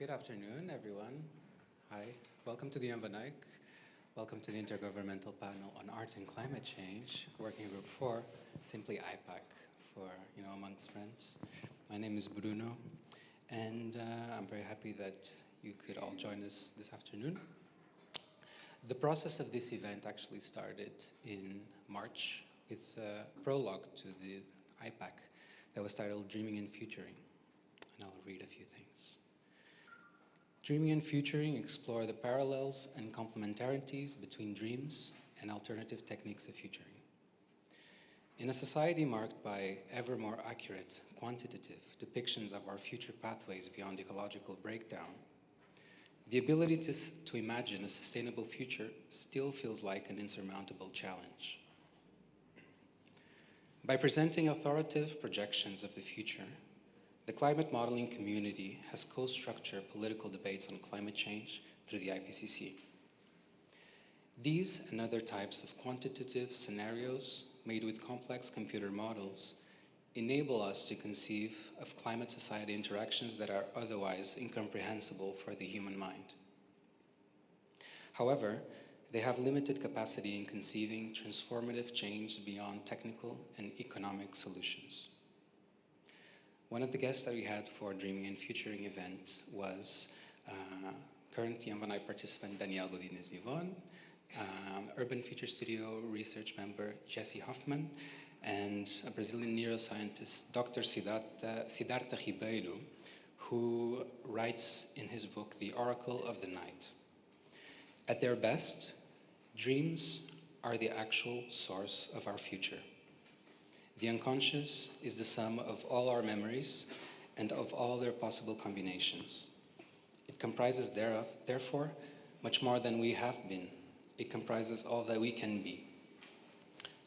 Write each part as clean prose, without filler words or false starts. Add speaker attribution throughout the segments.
Speaker 1: Good afternoon, everyone. Hi, welcome to the Jan van Eyck. Welcome to the Intergovernmental Panel on Art and Climate Change, Working Group 4, simply IPACC for, amongst friends. My name is Bruno, and I'm very happy that you could all join us this afternoon. The process of this event actually started in March with a prologue to the IPACC that was titled Dreaming and Futuring. And I'll read a few things. Dreaming and Futuring explore the parallels and complementarities between dreams and alternative techniques of futuring. In a society marked by ever more accurate, quantitative depictions of our future pathways beyond ecological breakdown, the ability to imagine a sustainable future still feels like an insurmountable challenge. By presenting authoritative projections of the future, the climate modeling community has co-structured political debates on climate change through the IPCC. These and other types of quantitative scenarios made with complex computer models enable us to conceive of climate-society interactions that are otherwise incomprehensible for the human mind. However, they have limited capacity in conceiving transformative change beyond technical and economic solutions. One of the guests that we had for Dreaming and Futuring event was current Jan van Eyck participant Daniel Godínez Nivón, Urban Future Studio research member Jesse Hoffman, and a Brazilian neuroscientist, Dr. Siddhartha Ribeiro, who writes in his book, The Oracle of the Night. At their best, dreams are the actual source of our future. The unconscious is the sum of all our memories and of all their possible combinations. It comprises thereof, therefore, much more than we have been. It comprises all that we can be.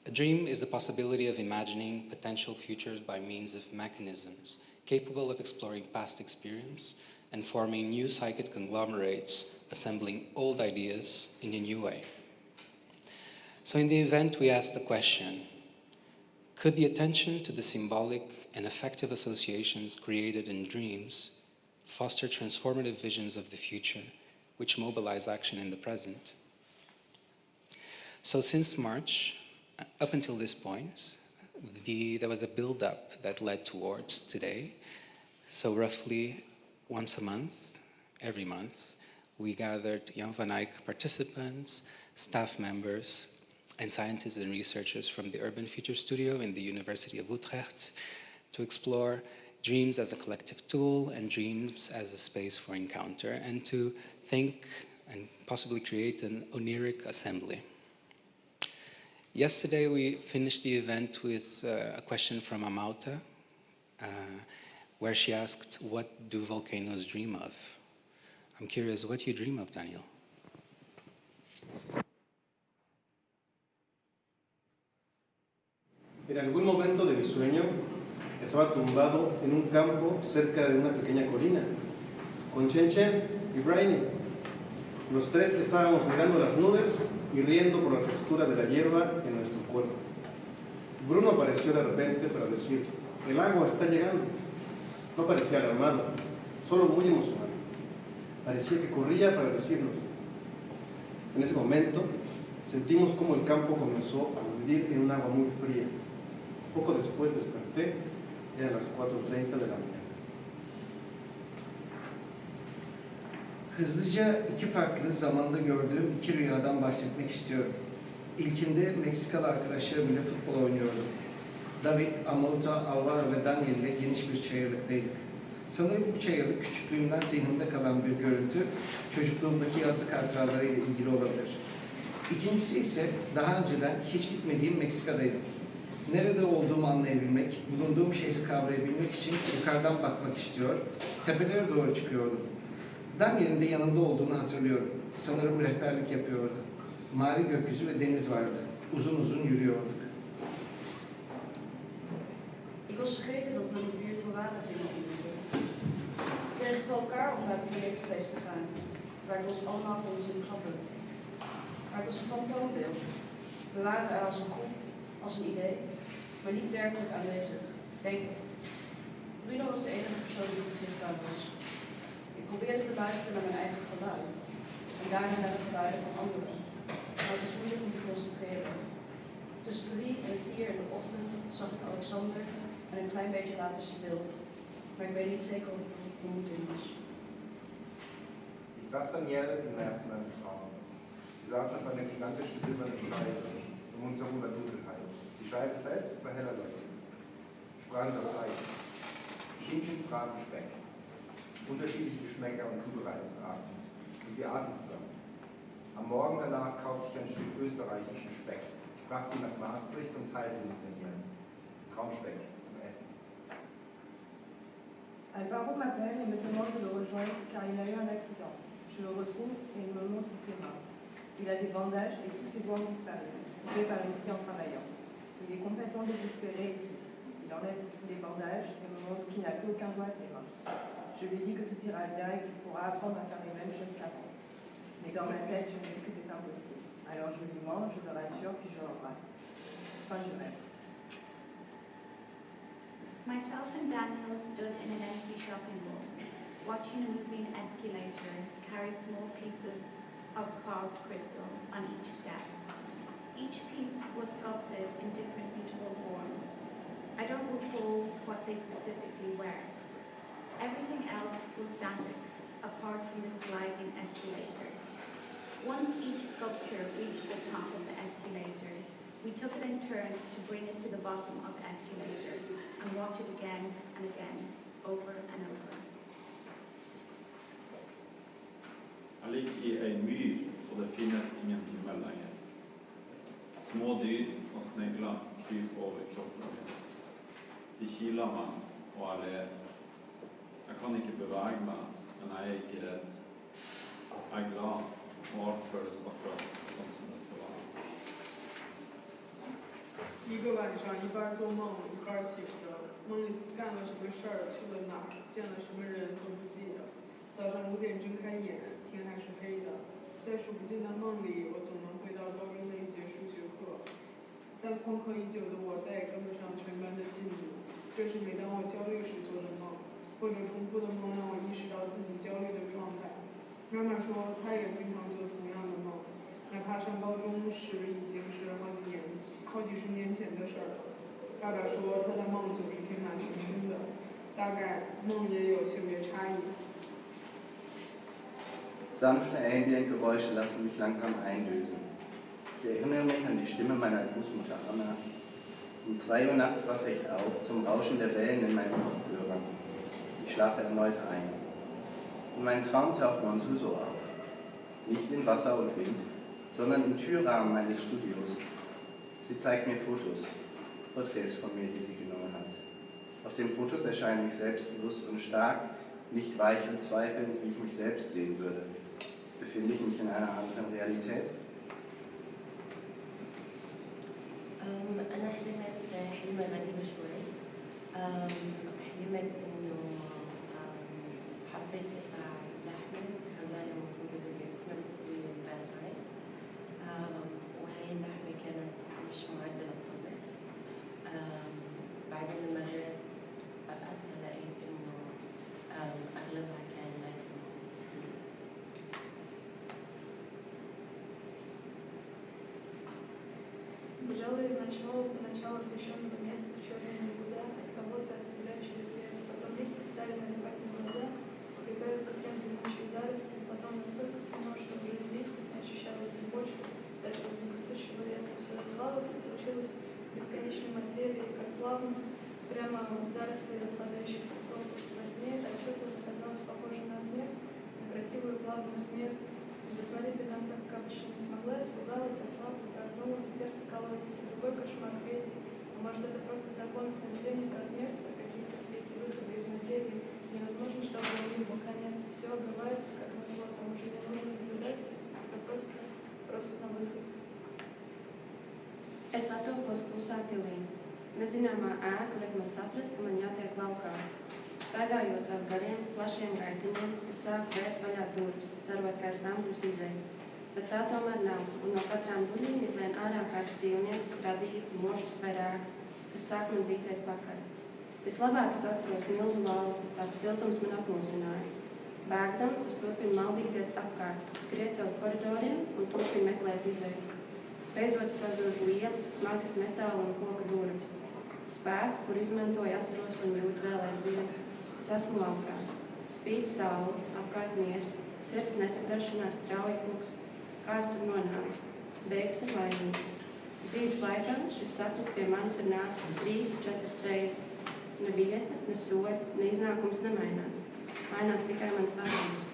Speaker 1: A dream is the possibility of imagining potential futures by means of mechanisms capable of exploring past experience and forming new psychic conglomerates, assembling old ideas in a new way. So in the event, we asked the question, could the attention to the symbolic and effective associations created in dreams foster transformative visions of the future, which mobilize action in the present? So since March, up until this point, there was a build-up that led towards today. So roughly once a month, every month, we gathered Jan van Eyck participants, staff members, and scientists and researchers from the Urban Future Studio in the University of Utrecht to explore dreams as a collective tool and dreams as a space for encounter, and to think and possibly create an Oneiric Assembly. Yesterday we finished the event with a question from Amauta, where she asked, what do volcanoes dream of? I'm curious, what do you dream of, Daniel?
Speaker 2: En algún momento de mi sueño, estaba tumbado en un campo cerca de una pequeña colina, con Chen y Bryony. Los tres estábamos mirando las nubes y riendo por la textura de la hierba en nuestro cuerpo. Bruno apareció de repente para decir, el agua está llegando. No parecía alarmado, solo muy emocionado. Parecía que corría para decirnos. En ese momento, sentimos cómo el campo comenzó a hundir en un agua muy fría. Poco después desperté, eran las 4:30 de la mañana.
Speaker 3: Hızlıca iki farklı zamanda gördüğüm iki rüyadan bahsetmek istiyorum. İlkinde Meksikalı arkadaşlarım ile futbol oynuyordum. David, Amauta, Abuarafeh ve Daniel ile geniş bir çayırlıktaydık. Sanırım bu çayırlık küçüklüğümden zihnimde kalan bir görüntü, çocukluğumdaki yazlık hatıralarıyla ilgili olabilir. İkincisi ise daha önceden hiç gitmediğim Meksika'daydım. Nerede olduğumu anlayabilmek, bulunduğum şehri kavrayabilmek için yukarıdan bakmak istiyor, tepelere doğru çıkıyordum. Daniel'in de yanımda olduğunu hatırlıyorum. Sanırım rehberlik yapıyordu. Mavi gökyüzü ve deniz vardı. Uzun uzun yürüyorduk.
Speaker 4: Ik was vergeten dat we in de buurt van water gingen ontmoeten. We kregen voor elkaar om naar het projectfeest te gaan, waar het ons allemaal voor ons in grappen. Maar het was een fantoombeeld. We waren er als een groep, als een idee, maar niet werkelijk aanwezig, denk ik. Bruno was de enige persoon die zichtbaar was. Ik probeerde te luisteren naar mijn eigen geluid en daarna naar de geluiden van anderen. Maar het is moeilijk om te concentreren. Tussen 3 en 4 in de ochtend zag ik Aleksander en een klein beetje later Sibyl, maar ik weet niet zeker of het een ontmoeting was.
Speaker 5: Ich traf Daniel im März in meinem Traum. Wir saßen auf einer gigantischen silbernen Scheibe, uns herum war Dunkelheit. Die Scheibe selbst war hell erleuchtet. Wir sprachen über Fleisch, Schinken, Braten, Speck. Unterschiedliche Geschmäcker und Zubereitungsarten. Und wir aßen zusammen. Am Morgen danach kaufte ich ein Stück österreichischen Speck. Ich brachte ihn nach Maastricht und teilte ihn mit Daniel. Traumspeck zum Essen.
Speaker 6: Alvaro m'appelle et me demande de le rejoindre car il a eu un accident. Je le retrouve et il me montre ses mains. Il a des bandages et tous ses doigts ont disparu, coupés par une scie en travaillant. Il est complètement désespéré et triste. Il enlève tous les bandages et me montre qu'il n'a plus aucun doigt à ses mains. Je lui dis que tout ira bien et qu'il pourra apprendre à faire les mêmes choses qu'avant. Mais dans ma tête, je me dis que c'est impossible. Alors je lui mens, je le rassure, puis je l'embrasse. Fin du rêve.
Speaker 7: Myself and Daniel stood in an empty shopping mall, watching a moving escalator carry small pieces of carved crystal on each step. Each piece was sculpted in different beautiful forms. I don't recall what they specifically were. Everything else was static, apart from this gliding escalator. Once each sculpture reached the top of the escalator, we took it in turns to bring it to the bottom of the escalator and watch it again and again, over and over.
Speaker 8: Jeg ligger i ei myr, og det finnes ingen himmel lenger. Små dyr og snegler kryper over kroppen min. De kiler meg, og jeg ler. Jeg kan ikke bevege meg, men jeg er ikke redd. Jeg er glad, og alt føles akkurat sånn som det skal være.
Speaker 9: 一个晚上一半做梦一半醒着，梦里干了什么事儿，去了哪儿，见了什么人都不记得。早上5点睁开眼，天还是黑的。在数不尽的梦里，我总能回到高中的一节数学课，但旷课已久的我再也跟不上全班的进度。这是每当我焦虑时做的梦，或者重复的梦让我意识到自己焦虑的状态。妈妈说她也经常做同样的梦，哪怕上高中时已经是好几十年前的事儿了。爸爸说他的梦总是天马行空的，大概梦也有性别差异。
Speaker 10: Sanfte Ambientgeräusche lassen mich langsam einlösen. Ich erinnere mich an die Stimme meiner Großmutter Anna. Um 2 Uhr nachts wache ich auf zum Rauschen der Wellen in meinen Kopfhörern. Ich schlafe erneut ein. In meinem Traum taucht Monsuso auf. Nicht in Wasser und Wind, sondern im Türrahmen meines Studios. Sie zeigt mir Fotos, Porträts von mir, die sie genommen hat. Auf den Fotos erscheine ich selbstbewusst und stark, nicht weich und zweifelnd, wie ich mich selbst sehen würde. Befinde ich mich in einer anderen Realität?
Speaker 11: أنا حلمت حلم غريب شوي. حلمت إنه حطيت قطع لحمة خزانة موجودة بالبيسمنت بالبركاي، وهي اللحمة كانت مش معدة للطبخ. بعدين لما رجعت فقدتها لقيت إنه أغلبها كان ميت.
Speaker 12: Бежала из начала освещенного места в черном никуда, от кого-то от себя через лес. Потом листья стали наливать на глаза, убегаю совсем дремучие заросли, потом настолько темно, что в листьях не ощущалось ни больше. Даже от несущего леса все развалось и случилось в бесконечной материи, как плавно, прямо в заросли распадающихся пропастей. Во сне это отчетливо казалось похоже на смерть, на красивую плавную смерть. Досмотреть до конца, как обычно, не смогла, испугалась, ослабла, проснулась, сердце колотится, другой кошмар третий. А может, это просто законы сновидения про смерть, про какие-то третьи выходы из материи. Невозможно, чтобы у них был конец. Все обрывается, как назло, там уже не нужно наблюдать, типа просто на выход.
Speaker 13: Es atopos klusā pilī. Nezināmā ēka liek man saprast, ka man jātiek laukā. Staigājot caur gariem, plašiem gaitiņiem, es sāku vērt vaļā durvis, cerot, ka aiz tām būs izeja. Bet tā tomēr nav, un no katrām durvīm izlien ārā kāds dzīvnieks, radīja moškas vai rēks, kas sāk man dzīties pakaļ. Vislabāk es atceros milzu lauku, tās siltums man apmulsināja. Bēgdam, es turpinu maldīties apkārt, skriet caur koridoriem un turpinu meklēt izēju. Beidzot es atgrožu ielas, smagas metāla un koka durvis. Spēku, kur izmantoju, atceros un jūtu vēl aizvien. Es esmu laukā. Spīd saule, apkārt miers, sirds nesaprašanās, strauji kluks. Kā es tur nonācu? Beigas ir laimīgas. Dzīves laikā šis sapnis pie manis ir nācis 3-4 reizes. Ne vieta, ne sodi, ne iznākums nemainās. Mainās tikai mans vērums.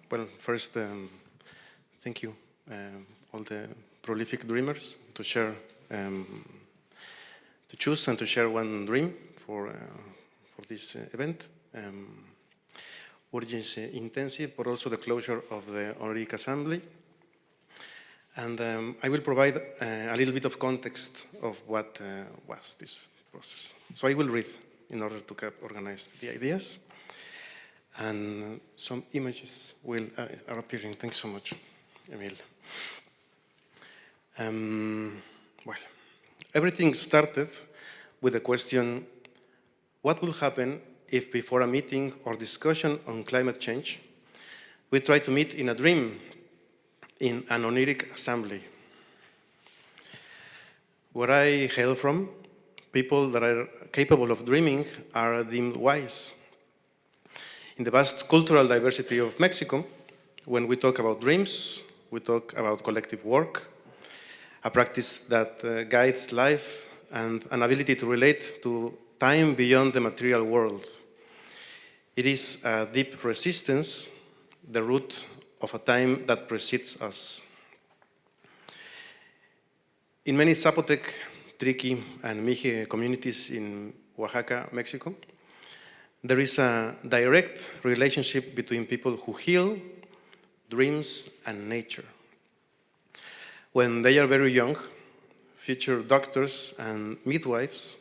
Speaker 2: Well, first, thank you, all the prolific dreamers, to share, to choose and to share one dream for this event. Urgency intensive, but also the closure of the Oneiric Assembly. And I will provide a little bit of context of what was this process. So I will read in order to organize the ideas. And some images are appearing. Thanks so much, Emil. Well, everything started with the question, what will happen if before a meeting or discussion on climate change, we try to meet in a dream in an Oneiric Assembly? Where I hail from, people that are capable of dreaming are deemed wise. In the vast cultural diversity of Mexico, when we talk about dreams, we talk about collective work, a practice that guides life and an ability to relate to time beyond the material world. It is a deep resistance, the root of a time that precedes us. In many Zapotec, Triqui, and Mije communities in Oaxaca, Mexico, there is a direct relationship between people who heal, dreams, and nature. When they are very young, future doctors and midwives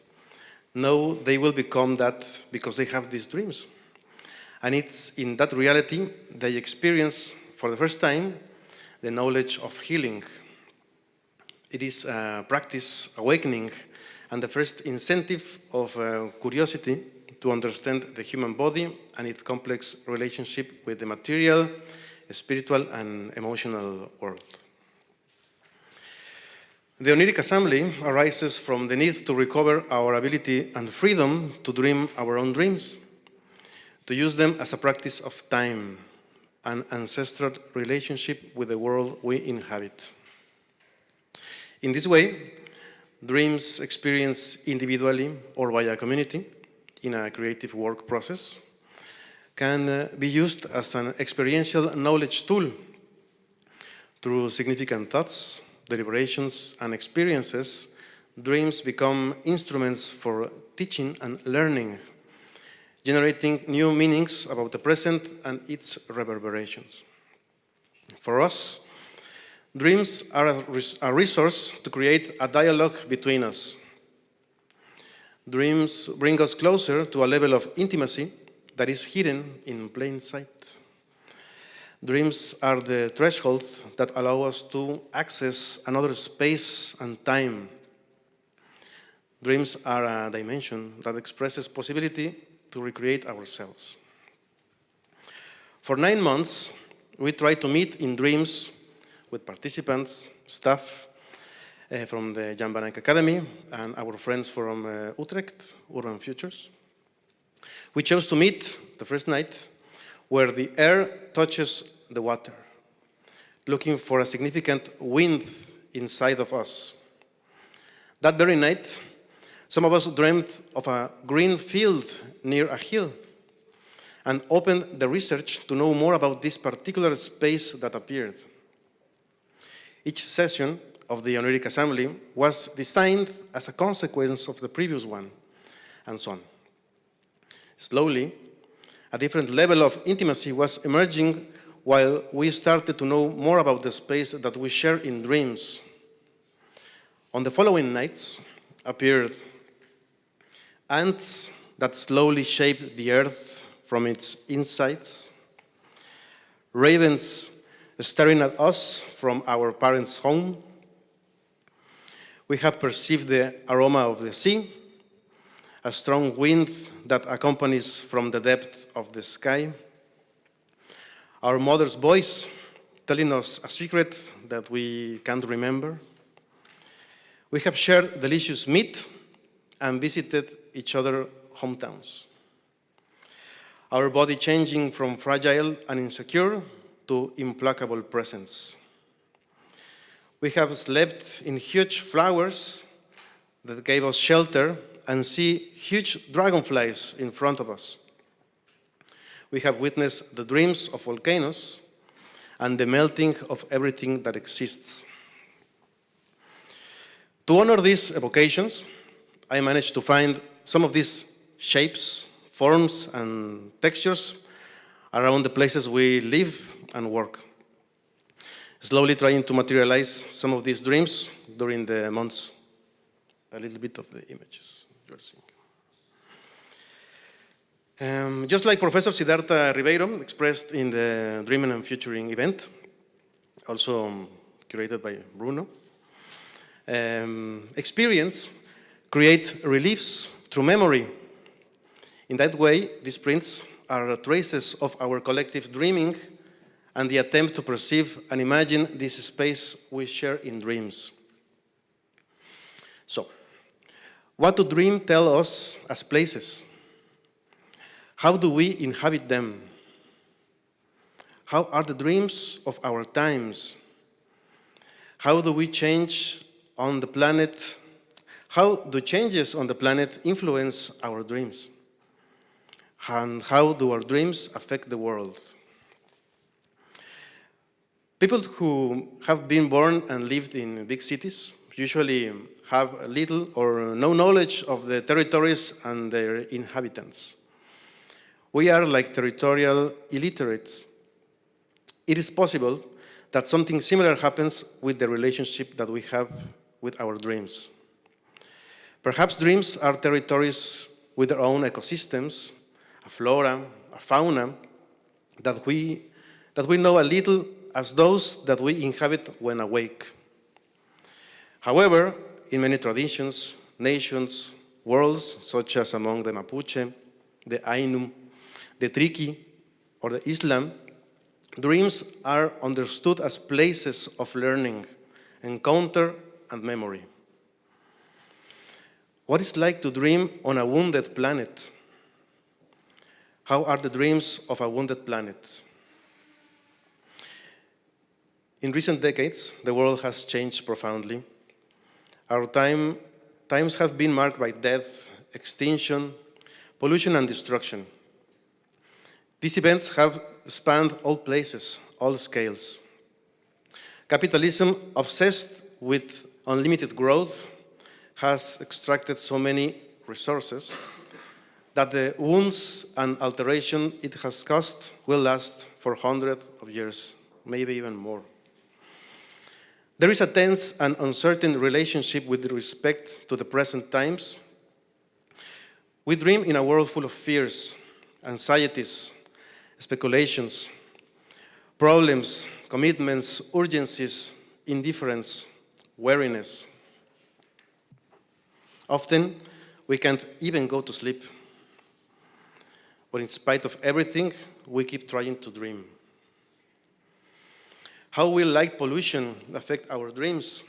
Speaker 2: know they will become that because they have these dreams. And it's in that reality they experience for the first time the knowledge of healing. It is a practice awakening and the first incentive of curiosity to understand the human body and its complex relationship with the material, spiritual, and emotional world. The Oneiric Assembly arises from the need to recover our ability and freedom to dream our own dreams, to use them as a practice of time, an ancestral relationship with the world we inhabit. In this way, dreams experienced individually or by a community in a creative work process can be used as an experiential knowledge tool. Through significant thoughts, deliberations, and experiences, dreams become instruments for teaching and learning, generating new meanings about the present and its reverberations. For us, dreams are a resource to create a dialogue between us. Dreams bring us closer to a level of intimacy that is hidden in plain sight. Dreams are the threshold that allow us to access another space and time. Dreams are a dimension that expresses possibility to recreate ourselves. For 9 months, we tried to meet in dreams with participants, staff from the Jan van Eyck Academie and our friends from Utrecht, Urban Futures. We chose to meet the first night where the air touches the water, looking for a significant wind inside of us. That very night, some of us dreamt of a green field near a hill and opened the research to know more about this particular space that appeared. Each session of the Oneiric Assembly was designed as a consequence of the previous one, and so on. Slowly, a different level of intimacy was emerging while we started to know more about the space that we share in dreams. On the following nights appeared ants that slowly shaped the earth from its insides, ravens staring at us from our parents' home. We have perceived the aroma of the sea, a strong wind that accompanies from the depth of the sky, our mother's voice telling us a secret that we can't remember. We have shared delicious meat and visited each other's hometowns. Our body changing from fragile and insecure to implacable presence. We have slept in huge flowers that gave us shelter and see huge dragonflies in front of us. We have witnessed the dreams of volcanoes and the melting of everything that exists. To honor these evocations, I managed to find some of these shapes, forms, and textures around the places we live and work, slowly trying to materialize some of these dreams during the months. A little bit of the images you're seeing. Just like Professor Siddhartha Ribeiro expressed in the Dreaming and Futuring event, also curated by Bruno, experience creates reliefs through memory. In that way, these prints are traces of our collective dreaming and the attempt to perceive and imagine this space we share in dreams. So, what do dreams tell us as places? How do we inhabit them? How are the dreams of our times? How do we change on the planet? How do changes on the planet influence our dreams? And how do our dreams affect the world? People who have been born and lived in big cities usually have little or no knowledge of the territories and their inhabitants. We are like territorial illiterates. It is possible that something similar happens with the relationship that we have with our dreams. Perhaps dreams are territories with their own ecosystems, a flora, a fauna, that we know a little as those that we inhabit when awake. However, in many traditions, nations, worlds, such as among the Mapuche, the Ainu, the Triqui, or the Islam, dreams are understood as places of learning, encounter, and memory. What is it like to dream on a wounded planet? How are the dreams of a wounded planet? In recent decades, the world has changed profoundly. Our times have been marked by death, extinction, pollution, and destruction. These events have spanned all places, all scales. Capitalism, obsessed with unlimited growth, has extracted so many resources that the wounds and alteration it has caused will last for hundreds of years, maybe even more. There is a tense and uncertain relationship with respect to the present times. We dream in a world full of fears, anxieties, speculations, problems, commitments, urgencies, indifference, weariness. Often, we can't even go to sleep. But in spite of everything, we keep trying to dream. How will light pollution affect our dreams?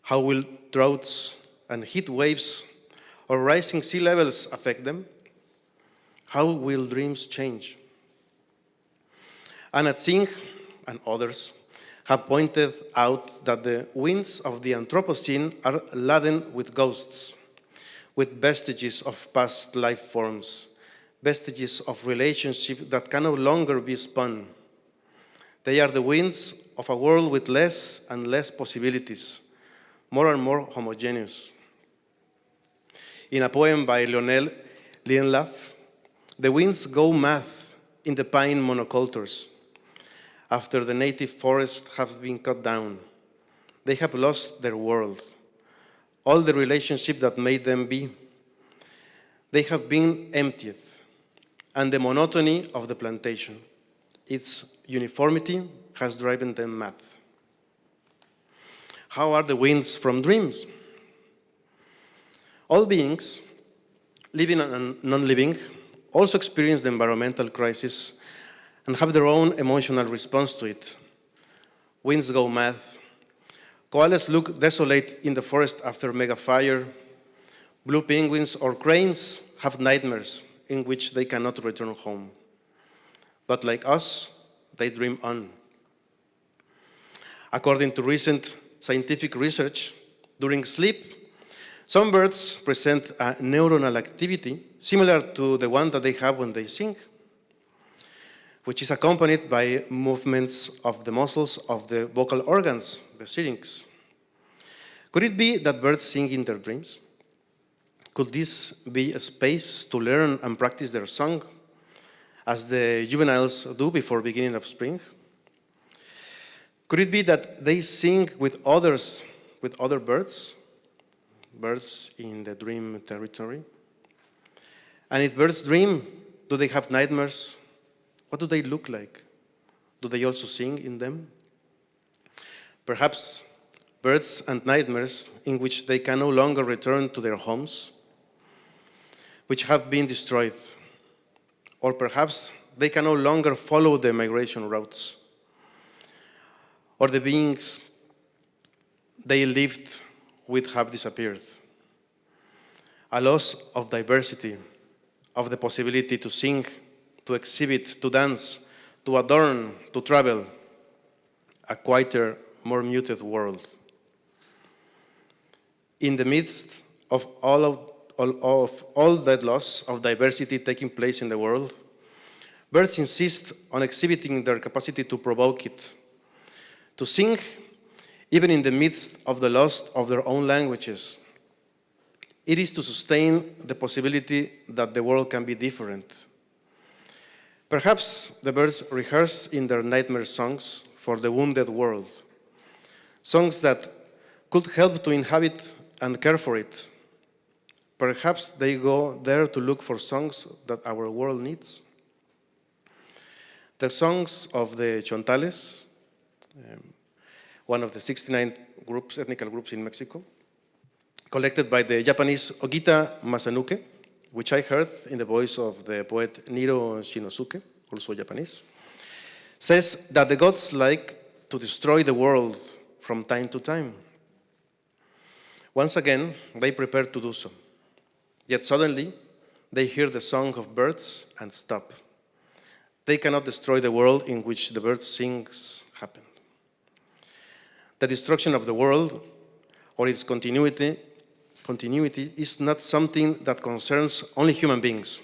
Speaker 2: How will droughts and heat waves or rising sea levels affect them? How will dreams change? Anna Singh and others have pointed out that the winds of the Anthropocene are laden with ghosts, with vestiges of past life forms, vestiges of relationship that can no longer be spun. They are the winds of a world with less and less possibilities, more and more homogeneous. In a poem by Lionel Lienlaf, the winds go mad in the pine monocultures after the native forests have been cut down. they have lost their world, all the relationship that made them be. They have been emptied, and the monotony of the plantation, its uniformity, has driven them mad. How are the winds from dreams? All beings, living and non-living, also experience the environmental crisis and have their own emotional response to it. Winds go mad. Koalas look desolate in the forest after mega fire. Blue penguins or cranes have nightmares in which they cannot return home. But like us, they dream on. According to recent scientific research, during sleep, some birds present a neuronal activity similar to the one that they have when they sing, which is accompanied by movements of the muscles of the vocal organs, the syrinx. Could it be that birds sing in their dreams? Could this be a space to learn and practice their song, as the juveniles do before beginning of spring? Could it be that they sing with others, with other birds? Birds in the dream territory? And if birds dream, do they have nightmares? What do they look like? Do they also sing in them? Perhaps birds and nightmares in which they can no longer return to their homes, which have been destroyed. Or perhaps they can no longer follow the migration routes. Or the beings they lived with have disappeared. A loss of diversity, of the possibility to sing, to exhibit, to dance, to adorn, to travel, a quieter, more muted world. In the midst of all that loss of diversity taking place in the world, birds insist on exhibiting their capacity to provoke it, to sing even in the midst of the loss of their own languages. It is to sustain the possibility that the world can be different. Perhaps the birds rehearse in their nightmare songs for the wounded world, songs that could help to inhabit and care for it. Perhaps they go there to look for songs that our world needs. The songs of the Chontales, one of the 69 groups, ethnic groups in Mexico, collected by the Japanese Ogita Masanuke, which I heard in the voice of the poet Niro Shinosuke, also Japanese, says that the gods like to destroy the world from time to time. Once again, they prepare to do so. Yet suddenly, they hear the song of birds and stop. They cannot destroy the world in which the birds sings happened. The destruction of the world or its continuity is not something that concerns only human beings,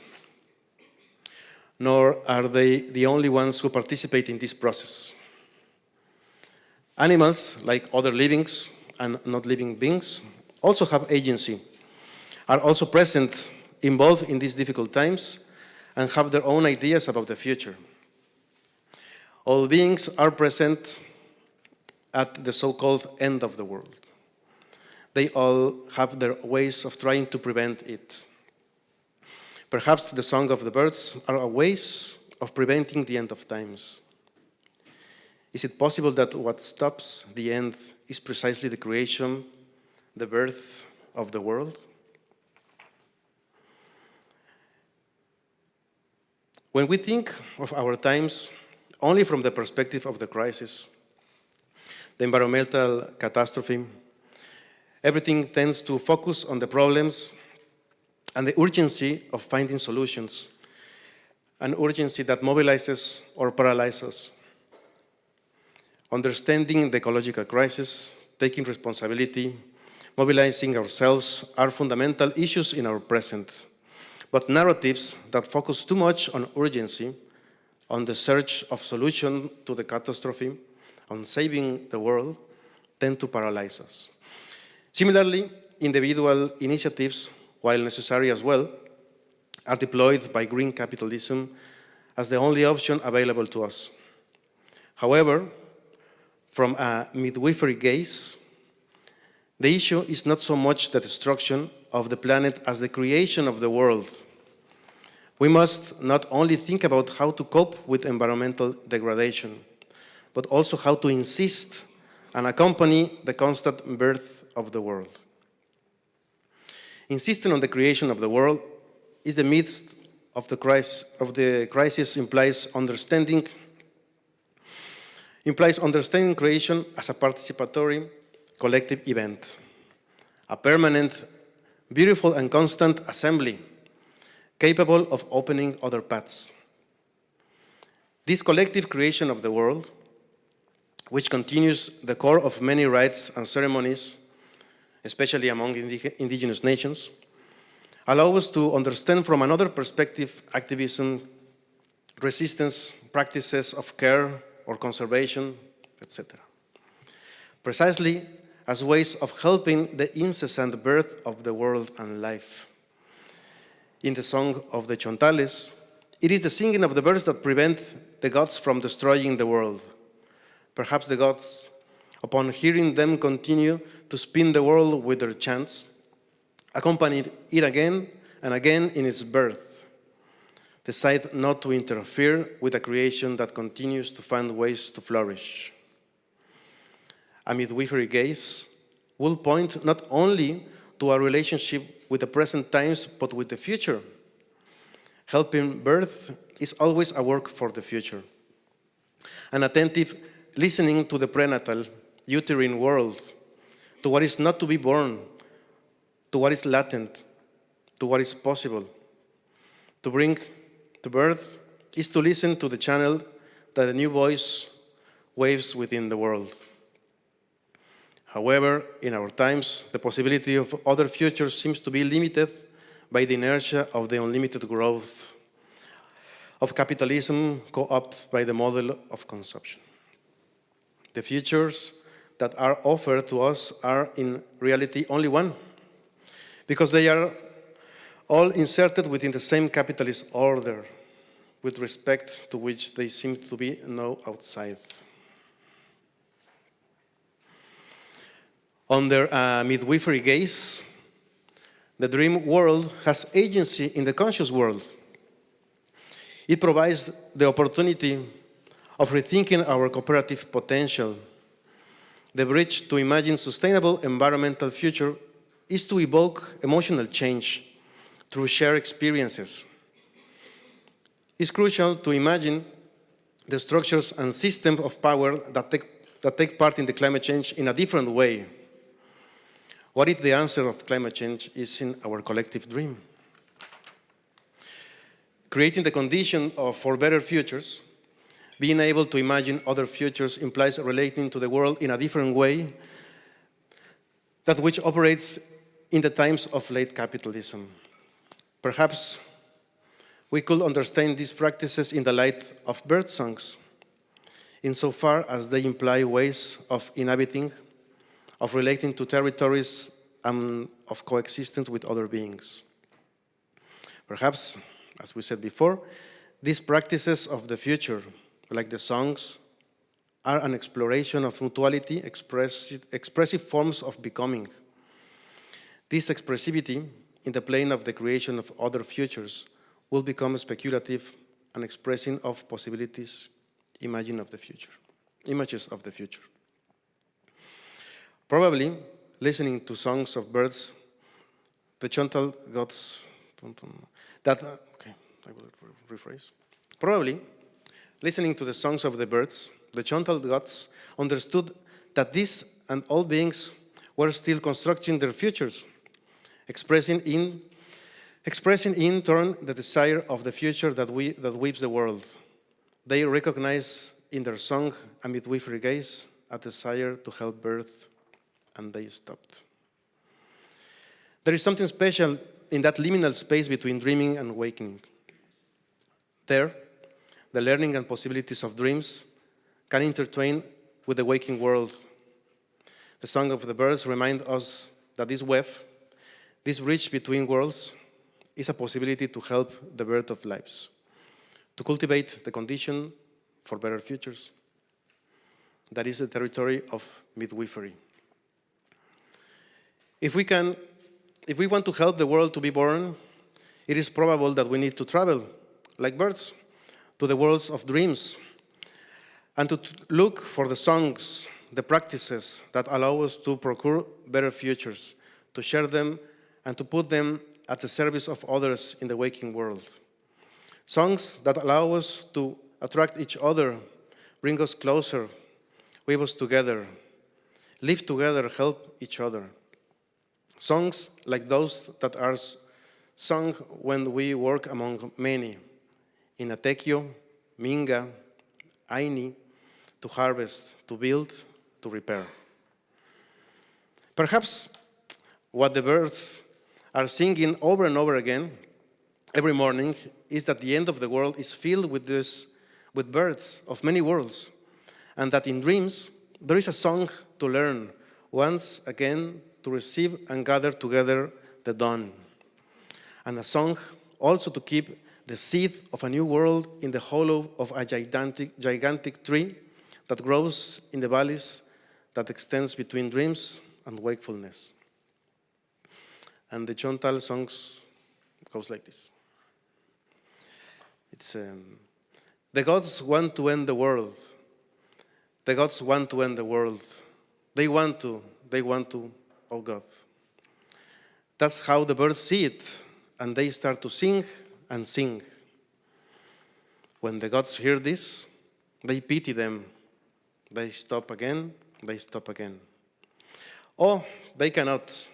Speaker 2: nor are they the only ones who participate in this process. Animals, like other livings and not living beings, also have agency, are also present, involved in these difficult times, and have their own ideas about the future. All beings are present at the so-called end of the world. They all have their ways of trying to prevent it. Perhaps the song of the birds are a ways of preventing the end of times. Is it possible that what stops the end is precisely the creation, the birth of the world? When we think of our times only from the perspective of the crisis, the environmental catastrophe, everything tends to focus on the problems and the urgency of finding solutions, an urgency that mobilizes or paralyzes. Understanding the ecological crisis, taking responsibility, mobilizing ourselves are fundamental issues in our present. But narratives that focus too much on urgency, on the search of solution to the catastrophe, on saving the world, tend to paralyze us. Similarly, individual initiatives, while necessary as well, are deployed by green capitalism as the only option available to us. However, from a midwifery gaze, The issue is not so much the destruction of the planet as the creation of the world. We must not only think about how to cope with environmental degradation, but also how to insist and accompany the constant birth of the world. Insisting on the creation of the world is the midst of the crisis implies understanding creation as a participatory collective event, a permanent, beautiful and constant assembly, capable of opening other paths. This collective creation of the world, which continues the core of many rites and ceremonies, especially among indigenous nations, allow us to understand from another perspective activism, resistance, practices of care or conservation, etc. Precisely as ways of helping the incessant birth of the world and life. In the song of the Chontales, it is the singing of the birds that prevent the gods from destroying the world. Perhaps the gods, upon hearing them continue to spin the world with their chants, accompanied it again and again in its birth, decide not to interfere with a creation that continues to find ways to flourish. A midwifery gaze will point not only to our relationship with the present times, but with the future. Helping birth is always a work for the future. An attentive listening to the prenatal, uterine world, to what is not to be born, to what is latent, to what is possible. To bring to birth is to listen to the channel that a new voice waves within the world. However, in our times, the possibility of other futures seems to be limited by the inertia of the unlimited growth of capitalism co-opted by the model of consumption. The futures that are offered to us are in reality only one, because they are all inserted within the same capitalist order, with respect to which they seem to be no outside. Under a midwifery gaze, the dream world has agency in the conscious world. It provides the opportunity of rethinking our cooperative potential. The bridge to imagine sustainable environmental future is to evoke emotional change through shared experiences. It's crucial to imagine the structures and systems of power that take part in the climate change in a different way. What if the answer of climate change is in our collective dream? Creating the condition for better futures, being able to imagine other futures implies relating to the world in a different way, that which operates in the times of late capitalism. Perhaps we could understand these practices in the light of bird songs, insofar as they imply ways of inhabiting, of relating to territories, and of coexistence with other beings. Perhaps, as we said before, these practices of the future, like the songs, are an exploration of mutuality, expressive forms of becoming. This expressivity in the plane of the creation of other futures will become speculative and expressing of possibilities, images of the future. Probably, listening to songs of birds, the Chontal gods, Probably, listening to the songs of the birds, the Chontal gods understood that these and all beings were still constructing their futures, expressing in turn the desire of the future that weaves the world. They recognize in their song a midwifery gaze, a desire to help birth, and they stopped. There is something special in that liminal space between dreaming and waking. There, the learning and possibilities of dreams can intertwine with the waking world. The song of the birds reminds us that this web, this bridge between worlds, is a possibility to help the birth of lives, to cultivate the condition for better futures. That is the territory of midwifery. If we want to help the world to be born, it is probable that we need to travel, like birds, to the worlds of dreams, and to look for the songs, the practices that allow us to procure better futures, to share them, and to put them at the service of others in the waking world. Songs that allow us to attract each other, bring us closer, weave us together, live together, help each other. Songs like those that are sung when we work among many, in Atekio, Minga, Aini, to harvest, to build, to repair. Perhaps what the birds are singing over and over again every morning is that the end of the world is filled with birds of many worlds, and that in dreams there is a song to learn, once again to receive and gather together the dawn, and a song also to keep the seed of a new world in the hollow of a gigantic tree that grows in the valleys that extends between dreams and wakefulness. And the Chontal songs goes like this. It's the gods want to end the world. The gods want to end the world. They want to, oh God. That's how the birds see it, and they start to sing and sing. When the gods hear this, they pity them. They stop again, they stop again. They cannot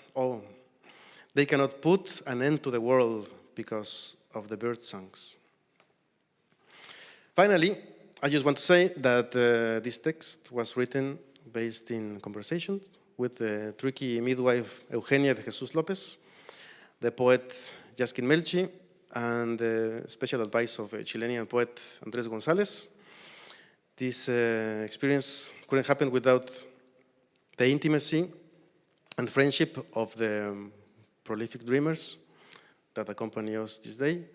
Speaker 2: put an end to the world because of the bird songs. Finally, I just want to say that this text was written based in conversations with the tricky midwife Eugenia de Jesus Lopez, the poet Yaskin Melchi, and the special advice of a Chilean poet Andrés González. This experience couldn't happen without the intimacy and friendship of the prolific dreamers that accompany us this day.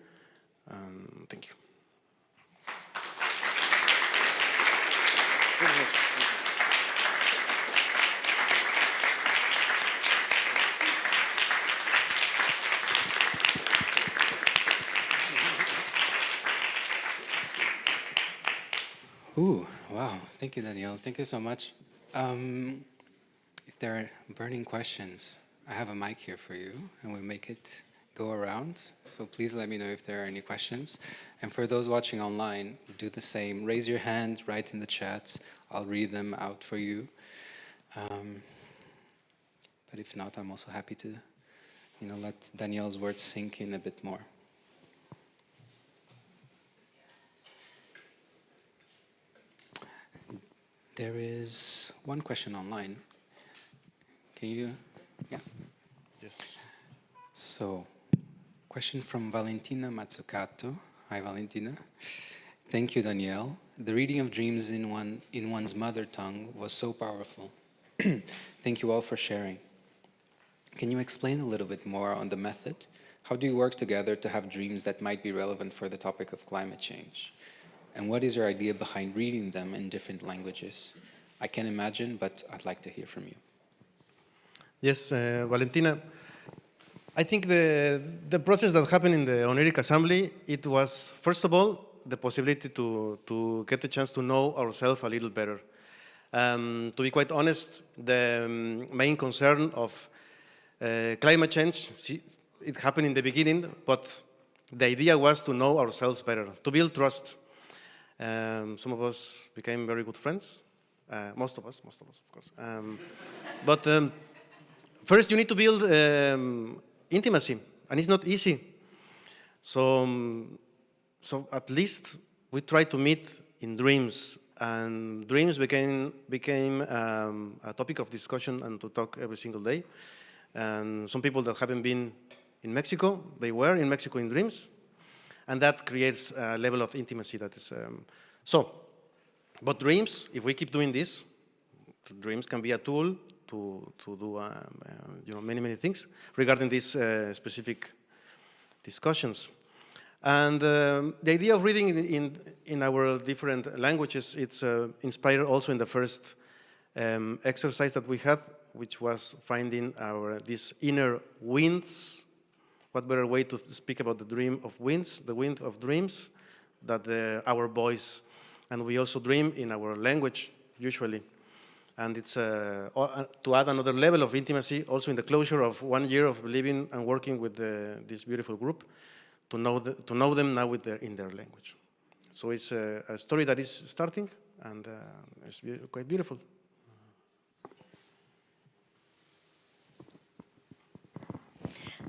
Speaker 2: Thank you.
Speaker 1: Ooh, wow. Thank you, Daniel. Thank you so much. If there are burning questions, I have a mic here for you, and we make it go around. So please let me know if there are any questions. And for those watching online, do the same. Raise your hand, write in the chat. I'll read them out for you. But if not, I'm also happy to, let Daniel's words sink in a bit more. There is one question online. Can you? Yeah.
Speaker 2: Yes.
Speaker 1: So, question from Valentina Mazzucato. Hi, Valentina. Thank you, Daniel. The reading of dreams in one's mother tongue was so powerful. Thank you all for sharing. Can you explain a little bit more on the method? How do you work together to have dreams that might be relevant for the topic of climate change? And what is your idea behind reading them in different languages? I can imagine, but I'd like to hear from you.
Speaker 2: Yes, Valentina. I think the process that happened in the Oneiric Assembly, it was, first of all, the possibility to get the chance to know ourselves a little better. To be quite honest, the main concern of climate change, it happened in the beginning, but the idea was to know ourselves better, to build trust. Some of us became very good friends. Most of us, of course. But first, you need to build intimacy, and it's not easy. So at least we try to meet in dreams, and dreams became a topic of discussion and to talk every single day. And some people that haven't been in Mexico, they were in Mexico in dreams. And that creates a level of intimacy that is, but dreams, if we keep doing this, dreams can be a tool to do many things regarding these specific discussions. And the idea of reading in our different languages, it's inspired also in the first exercise that we had which was finding these inner winds. What better way to speak about the dream of winds, the wind of dreams, that our voice. And we also dream in our language, usually. And it's to add another level of intimacy, also in the closure of 1 year of living and working with this beautiful group, to know them now in their language. So it's a story that is starting, and it's quite beautiful.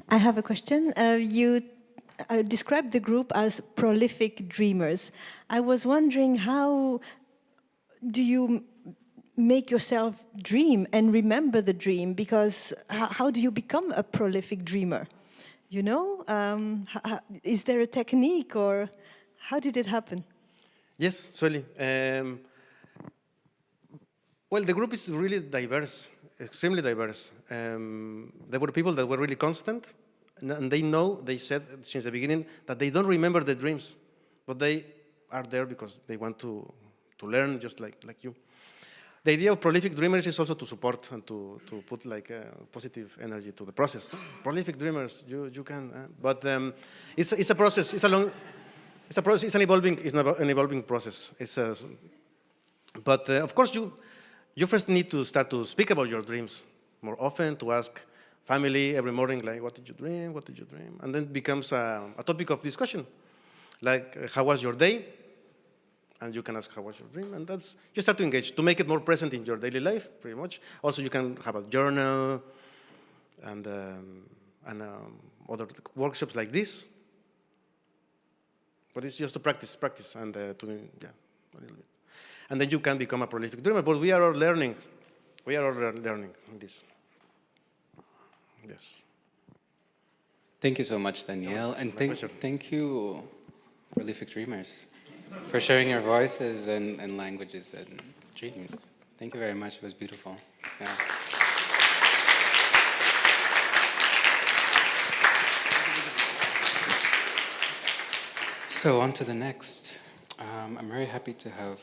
Speaker 14: I have a question. You described the group as prolific dreamers. I was wondering, how do you make yourself dream and remember the dream? Because how do you become a prolific dreamer? You know, is there a technique, or how did it happen?
Speaker 2: Yes, certainly. Well, the group is really diverse, extremely diverse. There were people that were really constant, and they said since the beginning that they don't remember the dreams, but they are there because they want to learn, just like you. The idea of prolific dreamers is also to support and to put like positive energy to the process. Prolific dreamers, you can, but it's a process. It's an evolving process. But of course you first need to start to speak about your dreams more often, to ask family every morning, like, what did you dream? What did you dream? And then it becomes a topic of discussion, like, how was your day? And you can ask, how was your dream? And you start to engage, to make it more present in your daily life, pretty much. Also, you can have a journal and other workshops like this. But it's just to practice, and a little bit. And then you can become a prolific dreamer. But we are all learning. We are all learning this. Yes.
Speaker 1: Thank you so much, Daniel. And thank you, prolific dreamers, for sharing your voices and languages and dreams. Thank you very much. It was beautiful. Yeah. So on to the next. I'm very happy to have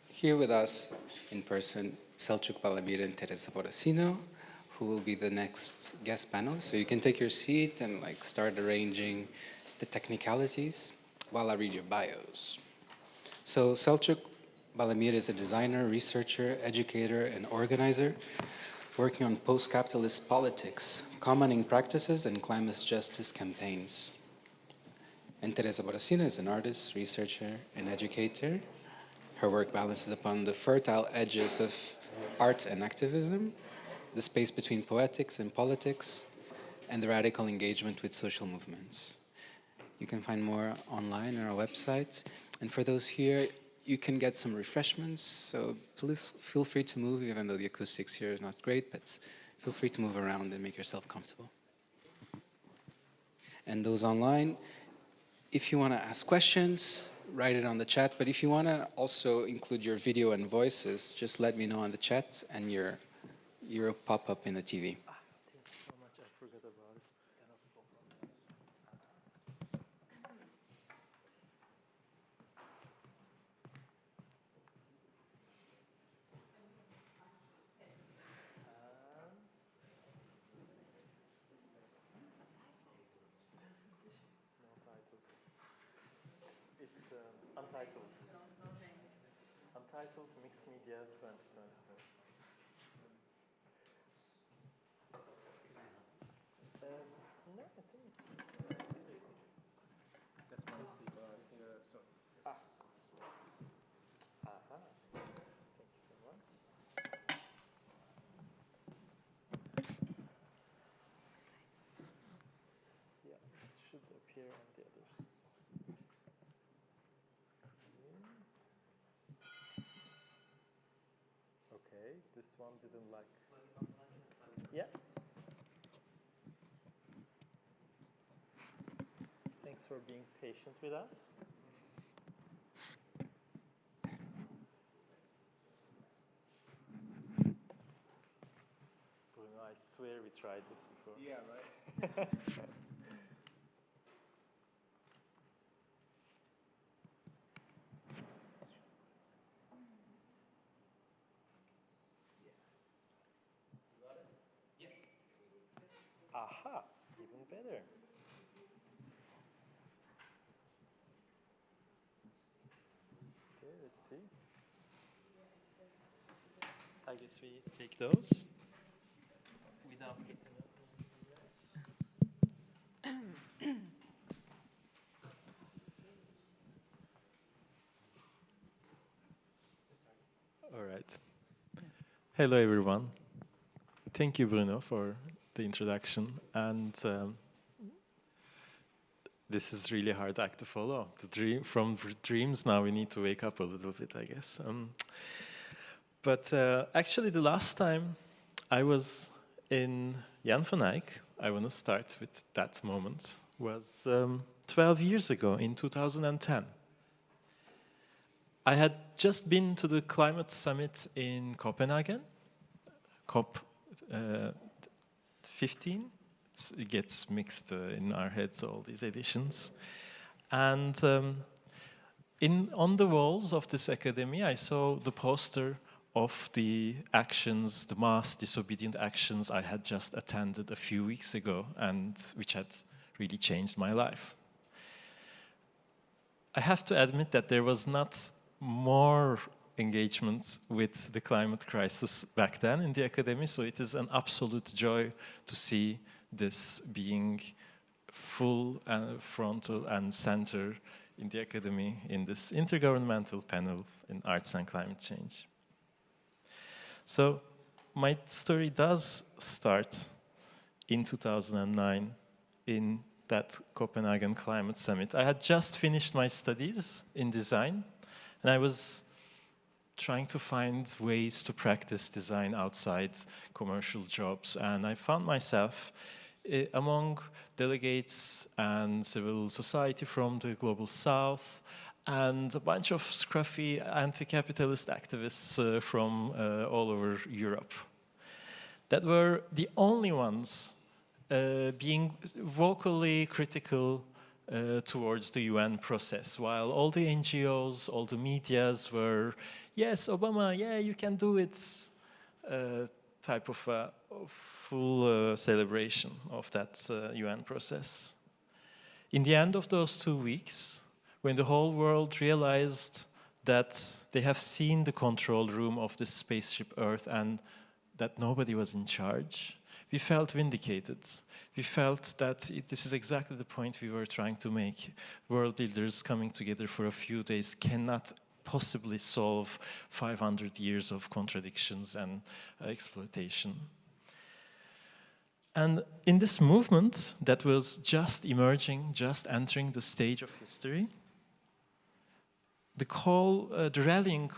Speaker 1: here with us in person Selçuk, Balamir, and Teresa Borasino, who will be the next guest panelists. So you can take your seat and start arranging the technicalities while I read your bios. So Selçuk Balamir is a designer, researcher, educator, and organizer working on post-capitalist politics, commoning practices, and climate justice campaigns. And Teresa Borasino is an artist, researcher, and educator. Her work balances upon the fertile edges of art and activism, the space between poetics and politics, and the radical engagement with social movements. You can find more online on our website. And for those here, you can get some refreshments, so please feel free to move, even though the acoustics here is not great, but feel free to move around and make yourself comfortable. And those online, if you want to ask questions, write it on the chat, but if you want to also include your video and voices, just let me know on the chat, and you'll pop up in the TV.
Speaker 15: Untitled Mixed Media 2022. No, I think it's... That's one of the... Thank you so much. Yeah, this should appear on the others. Okay, this one didn't like. Yeah. Thanks for being patient with us. Bruno, I swear we tried this before.
Speaker 5: Yeah, right?
Speaker 15: Aha, even better. Okay, let's see. I guess we take those without getting a mess. All right. Hello, everyone. Thank you, Bruno, for the introduction. And this is really hard act to follow. From dreams, now we need to wake up a little bit, I guess. But actually, the last time I was in Jan van Eyck, I want to start with that moment, was 12 years ago in 2010. I had just been to the climate summit in Copenhagen, COP 15. It gets mixed in our heads, all these editions. And on the walls of this academy, I saw the poster of the actions, the mass disobedient actions I had just attended a few weeks ago, and which had really changed my life. I have to admit that there was not more engagement with the climate crisis back then in the academy, so it is an absolute joy to see this being full and frontal and center in the academy in this Intergovernmental Panel in Arts and Climate Change. So my story does start in 2009 in that Copenhagen Climate Summit. I had just finished my studies in design, and I was trying to find ways to practice design outside commercial jobs. And I found myself among delegates and civil society from the Global South and a bunch of scruffy anti-capitalist activists from all over Europe that were the only ones being vocally critical towards the UN process, while all the NGOs, all the medias were, yes, Obama, yeah, you can do it, type of full celebration of that UN process. In the end of those 2 weeks, when the whole world realized that they have seen the control room of this spaceship Earth and that nobody was in charge, we felt vindicated. We felt that this is exactly the point we were trying to make. World leaders coming together for a few days cannot possibly solve 500 years of contradictions and exploitation. And in this movement that was just emerging, just entering the stage of history, the call, the rallying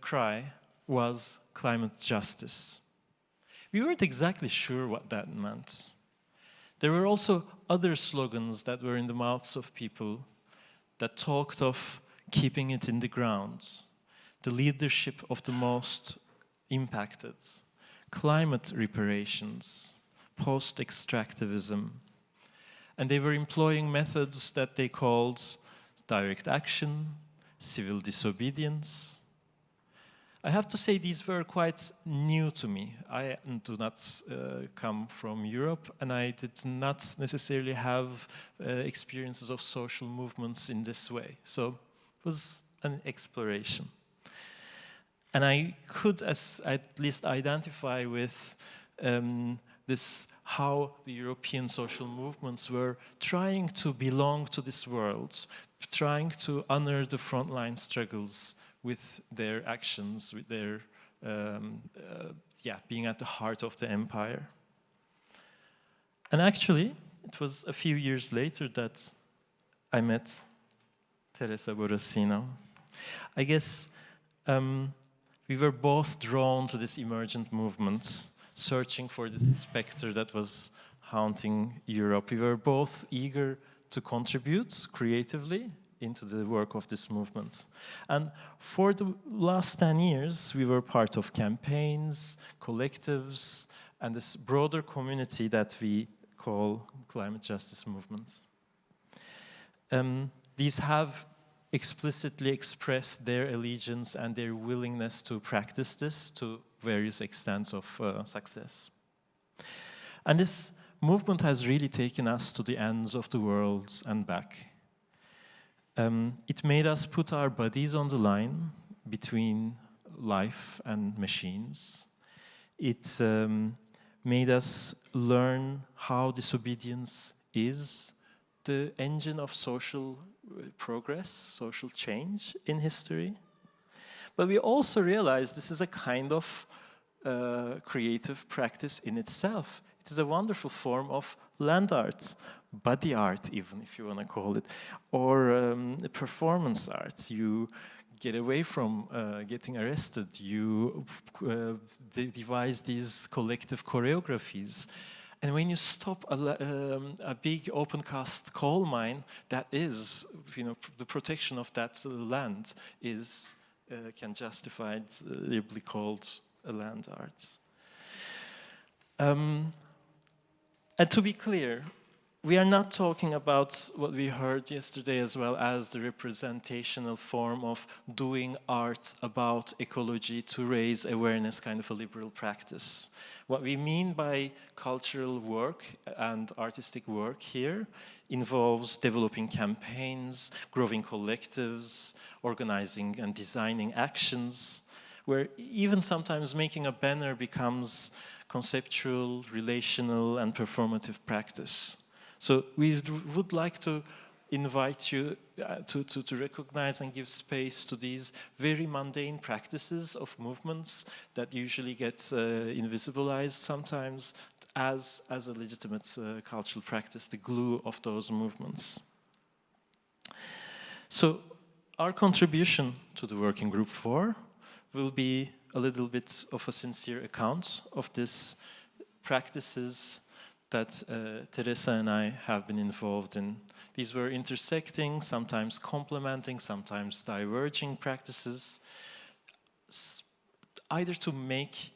Speaker 15: cry was climate justice. We weren't exactly sure what that meant. There were also other slogans that were in the mouths of people that talked of keeping it in the ground, the leadership of the most impacted, climate reparations, post-extractivism. And they were employing methods that they called direct action, civil disobedience. I have to say these were quite new to me. I do not come from Europe, and I did not necessarily have experiences of social movements in this way. So it was an exploration. And I could at least identify with this, how the European social movements were trying to belong to this world, trying to honor the frontline struggles with their actions, with their being at the heart of the empire. And actually, it was a few years later that I met Teresa Borasino. I guess we were both drawn to this emergent movement, searching for this specter that was haunting Europe. We were both eager to contribute creatively into the work of this movement. And for the last 10 years, we were part of campaigns, collectives, and this broader community that we call climate justice movement. These have explicitly expressed their allegiance and their willingness to practice this to various extents of success. And this movement has really taken us to the ends of the world and back. It made us put our bodies on the line between life and machines. It made us learn how disobedience is the engine of social progress, social change in history. But we also realized this is a kind of creative practice in itself. It is a wonderful form of land art, body art even, if you want to call it, or performance art. You get away from getting arrested. You devise these collective choreographies. And when you stop a big open-cast coal mine, that is, the protection of that land is can justifiably be called a land art. And to be clear, we are not talking about what we heard yesterday as well as the representational form of doing art about ecology to raise awareness, kind of a liberal practice. What we mean by cultural work and artistic work here involves developing campaigns, growing collectives, organizing and designing actions, where even sometimes making a banner becomes conceptual, relational, and performative practice. So we would like to invite you to recognize and give space to these very mundane practices of movements that usually get invisibilized sometimes as a legitimate cultural practice, the glue of those movements. So our contribution to the Working Group 4 will be a little bit of a sincere account of these practices that Teresa and I have been involved in. These were intersecting, sometimes complementing, sometimes diverging practices, either to make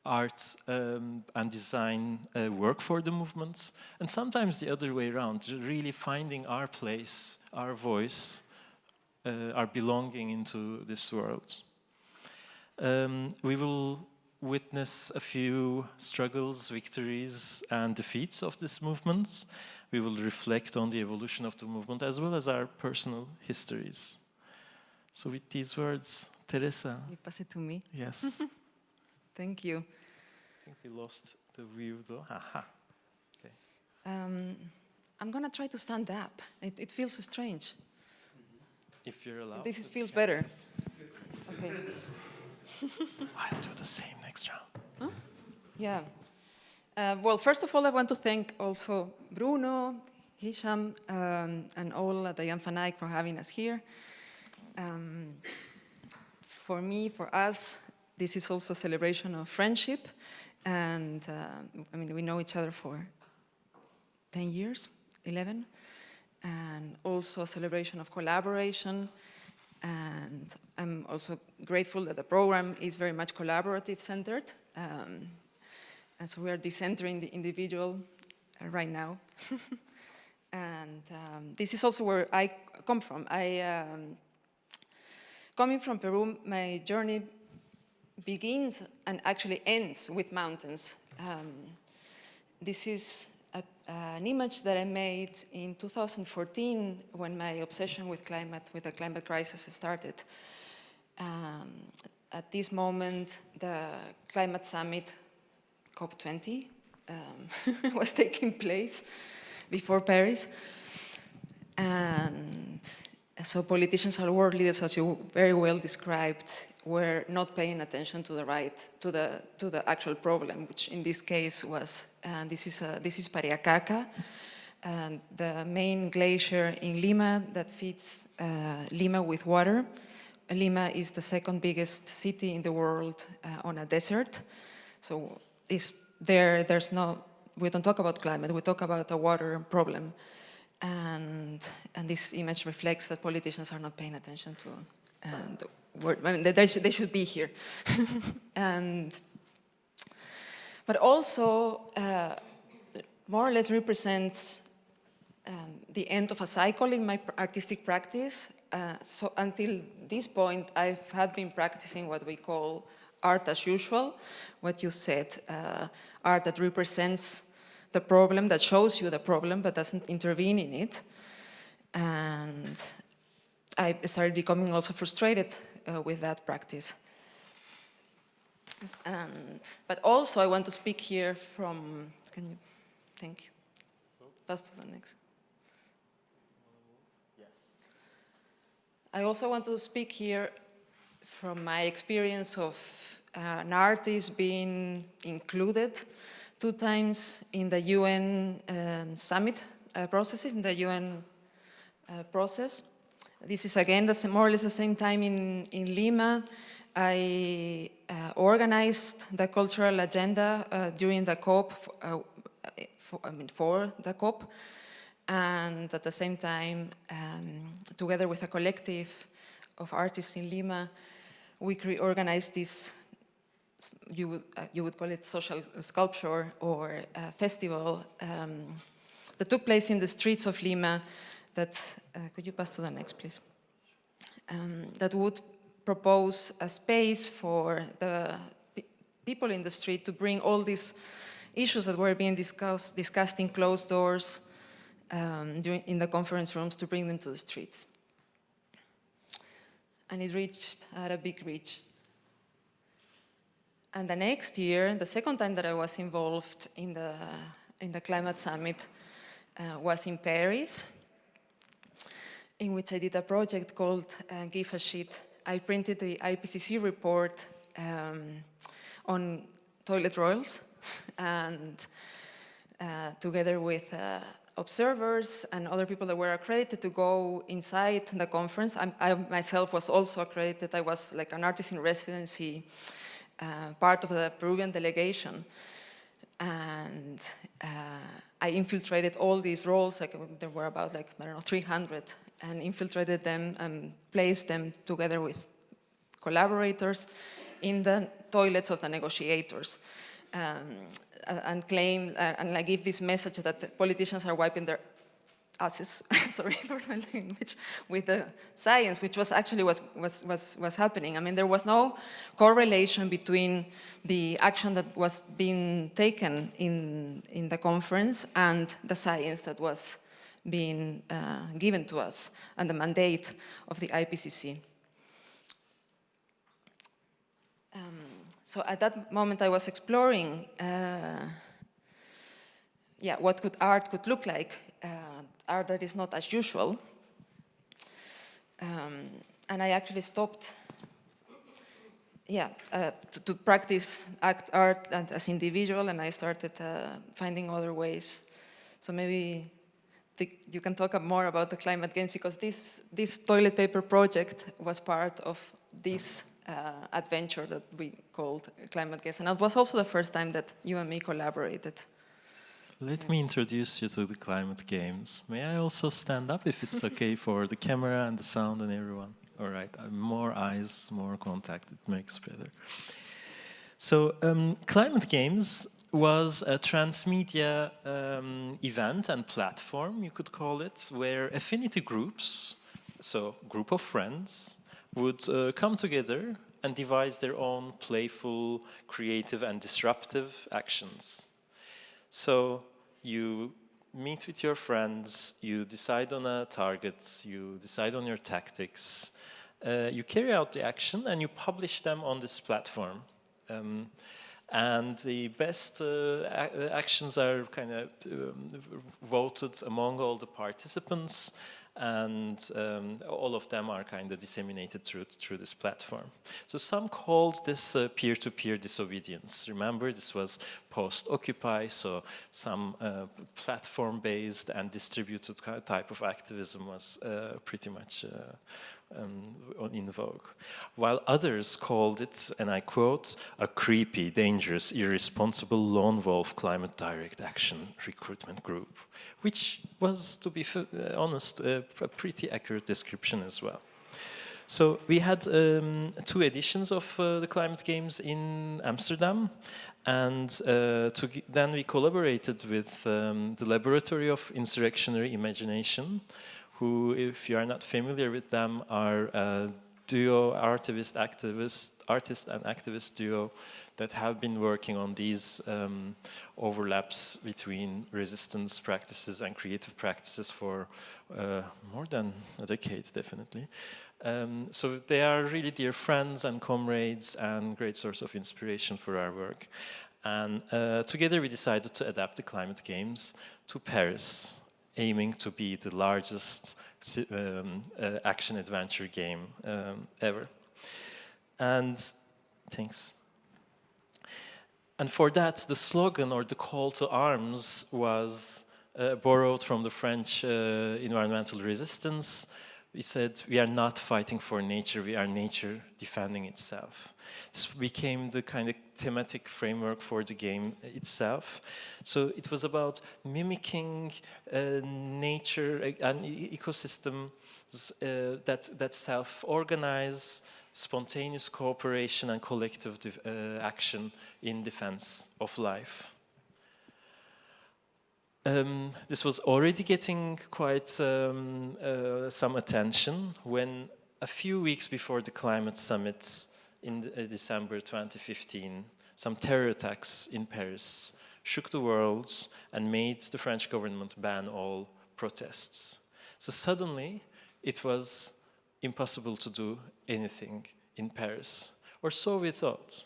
Speaker 15: art and design work for the movement, and sometimes the other way around, really finding our place, our voice, our belonging into this world. We will witness a few struggles, victories, and defeats of this movement. We will reflect on the evolution of the movement as well as our personal histories. So with these words, Teresa.
Speaker 16: You pass it to me?
Speaker 15: Yes.
Speaker 16: Thank you.
Speaker 15: I think we lost the view though. Aha. Okay.
Speaker 16: I'm going to try to stand up. It feels strange.
Speaker 15: If you're allowed.
Speaker 16: This feels better. Okay.
Speaker 15: I'll do the same next round.
Speaker 16: Huh? Yeah. Well, first of all, I want to thank also Bruno, Hisham, and all at Jan van Eyck for having us here. For me, for us, this is also a celebration of friendship. And I mean, we know each other for 10 years, 11. And also a celebration of collaboration. And I'm also grateful that the program is very much collaborative centered. And so we are decentering the individual right now. And this is also where I come from. Coming from Peru, my journey begins and actually ends with mountains. This is an image that I made in 2014 when my obsession with the climate crisis started. At this moment, the climate summit, COP20, was taking place before Paris. And so politicians and world leaders, as you very well described, were not paying attention to the actual problem, which in this case was this is Pariacaca, the main glacier in Lima that feeds Lima with water. Lima is the second biggest city in the world on a desert, so there's no. We don't talk about climate. We talk about a water problem, and this image reflects that politicians are not paying attention to. I mean, they should be here. But also, more or less represents the end of a cycle in my artistic practice. So until this point, I had been practicing what we call art as usual, what you said, art that represents the problem, that shows you the problem, but doesn't intervene in it. And I started becoming also frustrated with that practice. But also I want to speak here from, can you, thank you. Pass to the next. Yes. I also want to speak here from my experience of an artist being included 2 times in the UN summit processes, in the UN process. This is again more or less the same time in Lima. I organized the cultural agenda during the COP, for the COP, and at the same time, together with a collective of artists in Lima, we organized this, you would call it social sculpture or festival that took place in the streets of Lima that, could you pass to the next, please? That would propose a space for the people in the street to bring all these issues that were being discussed in closed doors in the conference rooms, to bring them to the streets. And it had a big reach. And the next year, the second time that I was involved in the climate summit was in Paris, in which I did a project called Give a Shit. I printed the IPCC report on toilet rolls, and together with observers and other people that were accredited to go inside the conference. I myself was also accredited. I was like an artist in residency, part of the Peruvian delegation. And I infiltrated all these rolls, like there were about 300, and infiltrated them and placed them together with collaborators in the toilets of the negotiators. And claim and I give this message that the politicians are wiping their asses, sorry for my language, with the science, which was actually was happening. I mean, there was no correlation between the action that was being taken in the conference and the science that was being given to us and the mandate of the IPCC. So at that moment, I was exploring, what art could look like, art that is not as usual. And I actually stopped, to practice art as individual, and I started finding other ways. So maybe you can talk more about the climate games, because this toilet paper project was part of this adventure that we called Climate Games. And it was also the first time that you and me collaborated.
Speaker 15: Let me introduce you to the Climate Games. May I also stand up if it's okay for the camera and the sound and everyone? All right, more eyes, more contact, it makes better. So Climate Games was a transmedia event and platform, you could call it, where affinity groups, so group of friends, would come together and devise their own playful, creative, and disruptive actions. So you meet with your friends, you decide on a target, you decide on your tactics, you carry out the action, and you publish them on this platform. And the best actions are kind of voted among all the participants, and all of them are kind of disseminated through this platform. So some called this peer-to-peer disobedience. Remember, this was post-Occupy, so some platform-based and distributed type of activism was pretty much in vogue. While others called it, and I quote, a creepy, dangerous, irresponsible lone wolf climate direct action recruitment group, which was, to be honest, a pretty accurate description as well. So we had 2 editions of the Climate Games in Amsterdam, and then we collaborated with the Laboratory of Insurrectionary Imagination, who, if you are not familiar with them, are a duo artivist-activist artist and activist duo that have been working on these overlaps between resistance practices and creative practices for more than a decade, definitely. So they are really dear friends and comrades and great source of inspiration for our work. And together we decided to adapt the climate games to Paris, aiming to be the largest action-adventure game ever. And thanks. And for that, the slogan or the call to arms was borrowed from the French environmental resistance. We said, we are not fighting for nature, we are nature defending itself. This became the kind of thematic framework for the game itself. So it was about mimicking nature and ecosystems that self-organize, spontaneous cooperation and collective action in defense of life. This was already getting quite some attention when a few weeks before the climate summit in December 2015, some terror attacks in Paris shook the world and made the French government ban all protests. So suddenly it was impossible to do anything in Paris, or so we thought.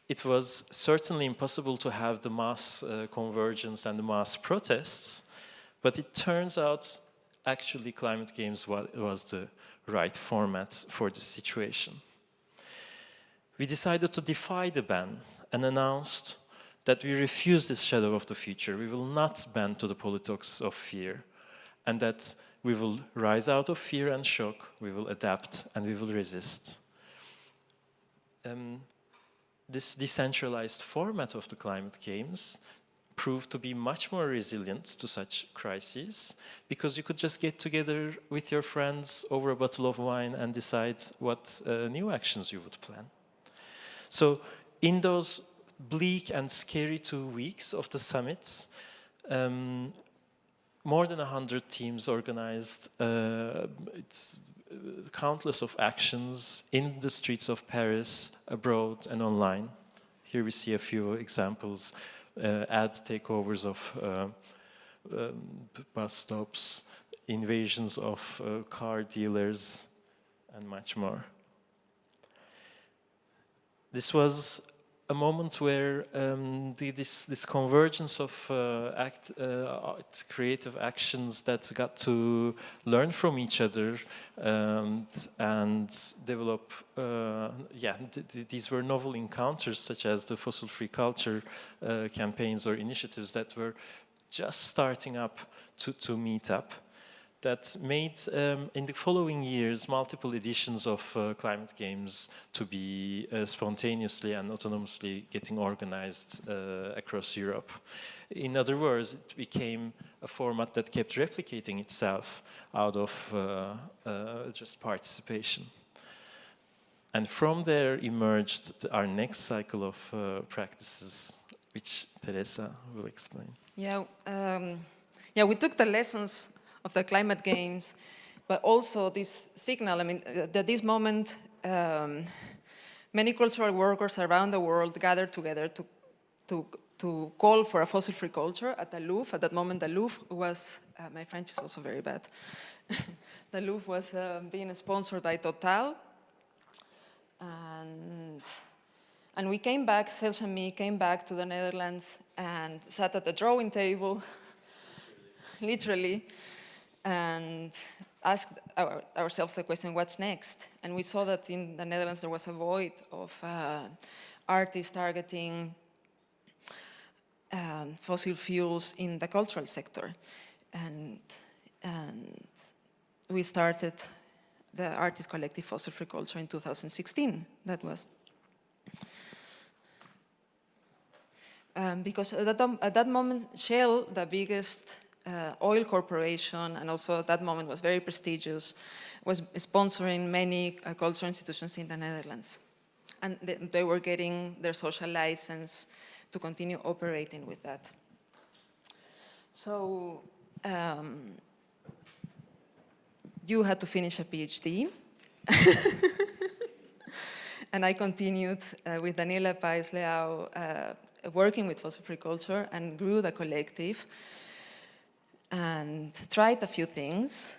Speaker 15: It was certainly impossible to have the mass convergence and the mass protests, but it turns out actually climate games was the right format for the situation. We decided to defy the ban and announced that we refuse this shadow of the future. We will not bend to the politics of fear, and that we will rise out of fear and shock, we will adapt, and we will resist. This decentralized format of the climate games proved to be much more resilient to such crises, because you could just get together with your friends over a bottle of wine and decide what new actions you would plan. So in those bleak and scary 2 weeks of the summit, more than 100 teams organized countless of actions in the streets of Paris, abroad and online. Here we see a few examples, ad takeovers of bus stops, invasions of car dealers, and much more. This was a moment where this convergence of creative actions that got to learn from each other and develop, these were novel encounters, such as the fossil-free culture campaigns or initiatives that were just starting up to meet up, that made, in the following years, multiple editions of climate games to be spontaneously and autonomously getting organized across Europe. In other words, it became a format that kept replicating itself out of just participation. And from there emerged our next cycle of practices, which Teresa will explain.
Speaker 16: Yeah, we took the lessons of the climate games, but also this signal. I mean, at this moment, many cultural workers around the world gathered together to call for a fossil-free culture at the Louvre. At that moment, the Louvre was, my French is also very bad. The Louvre was being sponsored by Total. And we came back, Selçuk and me came back to the Netherlands and sat at the drawing table, literally, and asked ourselves the question, what's next? And we saw that in the Netherlands there was a void of artists targeting fossil fuels in the cultural sector. And we started the artist collective Fossil Free Culture in 2016, that was. Because at that moment, Shell, the biggest oil corporation, and also at that moment was very prestigious, was sponsoring many cultural institutions in the Netherlands. And they were getting their social license to continue operating with that. So you had to finish a PhD. And I continued with Daniela Paes-Leao working with fossil-free culture and grew the collective and tried a few things.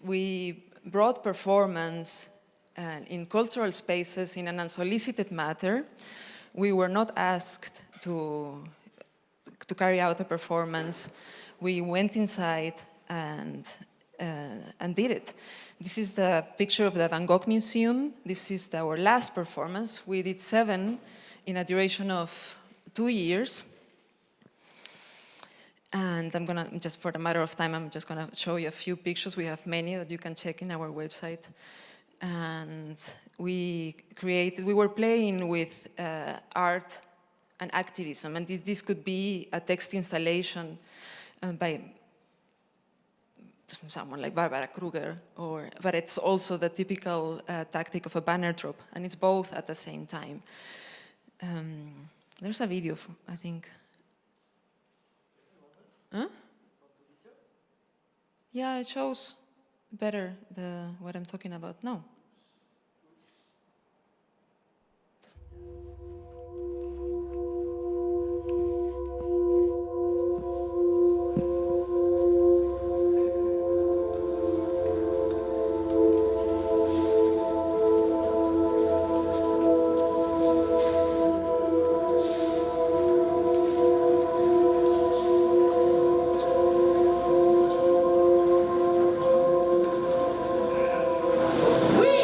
Speaker 16: We brought performance in cultural spaces in an unsolicited matter. We were not asked to carry out a performance. We went inside and did it. This is the picture of the Van Gogh Museum. This is our last performance. We did 7 in a duration of 2 years. And I'm gonna, just for the matter of time, I'm just gonna show you a few pictures. We have many that you can check in our website. And we were playing with art and activism. And this could be a text installation by someone like Barbara Kruger, but it's also the typical tactic of a banner drop, and it's both at the same time. There's a video, I think. Huh? Yeah, it shows better what I'm talking about. No.
Speaker 17: We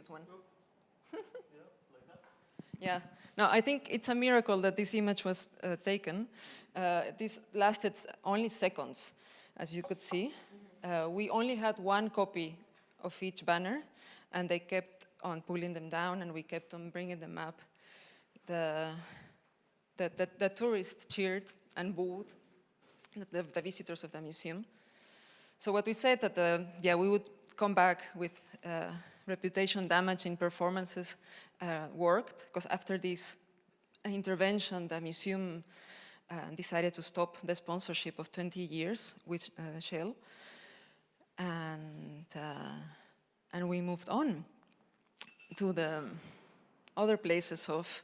Speaker 16: this one. Yeah, no, I think it's a miracle that this image was taken. This lasted only seconds, as you could see. We only had one copy of each banner, and they kept on pulling them down, and we kept on bringing them up. The tourists cheered and booed the visitors of the museum. So what we said that, we would come back with reputation damaging performances worked, because after this intervention, the museum decided to stop the sponsorship of 20 years with Shell, and we moved on to the other places of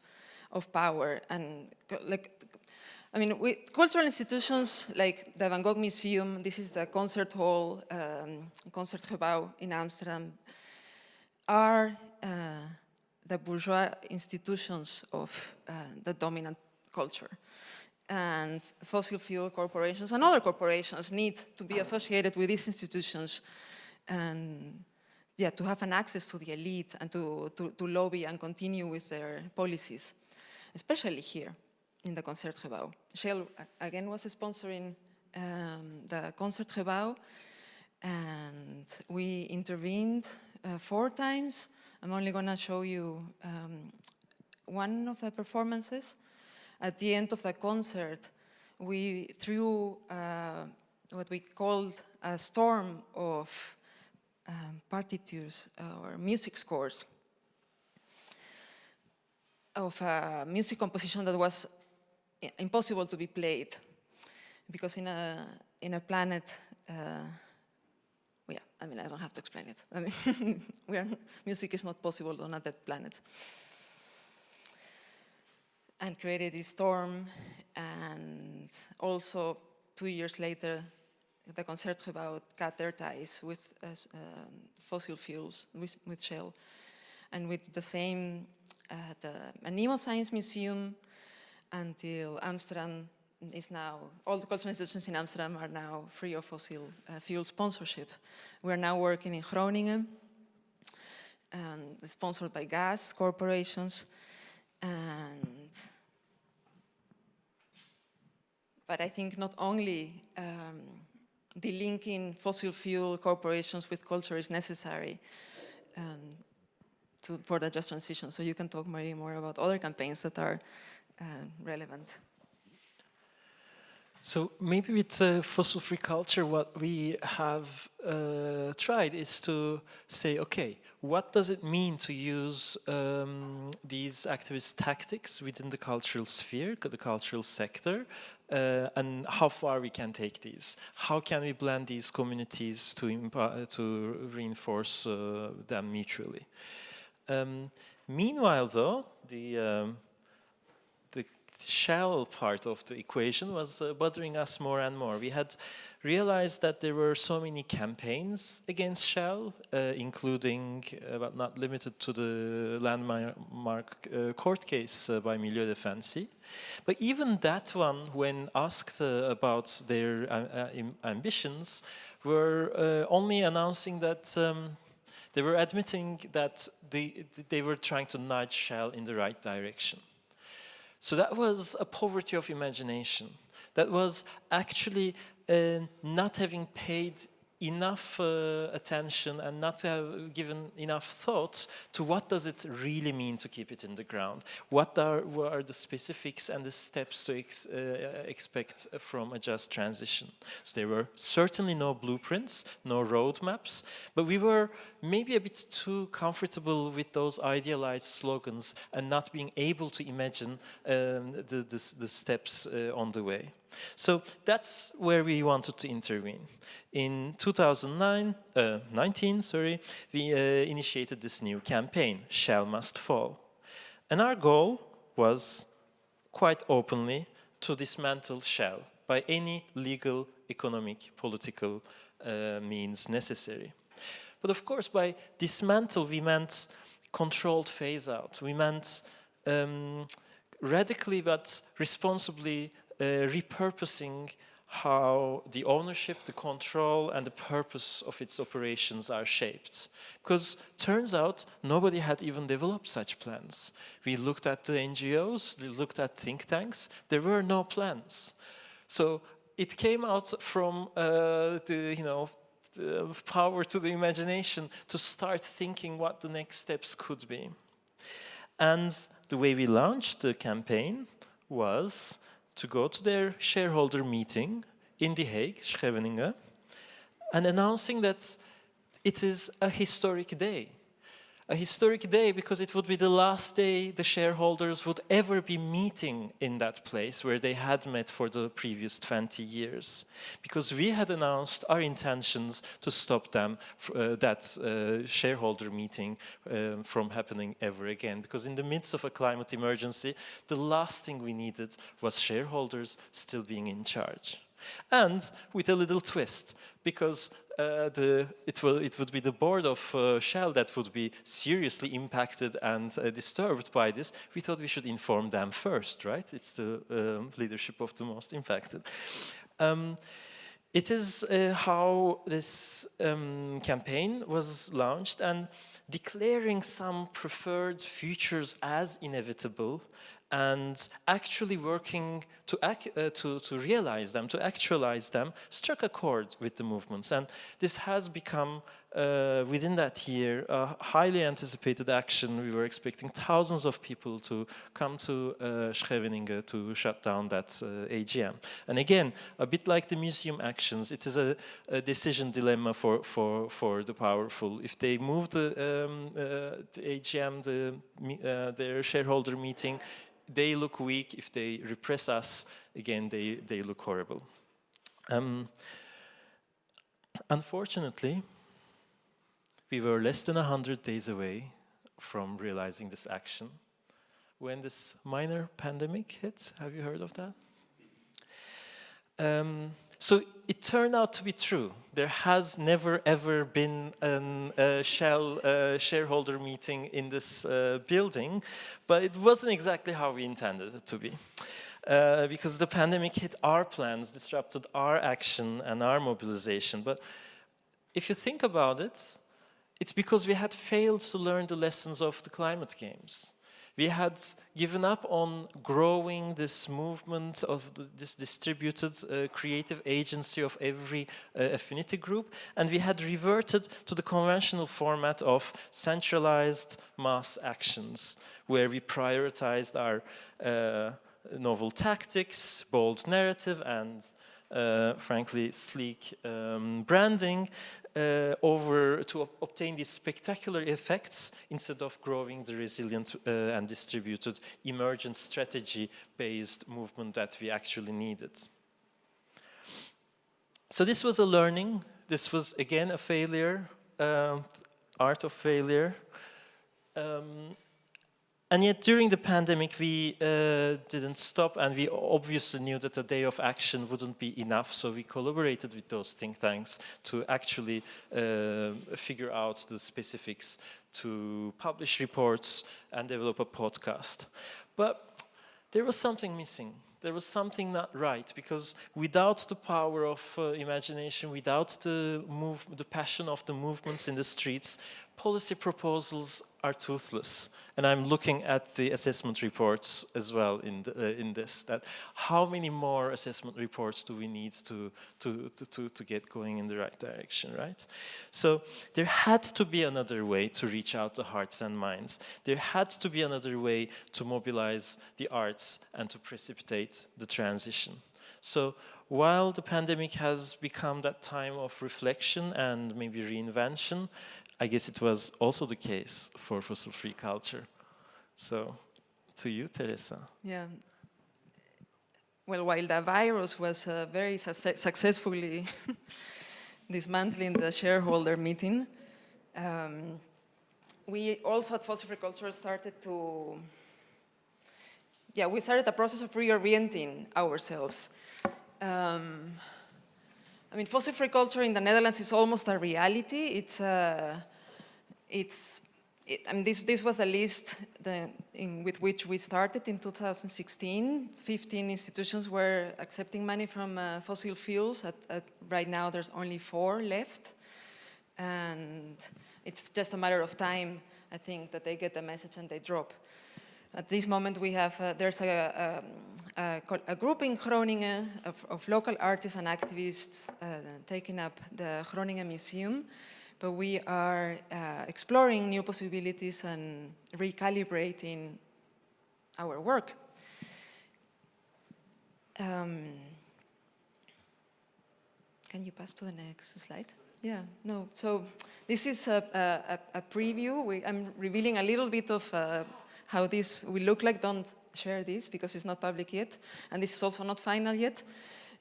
Speaker 16: power. And cultural institutions like the Van Gogh Museum, this is the concert hall, Concertgebouw in Amsterdam, are the bourgeois institutions of the dominant culture. And fossil fuel corporations and other corporations need to be associated with these institutions, and to have an access to the elite and to lobby and continue with their policies, especially here in the Concertgebouw. Shell, again, was sponsoring the Concertgebouw, and we intervened 4 times. I'm only going to show you one of the performances. At the end of the concert, we threw what we called a storm of partitures or music scores of a music composition that was impossible to be played, because in a planet, I don't have to explain it. Music is not possible on a dead planet. And created this storm, and also 2 years later, the Concertgebouw cut their ties with fossil fuels, with Shell, and with the same, the Animal Science Museum, until Amsterdam is now, all the cultural institutions in Amsterdam are now free of fossil fuel sponsorship. We are now working in Groningen, and sponsored by gas corporations. But I think not only delinking fossil fuel corporations with culture is necessary for the just transition. So you can talk maybe more about other campaigns that are relevant.
Speaker 15: So maybe with fossil-free culture, what we have tried is to say, okay, what does it mean to use these activist tactics within the cultural sphere, the cultural sector, and how far we can take these? How can we blend these communities to reinforce them mutually? Meanwhile, though, the Shell part of the equation was bothering us more and more. We had realized that there were so many campaigns against Shell, including, but not limited to, the landmark court case by Milieudefensie. But even that one, when asked about their ambitions, were only announcing that they were admitting that they were trying to nudge Shell in the right direction. So that was a poverty of imagination. That was actually not having paid enough attention and not have given enough thought to what does it really mean to keep it in the ground. What are the specifics and the steps to expect from a just transition? So there were certainly no blueprints, no roadmaps, but we were maybe a bit too comfortable with those idealized slogans and not being able to imagine the steps on the way. So that's where we wanted to intervene. In 2019, we initiated this new campaign, Shell Must Fall. And our goal was, quite openly, to dismantle Shell by any legal, economic, political means necessary. But of course, by dismantle, we meant controlled phase-out. We meant radically but responsibly repurposing how the ownership, the control, and the purpose of its operations are shaped. Because turns out nobody had even developed such plans. We looked at the NGOs, we looked at think tanks, there were no plans. So it came out from the power to the imagination to start thinking what the next steps could be. And the way we launched the campaign was to go to their shareholder meeting in The Hague, Scheveningen, and announcing that it is a historic day. A historic day because it would be the last day the shareholders would ever be meeting in that place where they had met for the previous 20 years. Because we had announced our intentions to stop them, that shareholder meeting from happening ever again. Because in the midst of a climate emergency, the last thing we needed was shareholders still being in charge. And with a little twist, because it would be the board of Shell that would be seriously impacted and disturbed by this, we thought we should inform them first, right? It's the leadership of the most impacted. It is how this campaign was launched, and declaring some preferred futures as inevitable and actually working to realize them, to actualize them, struck a chord with the movements. And this has become, within that year, a highly anticipated action. We were expecting thousands of people to come to Scheveningen to shut down that AGM. And again, a bit like the museum actions, it is a decision dilemma for the powerful. If they move the AGM, their shareholder meeting, they look weak. If they repress us, again, they look horrible. Unfortunately, we were less than 100 days away from realizing this action when this minor pandemic hit. Have you heard of that? So it turned out to be true. There has never ever been a Shell shareholder meeting in this building, but it wasn't exactly how we intended it to be. Because the pandemic hit our plans, disrupted our action and our mobilization. But if you think about it, it's because we had failed to learn the lessons of the climate games. We had given up on growing this movement of this distributed creative agency of every affinity group, and we had reverted to the conventional format of centralized mass actions, where we prioritized our novel tactics, bold narrative, and frankly sleek branding, over to obtain these spectacular effects instead of growing the resilient and distributed emergent strategy-based movement that we actually needed. So this was a learning. This was, again, a failure, art of failure. And yet, during the pandemic, we didn't stop, and we obviously knew that a day of action wouldn't be enough, so we collaborated with those think tanks to actually figure out the specifics, to publish reports and develop a podcast. But there was something missing. There was something not right, because without the power of imagination, without the passion of the movements in the streets, policy proposals are toothless. And I'm looking at the assessment reports as well in this, that how many more assessment reports do we need to get going in the right direction, right? So there had to be another way to reach out to hearts and minds. There had to be another way to mobilize the arts and to precipitate the transition. So while the pandemic has become that time of reflection and maybe reinvention, I guess it was also the case for fossil-free culture. So, to you, Teresa.
Speaker 16: Yeah. Well, while the virus was very successfully dismantling the shareholder meeting, we also at Fossil-Free Culture started we started a process of reorienting ourselves. I mean, fossil-free culture in the Netherlands is almost a reality. It's this was a list with which we started in 2016. 15 institutions were accepting money from fossil fuels. Right now, there's only 4 left. And it's just a matter of time, I think, that they get the message and they drop. At this moment, we have, there's a group in Groningen of local artists and activists taking up the Groningen Museum. But we are exploring new possibilities and recalibrating our work. Can you pass to the next slide? Yeah, no. So this is a preview. I'm revealing a little bit of how this will look like. Don't share this because it's not public yet. And this is also not final yet.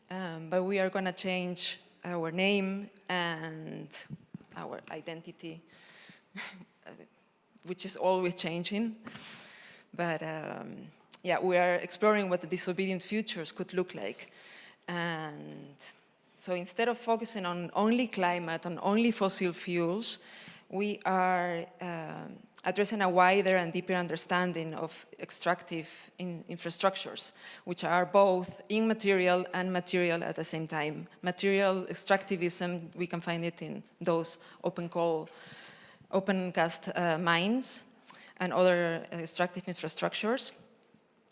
Speaker 16: But we are going to change our name and our identity, which is always changing. But yeah, we are exploring what the disobedient futures could look like. And so instead of focusing on only climate, on only fossil fuels, we are addressing a wider and deeper understanding of extractive infrastructures, which are both immaterial and material at the same time. Material extractivism, we can find it in those open-cast mines and other extractive infrastructures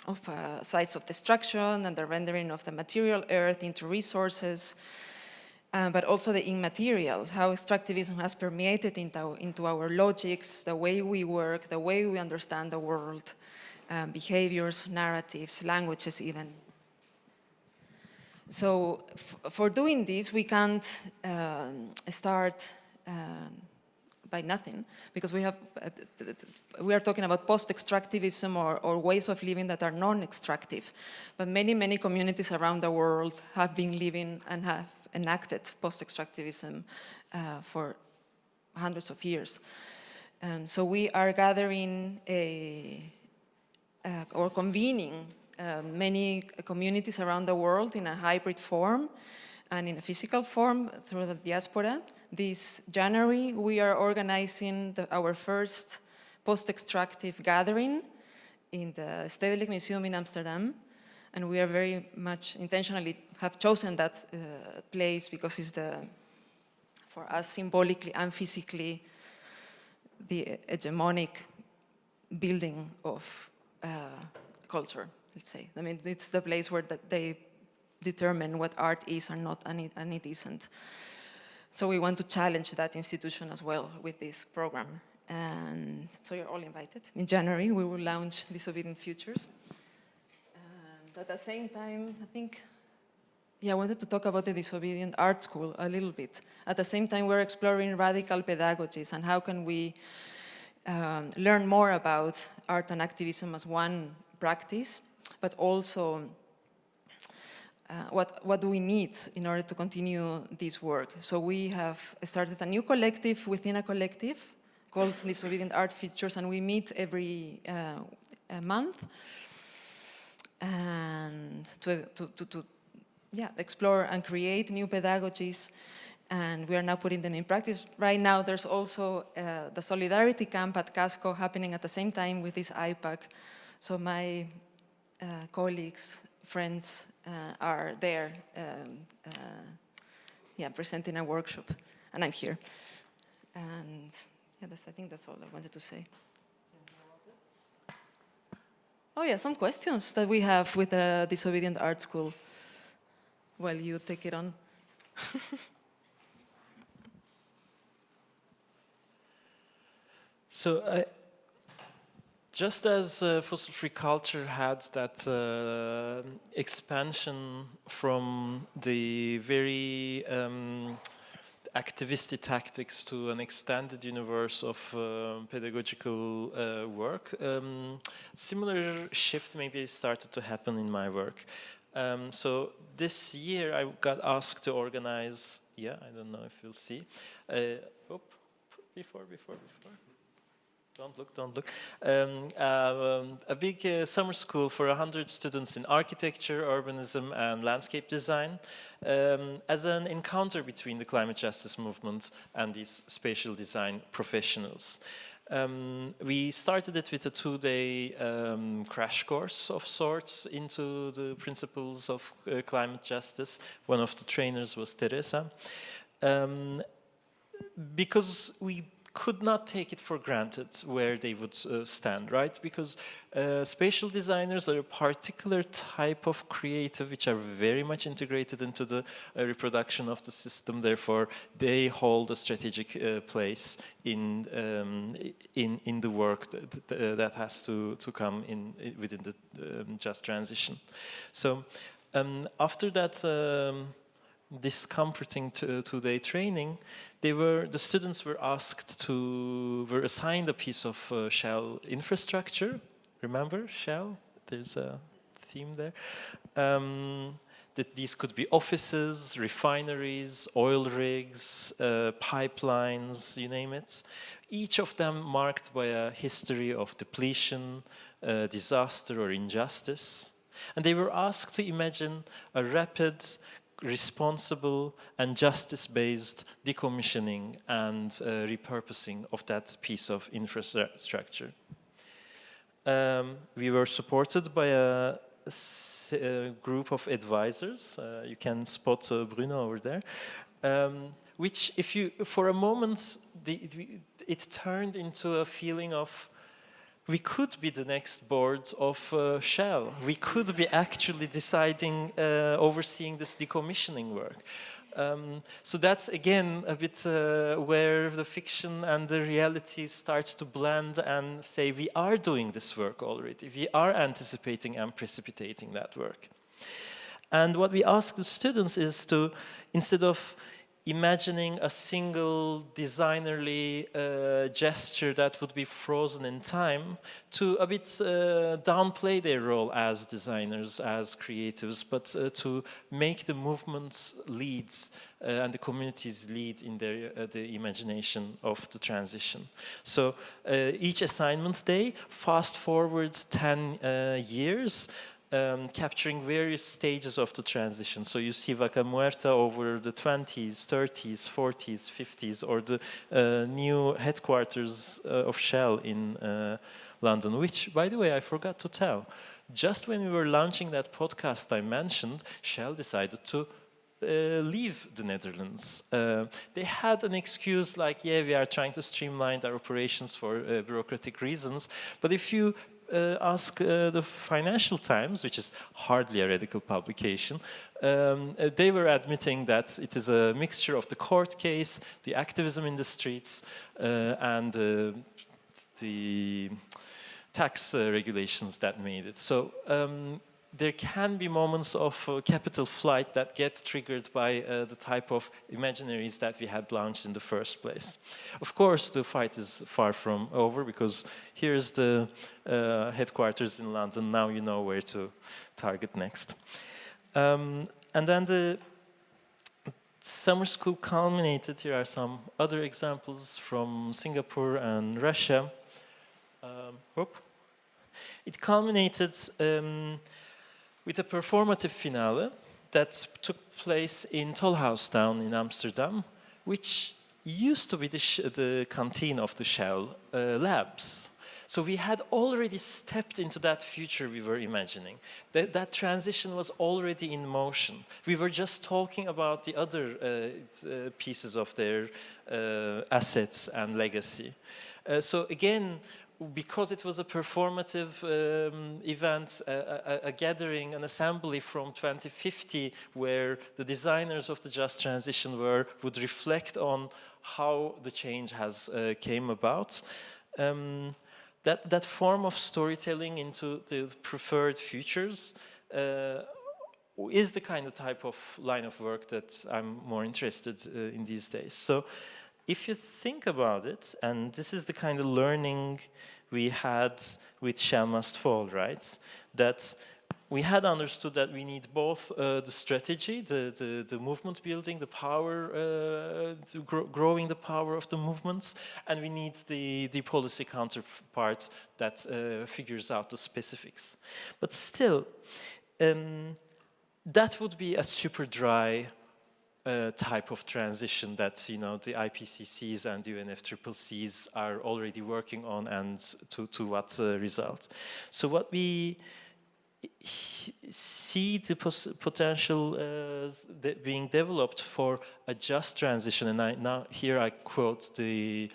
Speaker 16: of sites of destruction and the rendering of the material earth into resources, but also the immaterial, how extractivism has permeated into our logics, the way we work, the way we understand the world, behaviors, narratives, languages even. So for doing this, we can't start by nothing, because we are talking about post-extractivism or ways of living that are non-extractive. But many, many communities around the world have been living and have enacted post-extractivism for hundreds of years. So we are gathering or convening many communities around the world in a hybrid form and in a physical form through the diaspora. This January, we are organizing our first post-extractive gathering in the Stedelijk Museum in Amsterdam. And we are very much intentionally have chosen that place because it's for us, symbolically and physically, the hegemonic building of culture, let's say. I mean, it's the place where they determine what art is or not, and it isn't. So we want to challenge that institution as well with this program. And so you're all invited. In January, we will launch Disobedient Futures. And at the same time, I think, I wanted to talk about the Disobedient Art School a little bit. At the same time, we're exploring radical pedagogies and how can we learn more about art and activism as one practice, but also what do we need in order to continue this work. So we have started a new collective within a collective called Disobedient Art Futures, and we meet every month and to explore and create new pedagogies, and we are now putting them in practice. Right now, there's also the Solidarity Camp at Casco happening at the same time with this IPACC. So my colleagues, friends are there presenting a workshop, and I'm here. And I think that's all I wanted to say. Oh yeah, some questions that we have with the Disobedient Art School. Well, you take it on.
Speaker 15: So just as fossil-free culture had that expansion from the very activistic tactics to an extended universe of pedagogical work, similar shift maybe started to happen in my work. So this year I got asked to organize, I don't know if you'll see. Before. Don't look. A big summer school for 100 students in architecture, urbanism, and landscape design as an encounter between the climate justice movement and these spatial design professionals. We started it with a 2-day crash course of sorts into the principles of climate justice. One of the trainers was Teresa. Because we could not take it for granted where they would stand, right? Because spatial designers are a particular type of creative which are very much integrated into the reproduction of the system. Therefore, they hold a strategic place in the work that has to come in within the just transition. So after that discomforting 2-day training, the students were assigned a piece of Shell infrastructure. Remember Shell? There's a theme there. That these could be offices, refineries, oil rigs, pipelines, you name it. Each of them marked by a history of depletion, disaster, or injustice. And they were asked to imagine a rapid, responsible and justice-based decommissioning and repurposing of that piece of infrastructure. We were supported by a group of advisors. You can spot Bruno over there. Which, if you, for a moment, it turned into a feeling of, we could be the next board of Shell. We could be actually deciding, overseeing this decommissioning work. So that's, again, a bit where the fiction and the reality starts to blend and say, we are doing this work already. We are anticipating and precipitating that work. And what we ask the students is to, instead of imagining a single designerly gesture that would be frozen in time, to a bit downplay their role as designers, as creatives, but to make the movements leads and the communities lead in their, the imagination of the transition. So each assignment day, fast forward 10 years, capturing various stages of the transition. So you see Vaca Muerta over the 20s, 30s, 40s, 50s, or the new headquarters of Shell in London, which, by the way, I forgot to tell. Just when we were launching that podcast I mentioned, Shell decided to leave the Netherlands. They had an excuse like, yeah, we are trying to streamline our operations for bureaucratic reasons. But if you ask the Financial Times, which is hardly a radical publication, they were admitting that it is a mixture of the court case, the activism in the streets, and the tax regulations that made it. So there can be moments of capital flight that get triggered by the type of imaginaries that we had launched in the first place. Of course, the fight is far from over, because here's the headquarters in London. Now you know where to target next. And then the summer school culminated. Here are some other examples from Singapore and Russia. It culminated with a performative finale that took place in Tolhuis Town in Amsterdam, which used to be the canteen of the Shell labs. So we had already stepped into that future we were imagining. That transition was already in motion. We were just talking about the other pieces of their assets and legacy. So again, because it was a performative event, a gathering, an assembly from 2050, where the designers of the just transition would reflect on how the change has came about. That form of storytelling into the preferred futures is the kind of type of line of work that I'm more interested in these days. So if you think about it, and this is the kind of learning we had with Shell Must Fall, right? That we had understood that we need both the strategy, the movement building, the power, growing the power of the movements, and we need the policy counterpart that figures out the specifics. But still, that would be a super dry type of transition that the IPCCs and the UNFCCCs are already working on, and to what result. So what we see the potential being developed for a just transition, and now here I quote the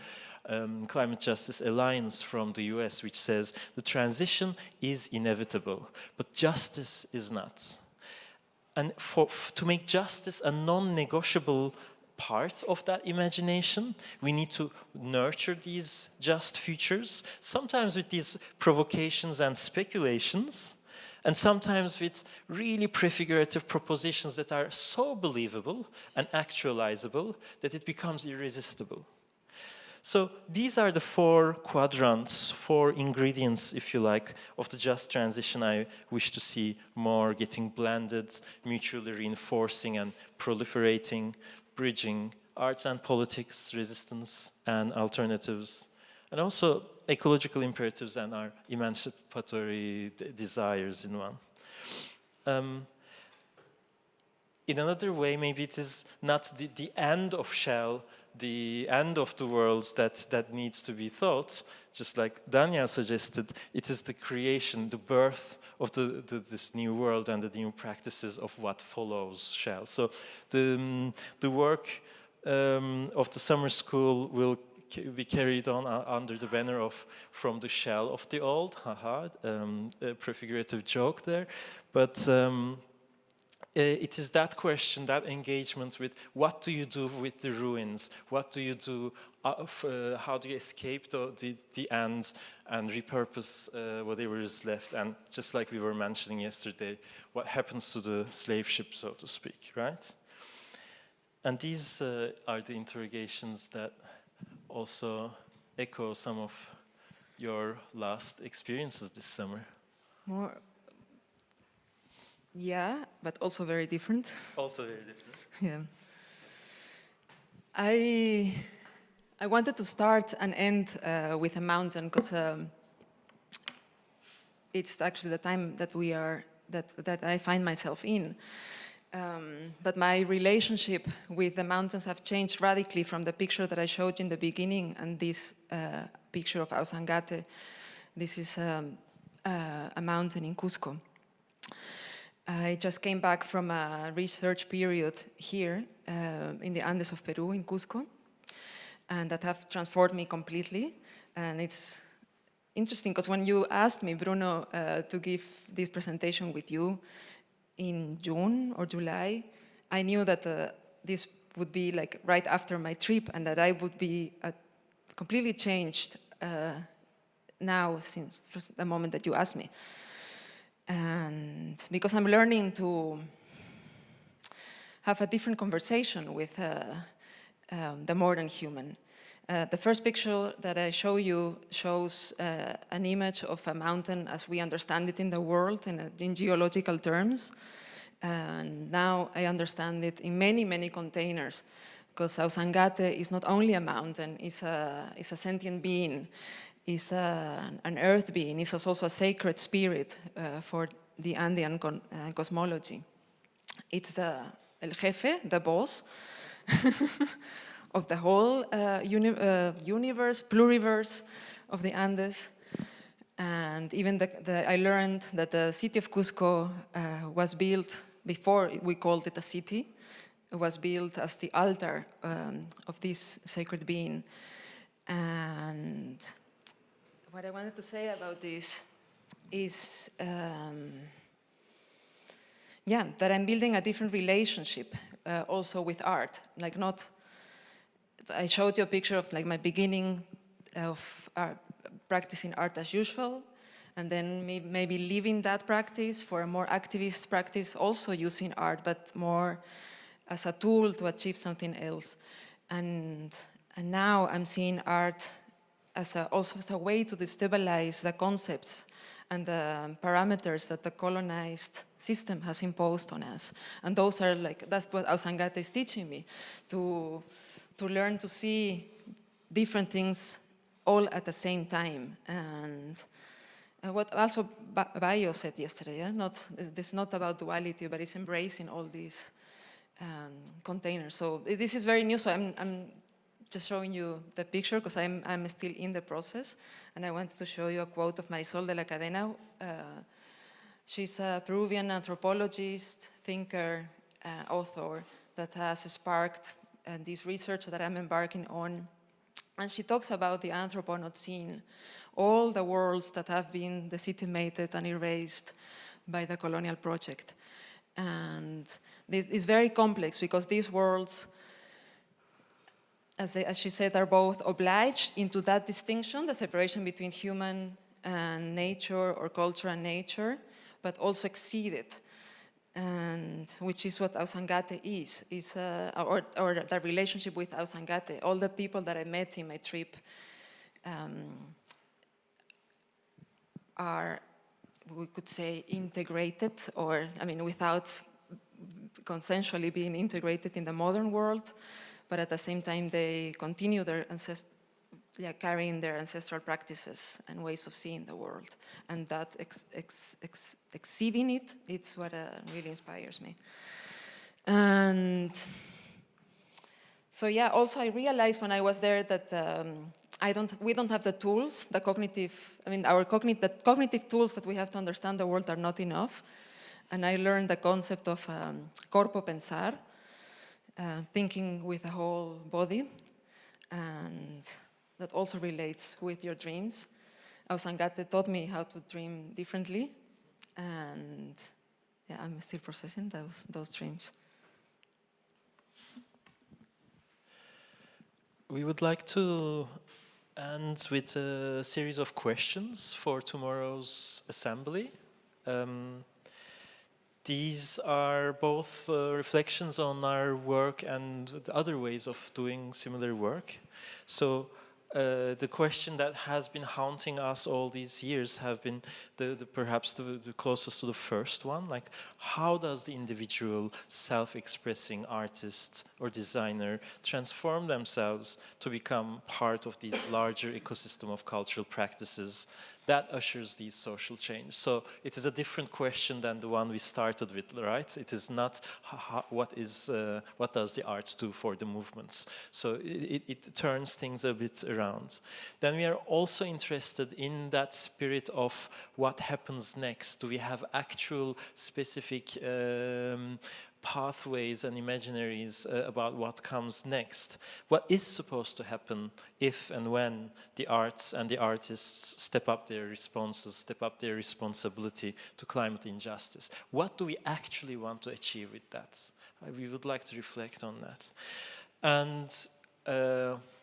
Speaker 15: Climate Justice Alliance from the US, which says the transition is inevitable, but justice is not. And to make justice a non-negotiable part of that imagination, we need to nurture these just futures, sometimes with these provocations and speculations, and sometimes with really prefigurative propositions that are so believable and actualizable that it becomes irresistible. So these are the 4 quadrants, 4 ingredients, if you like, of the just transition I wish to see more getting blended, mutually reinforcing and proliferating, bridging arts and politics, resistance and alternatives, and also ecological imperatives and our emancipatory desires in one. In another way, maybe it is not the end of Shell, the end of the world that needs to be thought, just like Daniel suggested. It is the creation, the birth of this new world and the new practices of what follows Shell. So the work of the summer school will be carried on under the banner of From the Shell of the Old, a prefigurative joke there, but it is that question, that engagement with what do you do with the ruins, what do you do, how do you escape the end and repurpose whatever is left, and just like we were mentioning yesterday, what happens to the slave ship, so to speak, right? And these are the interrogations that also echo some of your last experiences this summer.
Speaker 16: More. Yeah, but also very different.
Speaker 15: Also very different.
Speaker 16: Yeah. I wanted to start and end with a mountain because it's actually the time that that I find myself in. But my relationship with the mountains have changed radically from the picture that I showed you in the beginning and this picture of Ausangate. This is a mountain in Cusco. I just came back from a research period here in the Andes of Peru, in Cusco, and that have transformed me completely. And it's interesting because when you asked me, Bruno, to give this presentation with you in June or July, I knew that this would be like right after my trip and that I would be completely changed now since the moment that you asked me. And because I'm learning to have a different conversation with the modern human. The first picture that I show you shows an image of a mountain as we understand it in the world, in geological terms. And now I understand it in many, many containers, because Ausangate is not only a mountain, it's a sentient being. Is an earth being, is also a sacred spirit for the Andean cosmology. It's the El Jefe, the boss of the whole universe, pluriverse of the Andes. And even I learned that the city of Cusco was built before we called it a city. It was built as the altar of this sacred being. And what I wanted to say about this is, that I'm building a different relationship also with art. Like I showed you a picture of like my beginning of practicing art as usual, and then maybe leaving that practice for a more activist practice, also using art, but more as a tool to achieve something else. And now I'm seeing art also as a way to destabilize the concepts and the parameters that the colonized system has imposed on us. And those are that's what Ausangate is teaching me, to learn to see different things all at the same time. And what also Bayo said yesterday, this is not about duality, but it's embracing all these containers. So this is very new, so I'm just showing you the picture because I'm still in the process, and I wanted to show you a quote of Marisol de la Cadena. She's a Peruvian anthropologist, thinker, author that has sparked this research that I'm embarking on. And she talks about the Anthroponocene, all the worlds that have been decimated and erased by the colonial project. And this is very complex because these worlds, as she said, are both obliged into that distinction, the separation between human and nature or culture and nature, but also exceeded, and which is what Ausangate is or the relationship with Ausangate. All the people that I met in my trip are, we could say, integrated, or, I mean, without consensually being integrated in the modern world, but at the same time they continue their carrying their ancestral practices and ways of seeing the world. And that exceeding it, it's what really inspires me. And so yeah, also I realized when I was there that we don't have the tools, the cognitive tools that we have to understand the world are not enough. And I learned the concept of corpo pensar, thinking with the whole body, and that also relates with your dreams. Ausangate taught me how to dream differently, and yeah, I'm still processing those dreams.
Speaker 15: We would like to end with a series of questions for tomorrow's assembly. These are both reflections on our work and the other ways of doing similar work. So the question that has been haunting us all these years have been perhaps the closest to the first one, like how does the individual self-expressing artist or designer transform themselves to become part of these larger ecosystem of cultural practices that ushers these social change. So it is a different question than the one we started with, right? It is not what does the arts do for the movements. So it turns things a bit around. Then we are also interested in that spirit of what happens next. Do we have actual specific pathways and imaginaries about what comes next? What is supposed to happen if and when the arts and the artists step up their responses, step up their responsibility to climate injustice? What do we actually want to achieve with that? We would like to reflect on that. And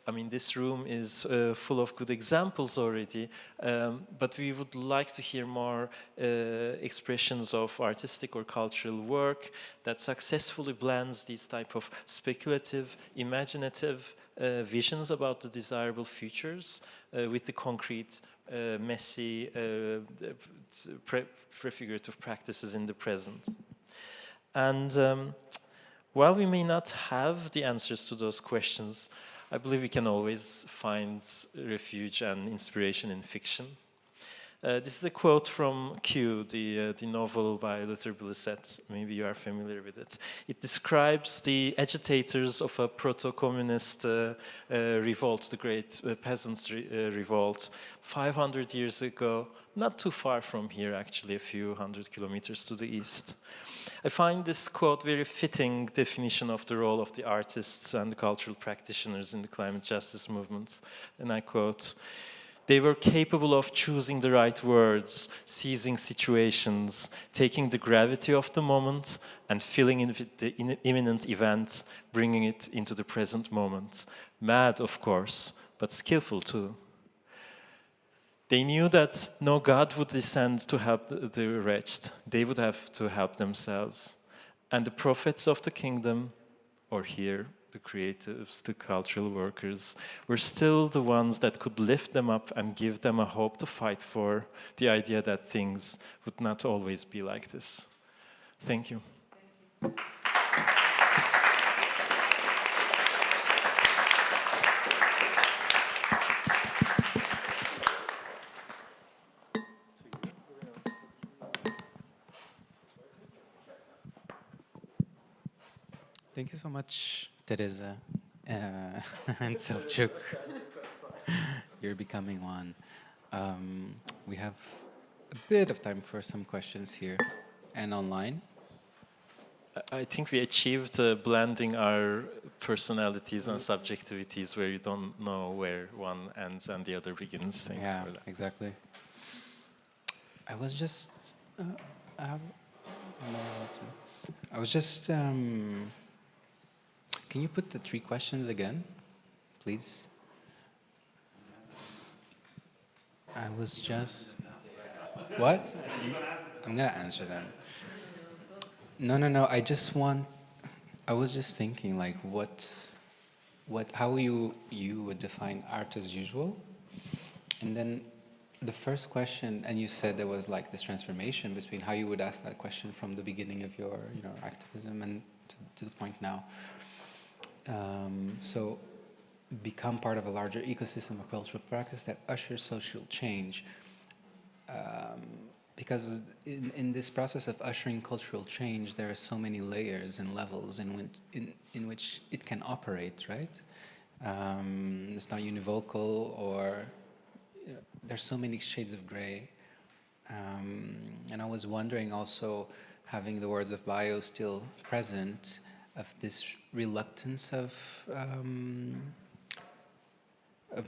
Speaker 15: I mean, this room is full of good examples already, but we would like to hear more expressions of artistic or cultural work that successfully blends these type of speculative, imaginative visions about the desirable futures with the concrete, messy, prefigurative practices in the present. And while we may not have the answers to those questions, I believe we can always find refuge and inspiration in fiction. This is a quote from Q, the novel by Luther Blissett. Maybe you are familiar with it. It describes the agitators of a proto-communist revolt, the Great Peasants' Revolt, 500 years ago, not too far from here, actually, a few hundred kilometers to the east. I find this quote very fitting definition of the role of the artists and the cultural practitioners in the climate justice movement. And I quote, "They were capable of choosing the right words, seizing situations, taking the gravity of the moment and filling in with the imminent event, bringing it into the present moment. Mad, of course, but skillful too. They knew that no God would descend to help the wretched. They would have to help themselves. And the prophets of the kingdom, or here, the creatives, the cultural workers, were still the ones that could lift them up and give them a hope to fight for, the idea that things would not always be like this." Thank you.
Speaker 1: Thank you so much, Teresa and Selçuk. You're becoming one. We have a bit of time for some questions here and online.
Speaker 15: I think we achieved blending our personalities and subjectivities where you don't know where one ends and the other begins. Thanks for that.
Speaker 1: Exactly. I was just... can you put the 3 questions again, please? I was just... What? I'm going to answer them. No. I was just thinking, like, how you would define art as usual. And then the first question, and you said there was like this transformation between how you would ask that question from the beginning of your, activism and to the point now. So become part of a larger ecosystem of cultural practice that ushers social change. Because in this process of ushering cultural change, there are so many layers and levels in which it can operate, right? It's not univocal, or there's so many shades of gray. And I was wondering also, having the words of bio still present, of this reluctance of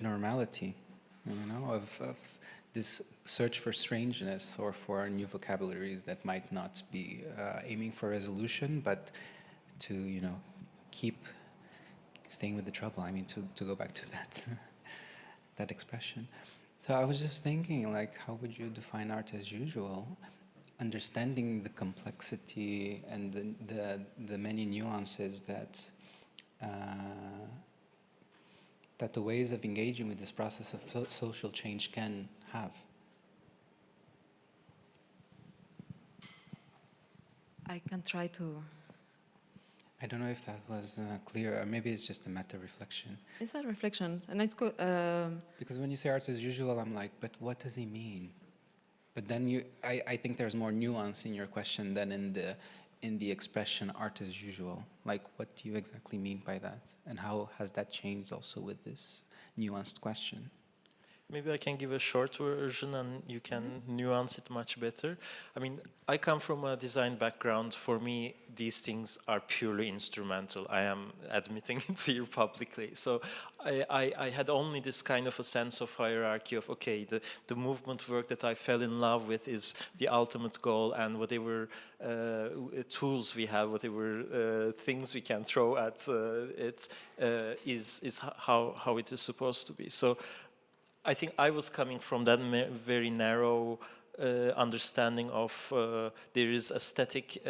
Speaker 1: normality, of this search for strangeness or for new vocabularies that might not be aiming for resolution, but to, keep staying with the trouble. I mean, to go back to that expression. So I was just thinking, like, how would you define art as usual? Understanding the complexity and the many nuances that the ways of engaging with this process of social change can have.
Speaker 16: I can try to...
Speaker 1: I don't know if that was clear, or maybe it's just a meta-reflection.
Speaker 16: It's a reflection, and it's good.
Speaker 1: Because when you say art as usual, I'm like, but what does he mean? But then I think there's more nuance in your question than in the expression art as usual. Like, what do you exactly mean by that? And how has that changed also with this nuanced question?
Speaker 15: Maybe I can give a short version and you can nuance it much better. I mean, I come from a design background. For me, these things are purely instrumental. I am admitting it here publicly. So I had only this kind of a sense of hierarchy of, okay, the movement work that I fell in love with is the ultimate goal, and whatever tools we have, whatever things we can throw at it is how it is supposed to be. So I think I was coming from that very narrow understanding of there is a static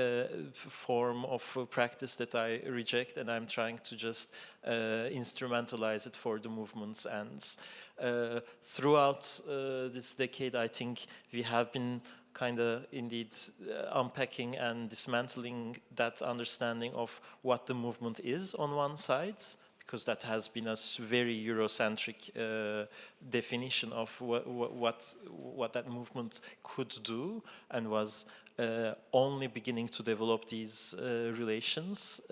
Speaker 15: form of practice that I reject, and I'm trying to just instrumentalize it for the movement's ends. Throughout this decade, I think we have been kind of indeed unpacking and dismantling that understanding of what the movement is on one side, because that has been a very Eurocentric definition of what that movement could do, and was only beginning to develop these relations.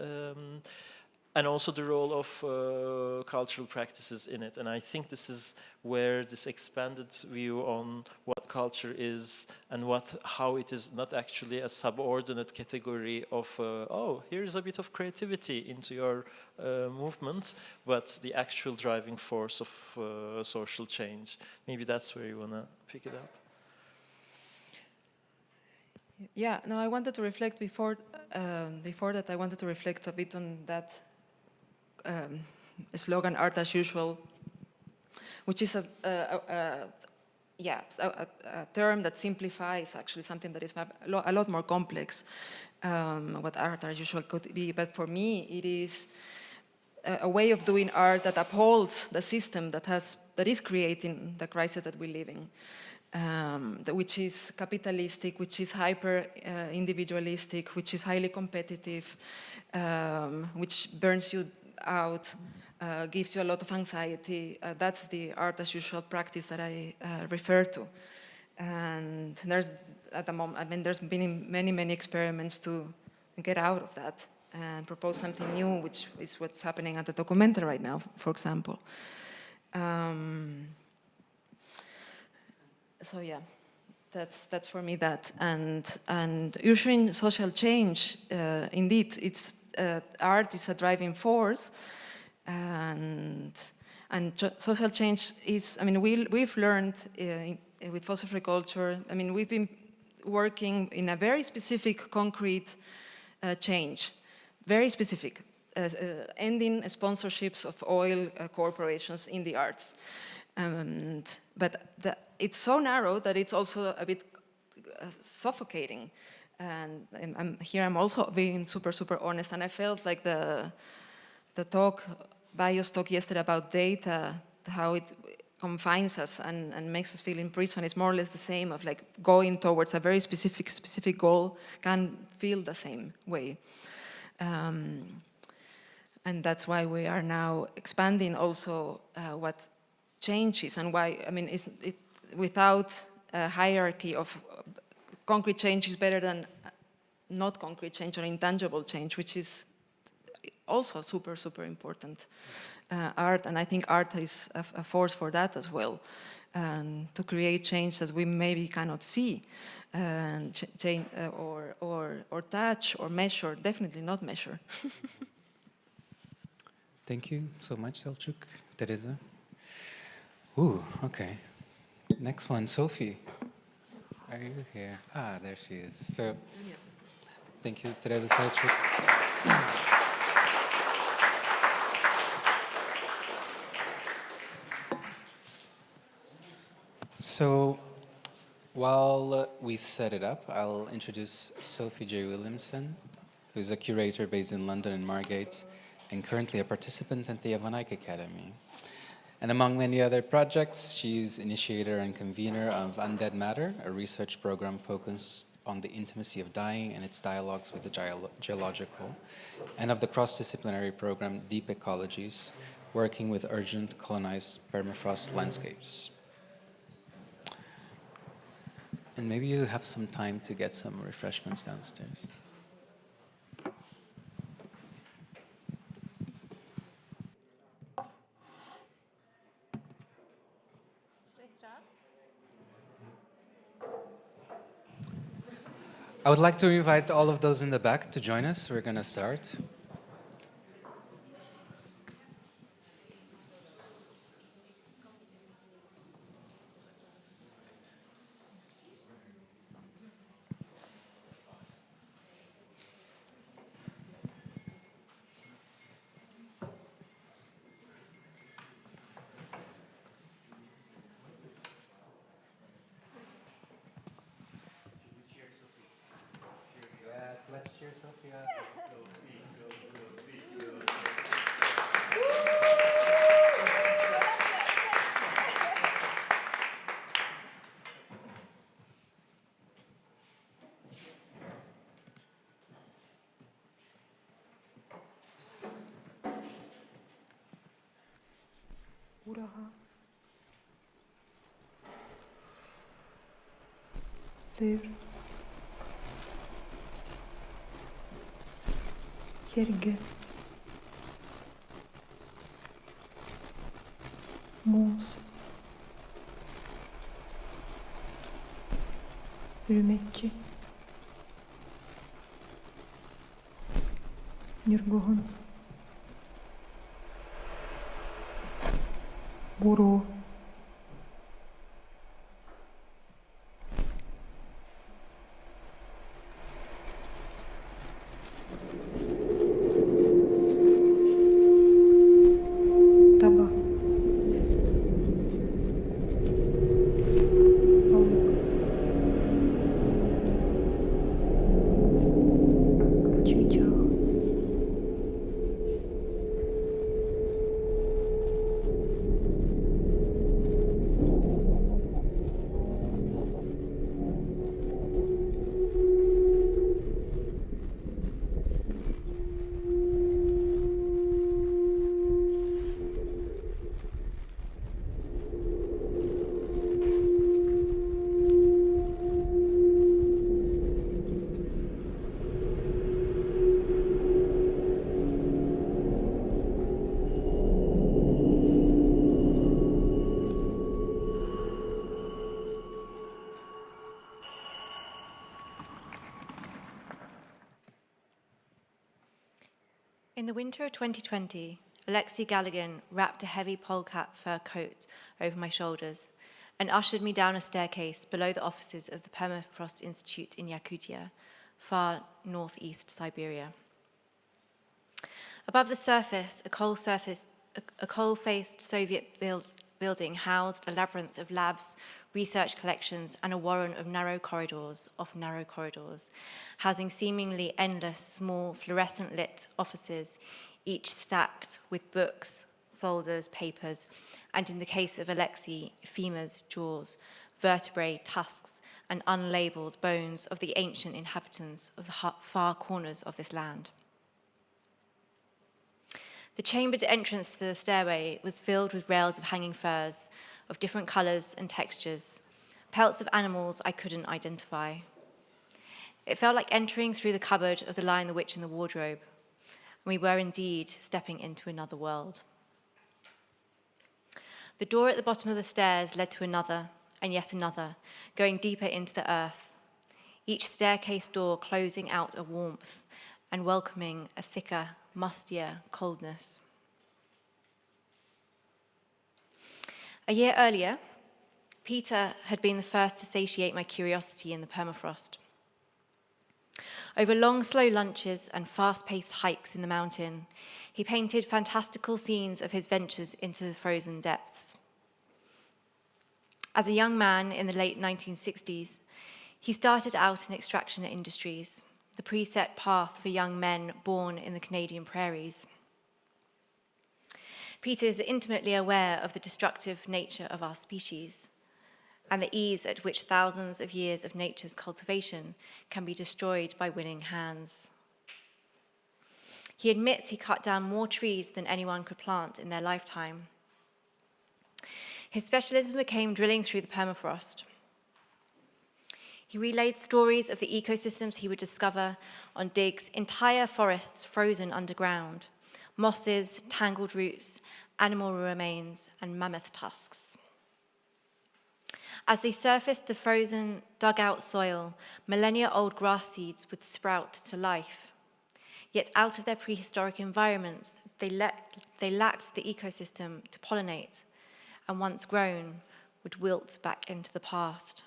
Speaker 15: And also the role of cultural practices in it. And I think this is where this expanded view on what culture is and how it is not actually a subordinate category of, oh, here's a bit of creativity into your movement, but the actual driving force of social change. Maybe that's where you want to pick it up.
Speaker 16: Yeah, no, I wanted to reflect before that. I wanted to reflect a bit on that slogan, art as usual, which is a term that simplifies actually something that is a lot more complex, what art as usual could be. But for me, it is a way of doing art that upholds the system that is creating the crisis that we live in. Which is capitalistic, which is hyper individualistic, which is highly competitive, which burns you out, gives you a lot of anxiety. That's the art as usual practice that I refer to. And there's, at the moment, I mean, there's been many experiments to get out of that. and propose something new, which is what's happening at the documentary right now, for example. So yeah, that's for me that. And ushering social change, indeed, it's art is a driving force, and social change is, I mean, we've learned with fossil-free culture, I mean, we've been working in a very specific, concrete change, very specific, ending sponsorships of oil corporations in the arts. But it's so narrow that it's also a bit suffocating. And I'm also being super, super honest, and I felt like the talk, Bayo's talk yesterday about data, how it confines us and makes us feel in prison is more or less the same, of like going towards a very specific goal can feel the same way. And that's why we are now expanding also what change is, and why, I mean, without a hierarchy of concrete change is better than not concrete change or intangible change, which is also super, super important. Art, and I think art is a force for that as well, to create change that we maybe cannot see, change, or touch or measure, definitely not measure.
Speaker 1: Thank you so much, Selçuk, Teresa. Ooh, okay. Next one, Sophie. Are you here? Ah, there she is. So, thank you, Teresa, Selçuk. So, while we set it up, I'll introduce Sophie J. Williamson, who's a curator based in London and Margate, and currently a participant at the Jan van Eyck Academie. And among many other projects, she's initiator and convener of Undead Matter, a research program focused on the intimacy of dying and its dialogues with the geological, and of the cross-disciplinary program Deep Ecologies, working with urgent colonized permafrost landscapes. And maybe you have some time to get some refreshments downstairs. I would like to invite all of those in the back to join us. We're going to start. Let's cheer Sophia.
Speaker 17: Uraha. Sır. Sergi, muz, hürmetçi, Nurgohun, guru,
Speaker 18: In the winter of 2020, Alexei Galligan wrapped a heavy polecat fur coat over my shoulders and ushered me down a staircase below the offices of the Permafrost Institute in Yakutia, far northeast Siberia. Above the surface, a coal-faced Soviet building housed a labyrinth of labs, research collections, and a warren of narrow corridors, housing seemingly endless small fluorescent-lit offices, each stacked with books, folders, papers, and in the case of Alexei, femurs, jaws, vertebrae, tusks, and unlabeled bones of the ancient inhabitants of the far corners of this land. The chambered entrance to the stairway was filled with rails of hanging furs of different colors and textures, pelts of animals I couldn't identify. It felt like entering through the cupboard of The Lion, the Witch, and the Wardrobe. We were indeed stepping into another world. The door at the bottom of the stairs led to another and yet another, going deeper into the earth, each staircase door closing out a warmth and welcoming a thicker, mustier coldness. A year earlier, Peter had been the first to satiate my curiosity in the permafrost. Over long, slow lunches and fast-paced hikes in the mountain, he painted fantastical scenes of his ventures into the frozen depths. As a young man in the late 1960s, he started out in extraction industries, the preset path for young men born in the Canadian prairies. Peter is intimately aware of the destructive nature of our species and the ease at which thousands of years of nature's cultivation can be destroyed by willing hands. He admits he cut down more trees than anyone could plant in their lifetime. His specialism became drilling through the permafrost. He relayed stories of the ecosystems he would discover on digs, entire forests frozen underground, mosses, tangled roots, animal remains, and mammoth tusks. As they surfaced the frozen, dug-out soil, millennia-old grass seeds would sprout to life. Yet out of their prehistoric environments, they lacked the ecosystem to pollinate, and once grown, would wilt back into the past.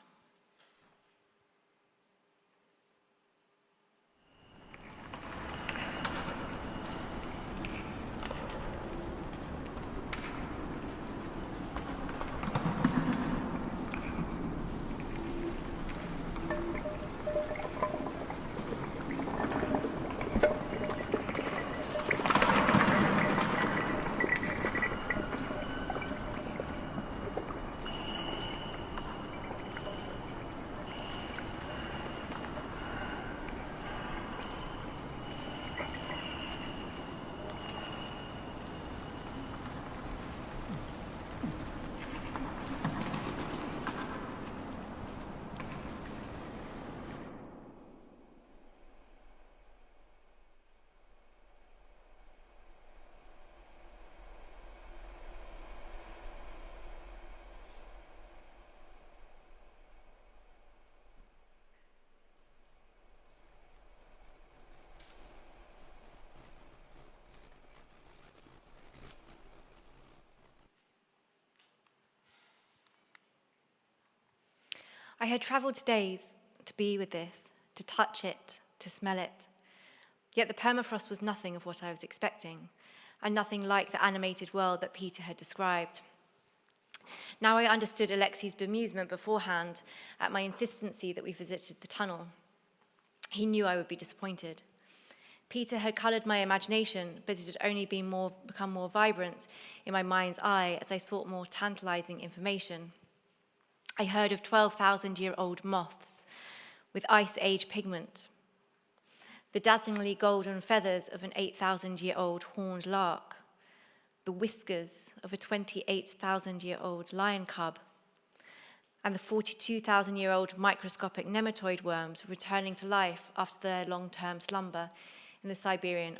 Speaker 18: I had traveled days to be with this, to touch it, to smell it. Yet the permafrost was nothing of what I was expecting, and nothing like the animated world that Peter had described. Now I understood Alexei's bemusement beforehand at my insistency that we visited the tunnel. He knew I would be disappointed. Peter had coloured my imagination, but it had only become more vibrant in my mind's eye as I sought more tantalizing information. I heard of 12,000-year-old moths with Ice Age pigment, the dazzlingly golden feathers of an 8,000-year-old horned lark, the whiskers of a 28,000-year-old lion cub, and the 42,000-year-old microscopic nematoid worms returning to life after their long-term slumber in the Siberian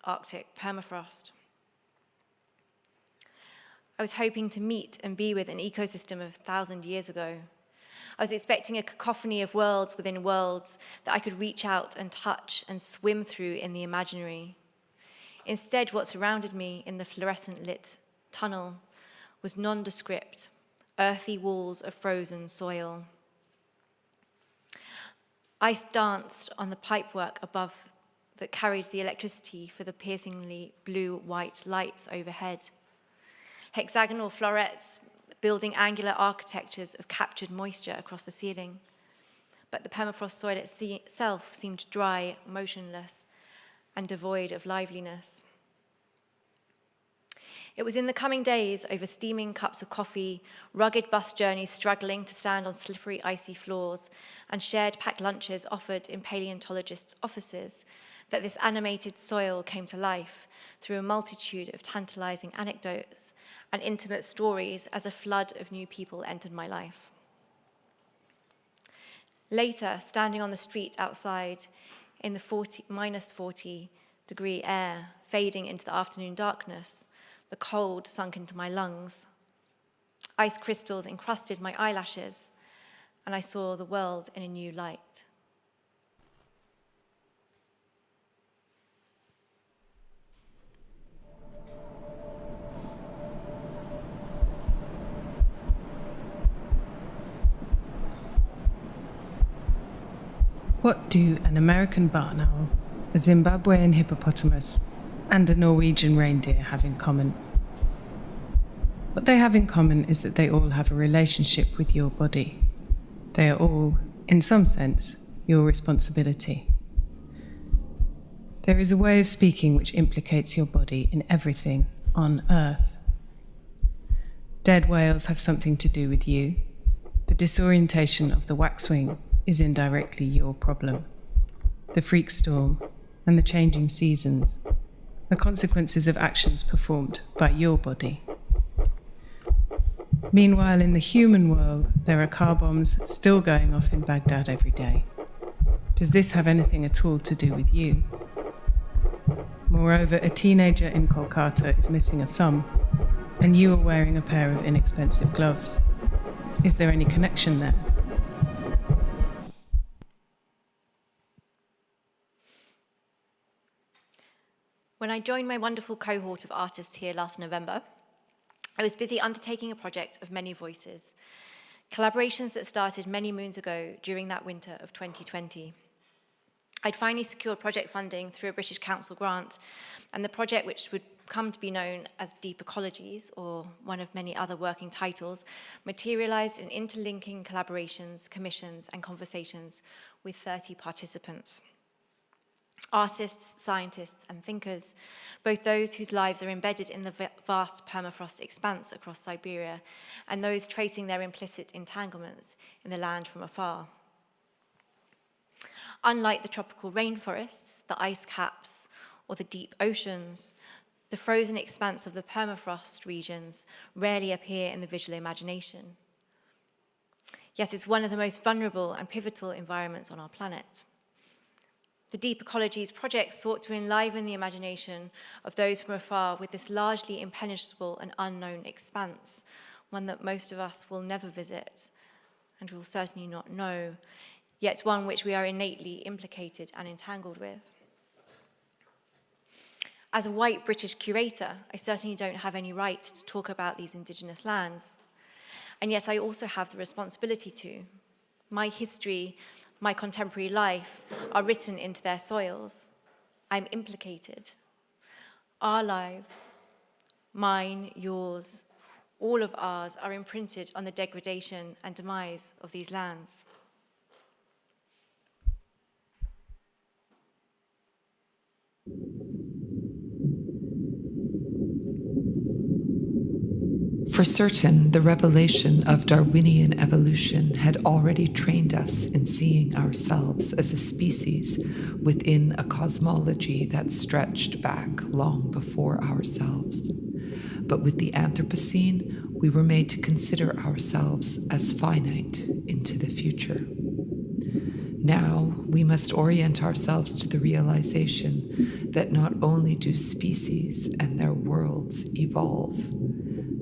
Speaker 18: Arctic permafrost. I was hoping to meet and be with an ecosystem of 1,000 years ago. I was expecting a cacophony of worlds within worlds that I could reach out and touch and swim through in the imaginary. Instead, what surrounded me in the fluorescent-lit tunnel was nondescript, earthy walls of frozen soil. Ice danced on the pipework above that carried the electricity for the piercingly blue-white lights overhead. Hexagonal florets building angular architectures of captured moisture across the ceiling. But the permafrost soil itself seemed dry, motionless, and devoid of liveliness. It was in the coming days, over steaming cups of coffee, rugged bus journeys struggling to stand on slippery, icy floors, and shared packed lunches offered in paleontologists' offices, that this animated soil came to life through a multitude of tantalizing anecdotes and intimate stories as a flood of new people entered my life. Later, standing on the street outside in the minus 40-degree air, fading into the afternoon darkness, the cold sunk into my lungs. Ice crystals encrusted my eyelashes, and I saw the world in a new light.
Speaker 19: What do an American barn owl, a Zimbabwean hippopotamus, and a Norwegian reindeer have in common? What they have in common is that they all have a relationship with your body. They are all, in some sense, your responsibility. There is a way of speaking which implicates your body in everything on Earth. Dead whales have something to do with you. The disorientation of the waxwing is indirectly your problem. The freak storm and the changing seasons are consequences of actions performed by your body. Meanwhile, in the human world, there are car bombs still going off in Baghdad every day. Does this have anything at all to do with you? Moreover, a teenager in Kolkata is missing a thumb, and you are wearing a pair of inexpensive gloves. Is there any connection there?
Speaker 18: When I joined my wonderful cohort of artists here last November, I was busy undertaking a project of many voices, collaborations that started many moons ago during that winter of 2020. I'd finally secured project funding through a British Council grant, and the project, which would come to be known as Deep Ecologies, or one of many other working titles, materialized in interlinking collaborations, commissions, and conversations with 30 participants. Artists, scientists, and thinkers, both those whose lives are embedded in the vast permafrost expanse across Siberia, and those tracing their implicit entanglements in the land from afar. Unlike the tropical rainforests, the ice caps, or the deep oceans, the frozen expanse of the permafrost regions rarely appear in the visual imagination. Yet it's one of the most vulnerable and pivotal environments on our planet. The Deep Ecologies project sought to enliven the imagination of those from afar with this largely impenetrable and unknown expanse, one that most of us will never visit and will certainly not know, yet one which we are innately implicated and entangled with. As a white British curator, I certainly don't have any right to talk about these indigenous lands, and yet I also have the responsibility to. My history, my contemporary life are written into their soils. I'm implicated. Our lives, mine, yours, all of ours are imprinted on the degradation and demise of these lands.
Speaker 20: For certain, the revelation of Darwinian evolution had already trained us in seeing ourselves as a species within a cosmology that stretched back long before ourselves. But with the Anthropocene, we were made to consider ourselves as finite into the future. Now, we must orient ourselves to the realization that not only do species and their worlds evolve,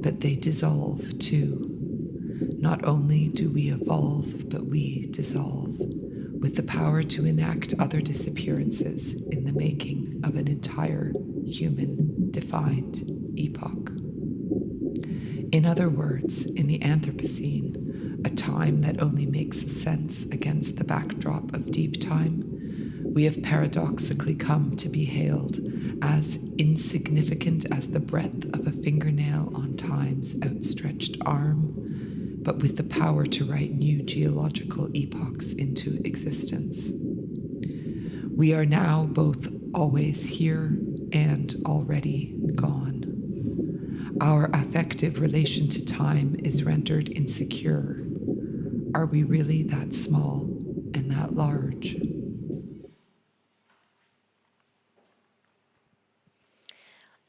Speaker 20: but they dissolve too. Not only do we evolve, but we dissolve, with the power to enact other disappearances in the making of an entire human-defined epoch. In other words, in the Anthropocene, a time that only makes sense against the backdrop of deep time, we have paradoxically come to be hailed as insignificant as the breadth of a fingernail on time's outstretched arm, but with the power to write new geological epochs into existence. We are now both always here and already gone. Our affective relation to time is rendered insecure. Are we really that small and that large?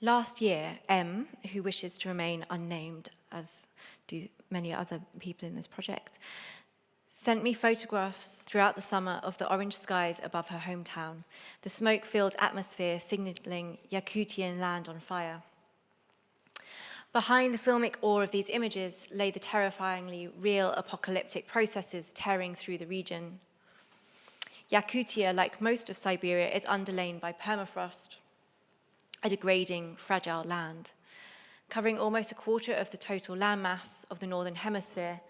Speaker 18: Last year, M, who wishes to remain unnamed, as do many other people in this project, sent me photographs throughout the summer of the orange skies above her hometown, the smoke-filled atmosphere signaling Yakutian land on fire. Behind the filmic awe of these images lay the terrifyingly real apocalyptic processes tearing through the region. Yakutia, like most of Siberia, is underlain by permafrost, a degrading, fragile land. Covering almost a quarter of the total landmass of the Northern Hemisphere,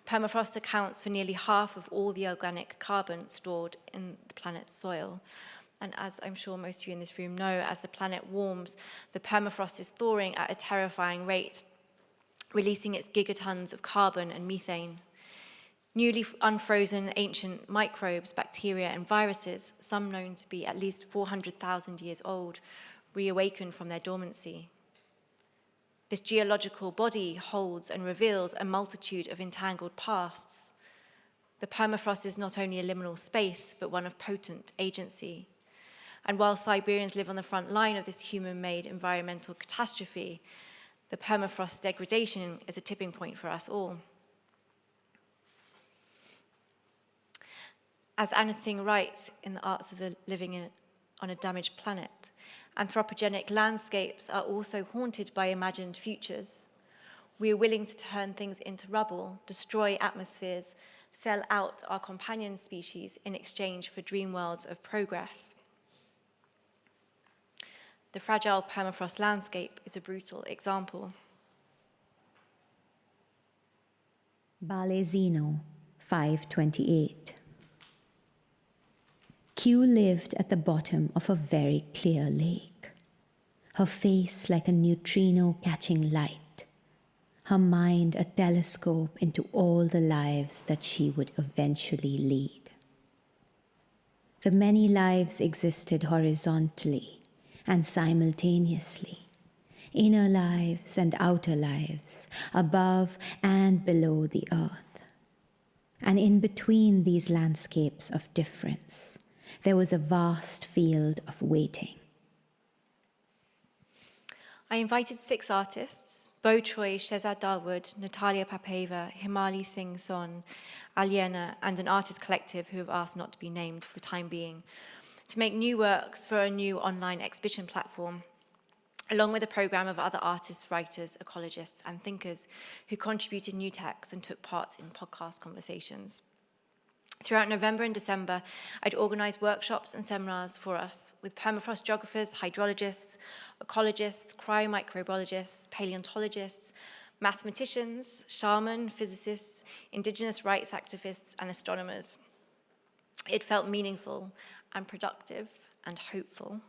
Speaker 18: permafrost accounts for nearly half of all the organic carbon stored in the planet's soil. And as I'm sure most of you in this room know, as the planet warms, the permafrost is thawing at a terrifying rate, releasing its gigatons of carbon and methane. Newly unfrozen ancient microbes, bacteria, and viruses, some known to be at least 400,000 years old, reawaken from their dormancy. This geological body holds and reveals a multitude of entangled pasts. The permafrost is not only a liminal space, but one of potent agency. And while Siberians live on the front line of this human-made environmental catastrophe, the permafrost degradation is a tipping point for us all. As Anna Singh writes in The Arts of the Living on a Damaged Planet, anthropogenic landscapes are also haunted by imagined futures. We are willing to turn things into rubble, destroy atmospheres, sell out our companion species in exchange for dream worlds of progress. The fragile permafrost landscape is a brutal example.
Speaker 21: Balezino, 528. Q lived at the bottom of a very clear lake, her face like a neutrino catching light, her mind a telescope into all the lives that she would eventually lead. The many lives existed horizontally and simultaneously, inner lives and outer lives, above and below the earth. And in between these landscapes of difference, there was a vast field of waiting.
Speaker 18: I invited 6 artists, Bo Choi, Shehzad Darwood, Natalia Papeva, Himali Singh Soin, Alena, and an artist collective who have asked not to be named for the time being, to make new works for a new online exhibition platform, along with a program of other artists, writers, ecologists, and thinkers who contributed new texts and took part in podcast conversations. Throughout November and December, I'd organise workshops and seminars for us with permafrost geographers, hydrologists, ecologists, cryomicrobiologists, paleontologists, mathematicians, shaman, physicists, indigenous rights activists, and astronomers. It felt meaningful and productive and hopeful.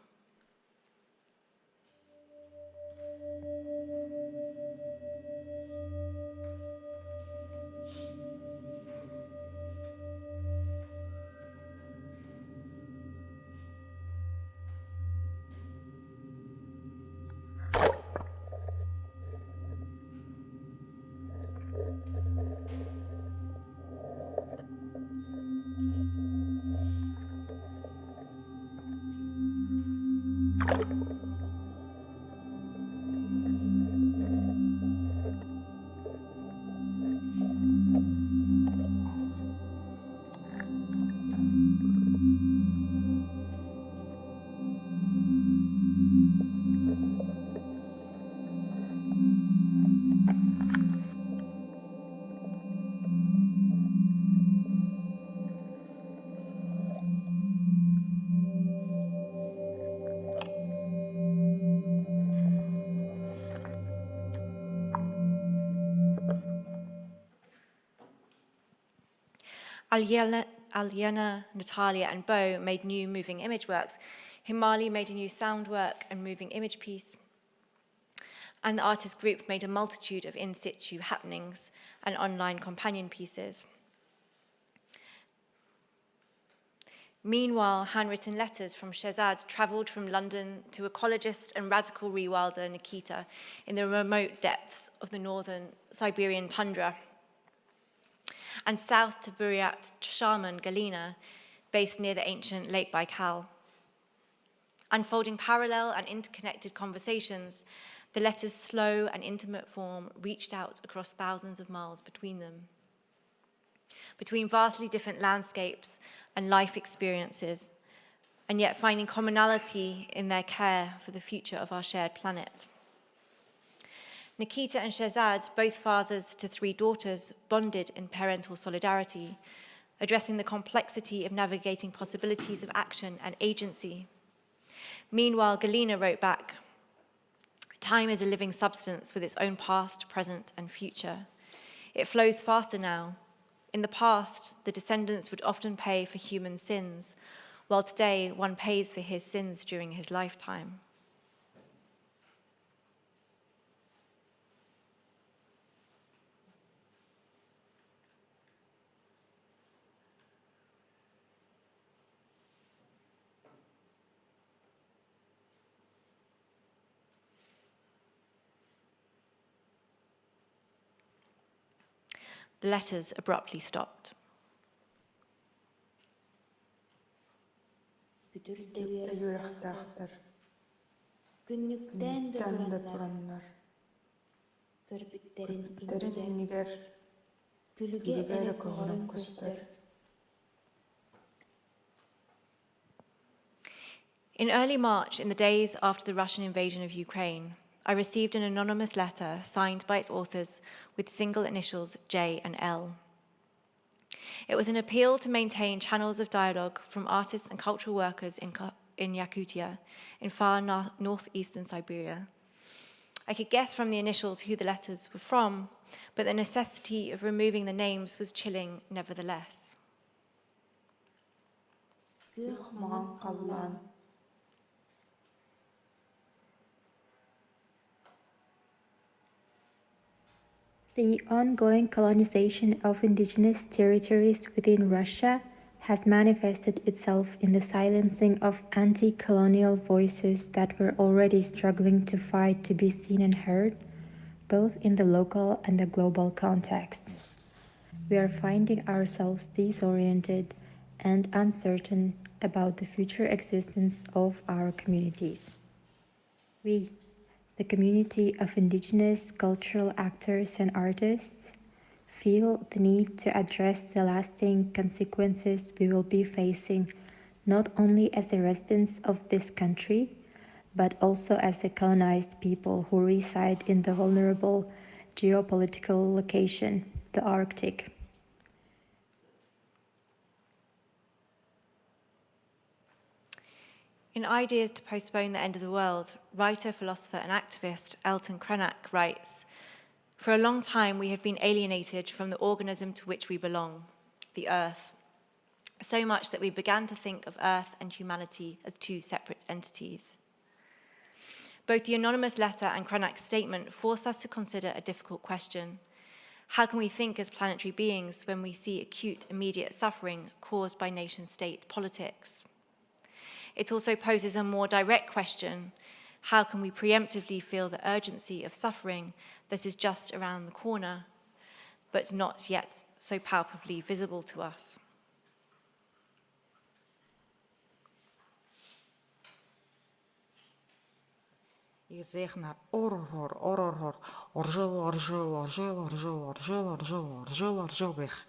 Speaker 18: Alena, Natalia, and Bo made new moving image works. Himali made a new sound work and moving image piece. And the artist group made a multitude of in situ happenings and online companion pieces. Meanwhile, handwritten letters from Shehzad travelled from London to ecologist and radical rewilder Nikita in the remote depths of the northern Siberian tundra, and south to Buryat shaman Galina, based near the ancient Lake Baikal. Unfolding parallel and interconnected conversations, the letters' slow and intimate form reached out across thousands of miles between them, between vastly different landscapes and life experiences, and yet finding commonality in their care for the future of our shared planet. Nikita and Shehzad, both fathers to 3 daughters, bonded in parental solidarity, addressing the complexity of navigating possibilities of action and agency. Meanwhile, Galina wrote back, "Time is a living substance with its own past, present, and future. It flows faster now. In the past, the descendants would often pay for human sins, while today one pays for his sins during his lifetime." The letters abruptly stopped. In early March, in the days after the Russian invasion of Ukraine, I received an anonymous letter signed by its authors with single initials J and L. It was an appeal to maintain channels of dialogue from artists and cultural workers in Yakutia, in far northeastern Siberia. I could guess from the initials who the letters were from, but the necessity of removing the names was chilling nevertheless.
Speaker 21: The ongoing colonization of indigenous territories within Russia has manifested itself in the silencing of anti-colonial voices that were already struggling to fight to be seen and heard, both in the local and the global contexts. We are finding ourselves disoriented and uncertain about the future existence of our communities. We, the community of indigenous cultural actors and artists, feel the need to address the lasting consequences we will be facing, not only as the residents of this country, but also as the colonized people who reside in the vulnerable geopolitical location, the Arctic.
Speaker 18: In Ideas to Postpone the End of the World, writer, philosopher, and activist Elton Krenak writes, "For a long time we have been alienated from the organism to which we belong, the Earth, so much that we began to think of Earth and humanity as 2 separate entities." Both the anonymous letter and Krenak's statement force us to consider a difficult question. How can we think as planetary beings when we see acute, immediate suffering caused by nation-state politics? It also poses a more direct question: how can we preemptively feel the urgency of suffering that is just around the corner, but not yet so palpably visible to us?
Speaker 3: Ik zeg naar оржол байх.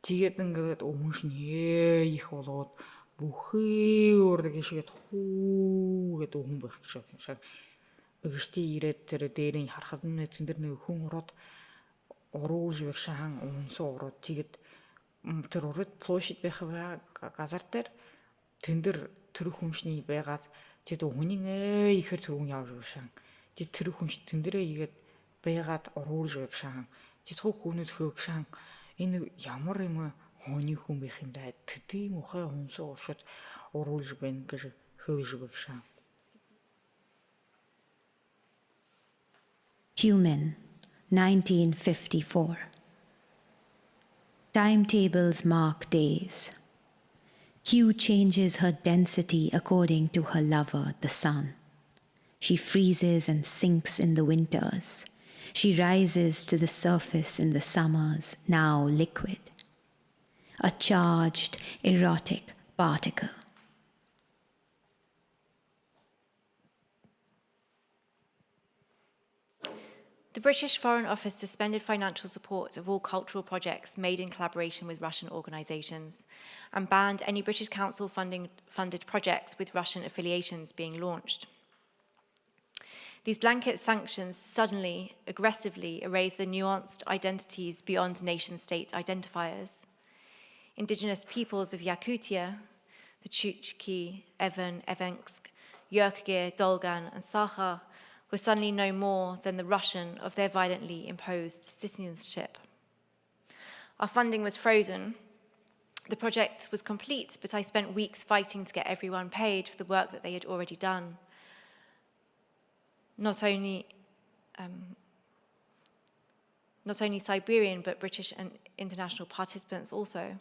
Speaker 3: Тэгээд ингээд өмш нээ их болоод бүхий өөрөг шигэд хүү гэдэг хүн байх гэж шиг. Өгчтэй ирээд тэр дээрийн харахад нь тэн дээр нэг хүн ороод уруулж байх шахан унсуу ороод тэгээд тэр урд площадь байх газар дээр тэн дээр тэр хүншний байгаад тэд хүнийн ихэр тэр хүн явж байсан. Тэд тэр хүнш тэн дээрээ игээд байгаад уруулж байх шахан. Тэд хүүхнүүд хөөгшан энэ ямар юм Оны хүн бэхэндээ тэтгэм ухаа хүнсээ уршид уруулж байна гэж хөөж багшаа.
Speaker 21: Tumen, 1954. Timetables mark days. Q changes her density according to her lover, the sun. She freezes and sinks in the winters. She rises to the surface in the summers, now liquid. A charged, erotic particle.
Speaker 18: The British Foreign Office suspended financial support of all cultural projects made in collaboration with Russian organisations and banned any British Council funded projects with Russian affiliations being launched. These blanket sanctions suddenly, aggressively erase the nuanced identities beyond nation-state identifiers. Indigenous peoples of Yakutia, the Chukchi, Evan, Evensk, Yurkgir, Dolgan and Sakha were suddenly no more than the Russian of their violently imposed citizenship. Our funding was frozen. The project was complete, but I spent weeks fighting to get everyone paid for the work that they had already done. Not only Siberian, but British and international participants also.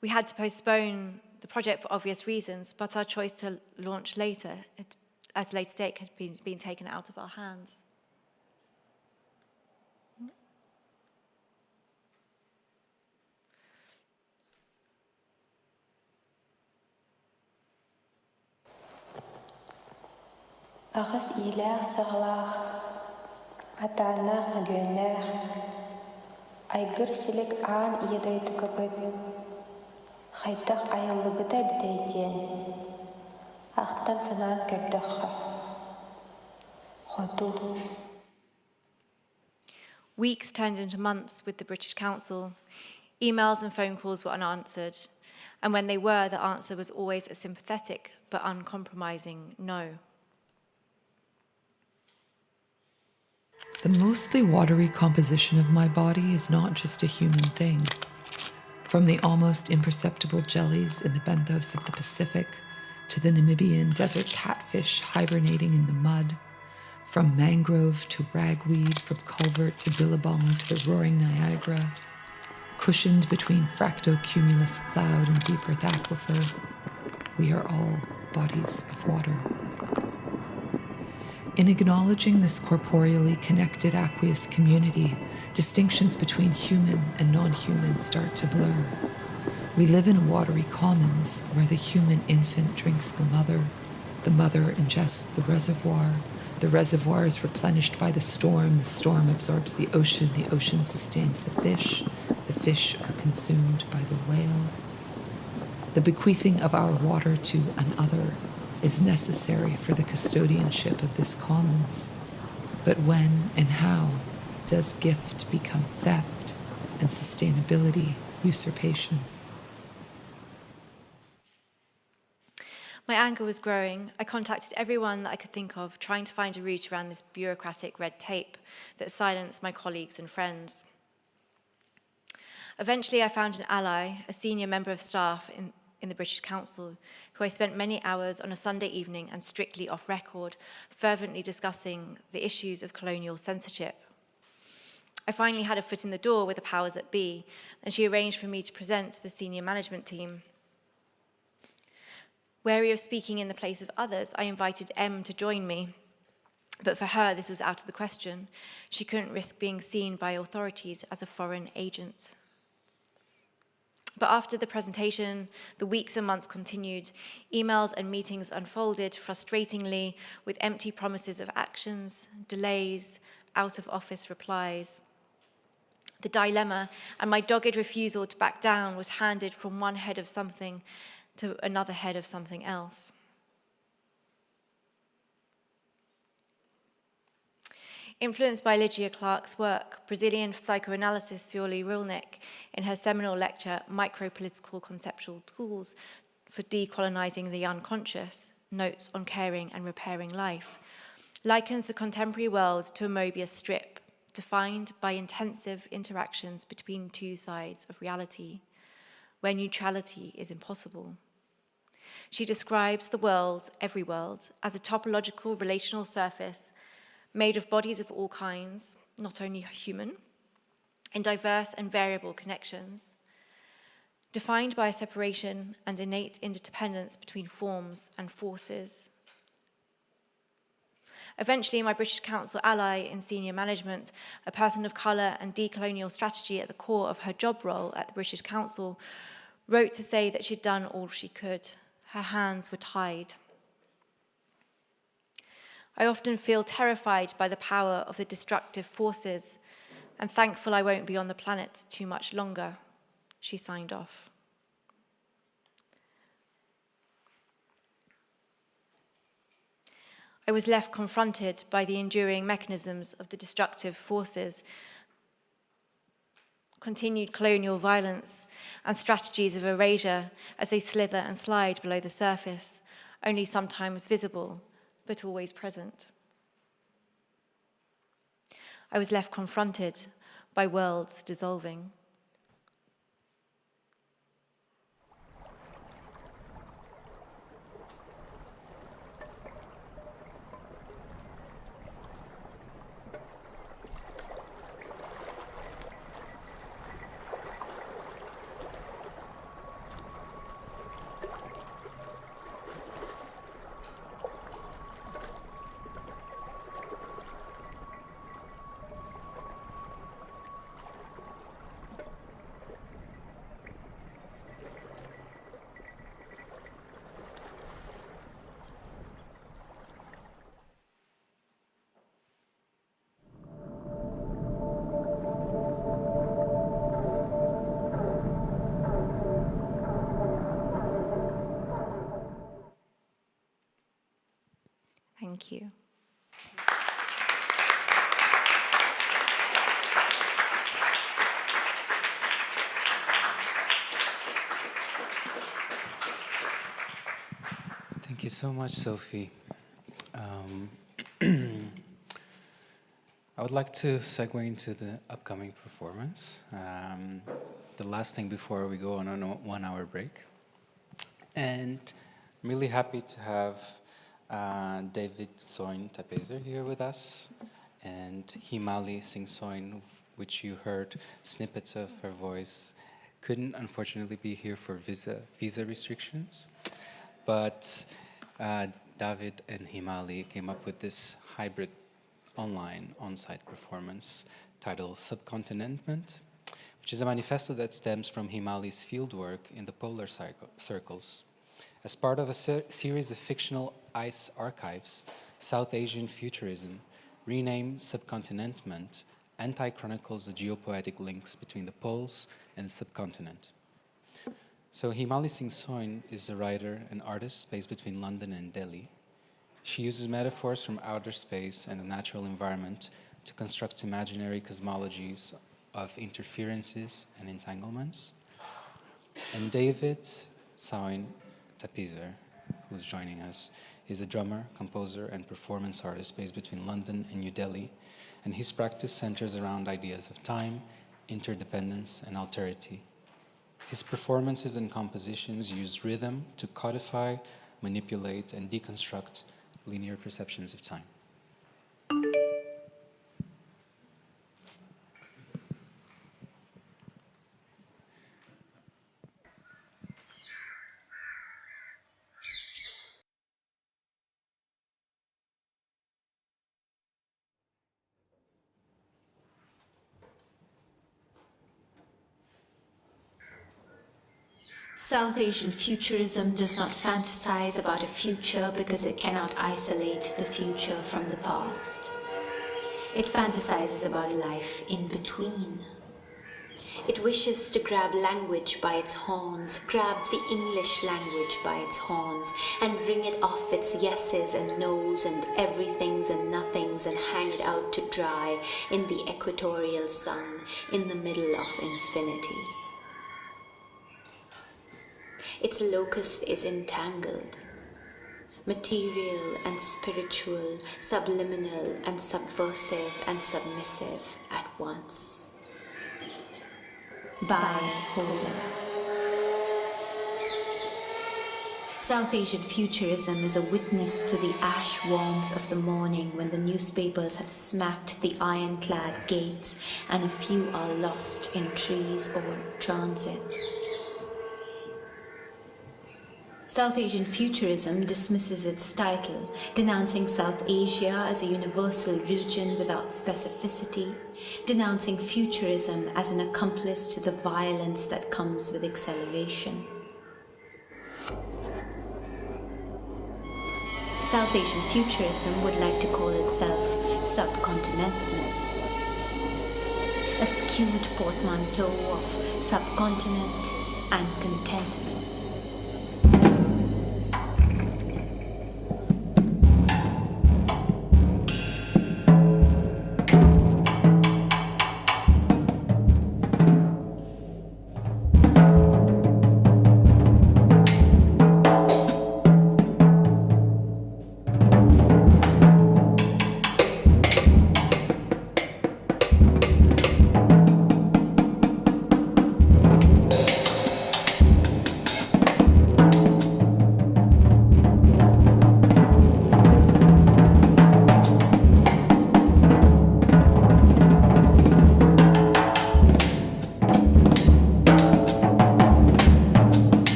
Speaker 18: We had to postpone the project for obvious reasons, but our choice to launch later, at a later date, had been taken out of our hands.
Speaker 4: Aras iler sarlar, atanar magöner, aygır silik an iyeday tukabıd, haytak ayallı bıda bidayden, ahtan sanan gördakha, khotul.
Speaker 18: Weeks turned into months with the British Council. Emails and phone calls were unanswered, and when they were, the answer was always a sympathetic but uncompromising no.
Speaker 20: The mostly watery composition of my body is not just a human thing. From the almost imperceptible jellies in the benthos of the Pacific to the Namibian desert catfish hibernating in the mud, from mangrove to ragweed, from culvert to billabong to the roaring Niagara, cushioned between fractocumulus cloud and deep earth aquifer, we are all bodies of water. In acknowledging this corporeally connected aqueous community, distinctions between human and non-human start to blur. We live in watery commons where the human infant drinks the mother ingests the reservoir is replenished by the storm absorbs the ocean sustains the fish are consumed by the whale. The bequeathing of our water to another is necessary for the custodianship of this commons. But when and how does gift become theft and sustainability usurpation?
Speaker 18: My anger was growing. I contacted everyone that I could think of, trying to find a route around this bureaucratic red tape that silenced my colleagues and friends. Eventually, I found an ally, a senior member of staff in the British Council, who I spent many hours on a Sunday evening and strictly off record, fervently discussing the issues of colonial censorship. I finally had a foot in the door with the powers that be, and she arranged for me to present to the senior management team. Wary of speaking in the place of others, I invited M to join me. But for her, this was out of the question. She couldn't risk being seen by authorities as a foreign agent. But after the presentation, the weeks and months continued. Emails and meetings unfolded frustratingly with empty promises of actions, delays, out-of-office replies. The dilemma and my dogged refusal to back down was handed from one head of something to another head of something else. Influenced by Lygia Clark's work, Brazilian psychoanalyst Schueller Rulnick, in her seminal lecture, Micropolitical Conceptual Tools for Decolonizing the Unconscious, Notes on Caring and Repairing Life, likens the contemporary world to a Mobius strip, defined by intensive interactions between two sides of reality, where neutrality is impossible. She describes the world, every world, as a topological relational surface made of bodies of all kinds, not only human, in diverse and variable connections, defined by a separation and innate interdependence between forms and forces. Eventually, my British Council ally in senior management, a person of colour and decolonial strategy at the core of her job role at the British Council, wrote to say that she'd done all she could. Her hands were tied. I often feel terrified by the power of the destructive forces and thankful I won't be on the planet too much longer. She signed off. I was left confronted by the enduring mechanisms of the destructive forces, continued colonial violence, and strategies of erasure as they slither and slide below the surface, only sometimes visible, but always present. I was left confronted by worlds dissolving. Thank you.
Speaker 1: Thank you so much, Sophie. I would like to segue into the upcoming performance. The last thing before we go on a 1 hour break. And I'm really happy to have David Soin Tappeser here with us, and Himali Singh Soin, which you heard snippets of her voice, couldn't unfortunately be here for visa restrictions, but David and Himali came up with this hybrid online on-site performance titled Subcontinentment, which is a manifesto that stems from Himali's fieldwork in the polar circles. As part of a series of fictional ice archives, South Asian Futurism, renamed Subcontinentment, anti-chronicles the geopoetic links between the poles and the subcontinent. So Himali Singh Soin is a writer and artist based between London and Delhi. She uses metaphors from outer space and the natural environment to construct imaginary cosmologies of interferences and entanglements. And David Soin Tappeser, who's joining us, is a drummer, composer, and performance artist based between London and New Delhi, and his practice centers around ideas of time, interdependence, and alterity. His performances and compositions use rhythm to codify, manipulate, and deconstruct linear perceptions of time.
Speaker 21: South Asian futurism does not fantasize about a future because it cannot isolate the future from the past. It fantasizes about a life in between. It wishes to grab language by its horns, grab the English language by its horns, and wring it off its yeses and nos and everythings and nothings and hang it out to dry in the equatorial sun in the middle of infinity. Its locus is entangled. material and spiritual, subliminal and subversive and submissive at once. Bipolar. South Asian futurism is a witness to the ash warmth of the morning when the newspapers have smacked the ironclad gates and a few are lost in trees or transit. South Asian futurism dismisses its title, denouncing South Asia as a universal region without specificity, denouncing futurism as an accomplice to the violence that comes with acceleration. South Asian futurism would like to call itself subcontinental, a skewed portmanteau of subcontinent and contentment.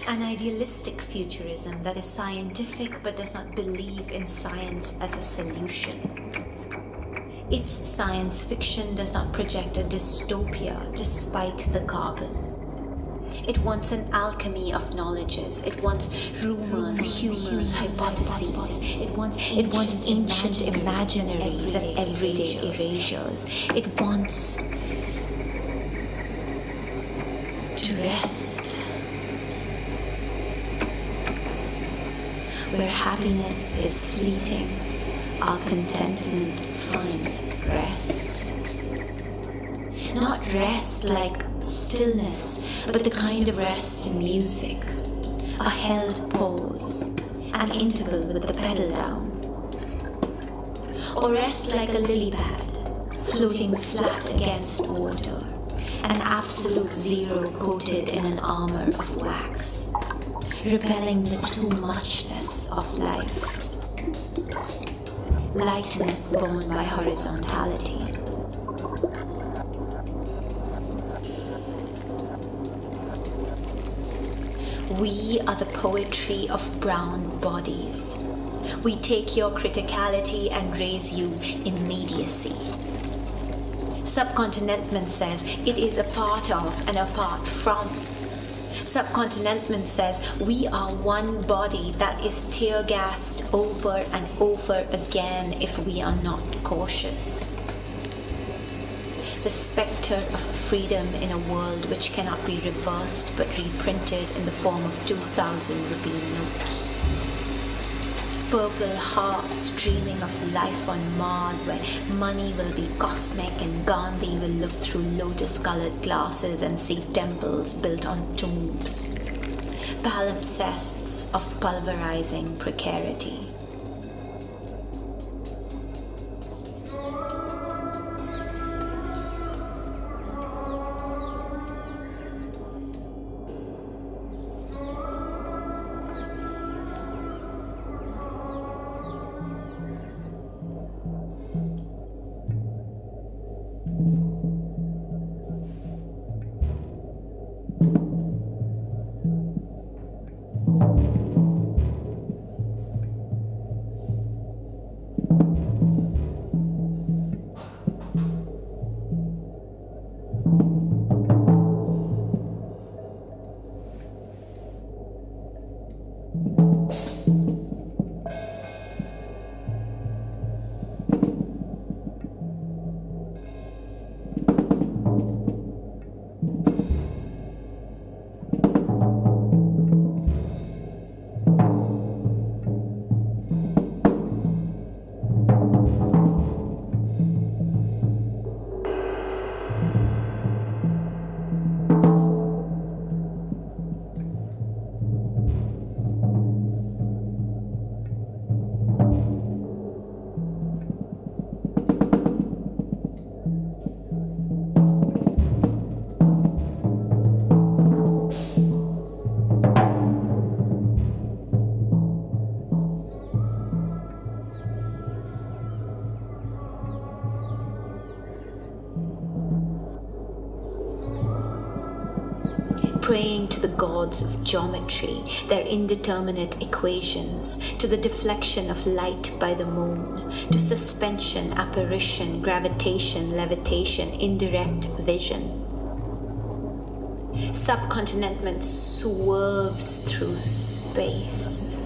Speaker 21: An idealistic futurism that is scientific but does not believe in science as a solution. Its science fiction does not project a dystopia despite the carbon. It wants an alchemy of knowledges. It wants rumors, humors, hypotheses. It wants ancient imaginaries and everyday erasures. It wants to rest. Where happiness is fleeting, our contentment finds rest. Not rest like stillness, but the kind of rest in music. A held pause, an interval with the pedal down. Or rest like a lily pad, floating flat against water. An absolute zero coated in an armor of wax. Repelling the too muchness of life. Lightness born by horizontality. We are the poetry of brown bodies. We take your criticality and raise you immediacy. Subcontinentment says it is a part of and apart from. Subcontinentment says we are one body that is tear-gassed over and over again if we are not cautious. The spectre of freedom in a world which cannot be reversed but reprinted in the form of 2,000 rupee notes. Purple hearts dreaming of life on Mars where money will be cosmic and Gandhi will look through lotus-colored glasses and see temples built on tombs. Palimpsests of pulverizing precarity. praying to the gods of geometry, their indeterminate equations, to the deflection of light by the moon, to suspension, apparition, gravitation, levitation, indirect vision. Subcontinent swerves through space.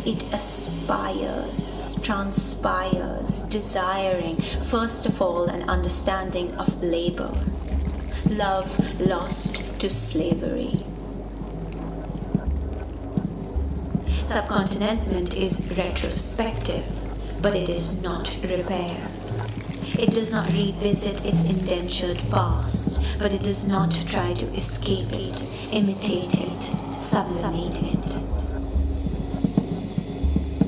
Speaker 21: It aspires, transpires, desiring, first of all, an understanding of labor. Love lost to slavery. Subcontinent is retrospective, but it is not repair. It does not revisit its indentured past, but it does not try to escape it, imitate it, sublimate it.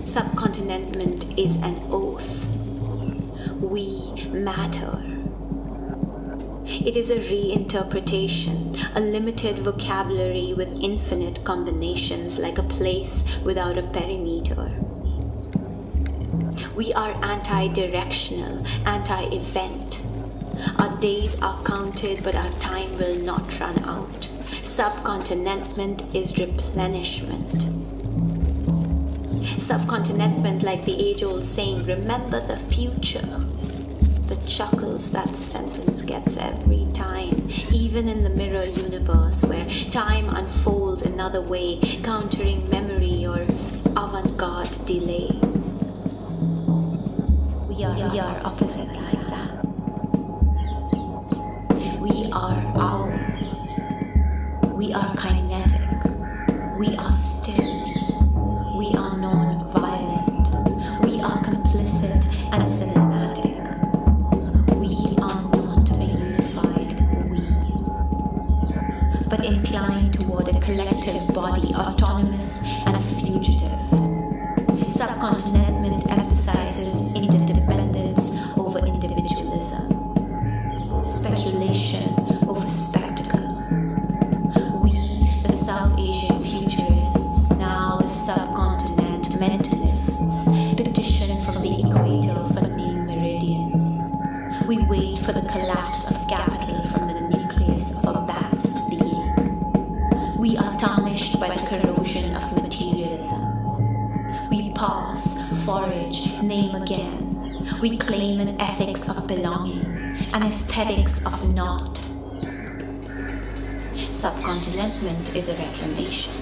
Speaker 21: Subcontinent is an oath. We matter. It is a reinterpretation, a limited vocabulary with infinite combinations, like a place without a perimeter. We are anti-directional, anti-event. Our days are counted, but our time will not run out. Subcontinent is replenishment. Subcontinent, like the age-old saying, remember the future. The chuckles that sentence gets every time, even in the mirror universe where time unfolds another way, countering memory or avant-garde delay. We are opposite like that. We are ours. We are kinetic. We are still. We are non-violent. We are complicit and cinematic. We are not a unified we, but inclined toward a collective body, autonomous and fugitive. Subcontinent emphasizes interdependence over individualism, speculation over spectacle. We, the South Asian futurists, now the subcontinent mentalists, petition from the equator for new meridians. We wait for the collapse of capital from the nucleus of our vats of being. We are tarnished by the corrosion of materialism. We pass, forage, name again. We claim an ethics of belonging, an aesthetics of not. Subcontinent is a reclamation.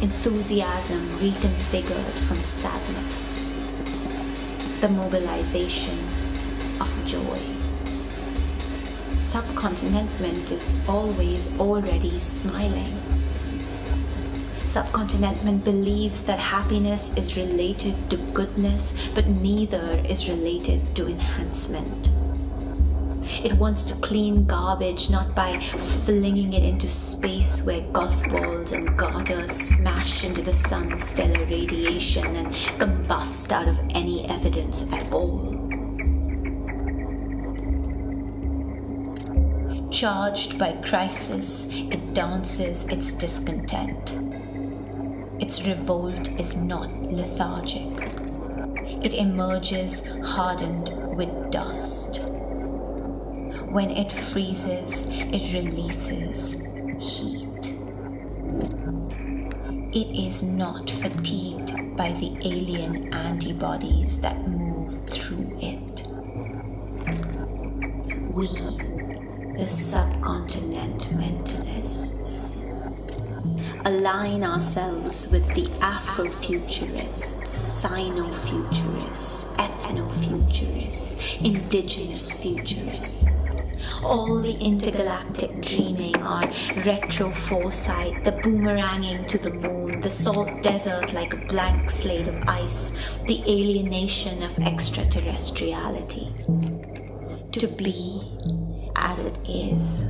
Speaker 21: enthusiasm reconfigured from sadness, the mobilization of joy. Subcontinentment is always already smiling. Subcontinentment believes that happiness is related to goodness, but neither is related to enhancement. It wants to clean garbage not by flinging it into space where golf balls and garters smash into the sun's stellar radiation and combust out of any evidence at all. Charged by crisis, it dances its discontent. Its revolt is not lethargic. It emerges hardened with dust. When it freezes, it releases heat. It is not fatigued by the alien antibodies that move through it. We, the subcontinent mentalists, align ourselves with the Afrofuturists, Sino-futurists, Ethno-futurists, Indigenous futurists. All the intergalactic dreaming, our retro foresight, the boomeranging to the moon, the salt desert like a blank slate of ice, the alienation of extraterrestriality. To be as it is.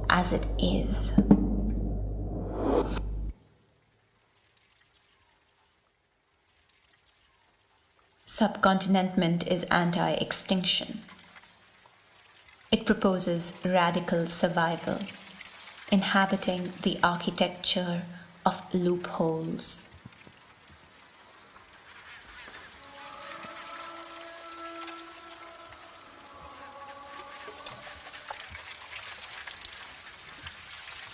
Speaker 21: As it is. Subcontinentment is anti-extinction. It proposes radical survival, inhabiting the architecture of loopholes.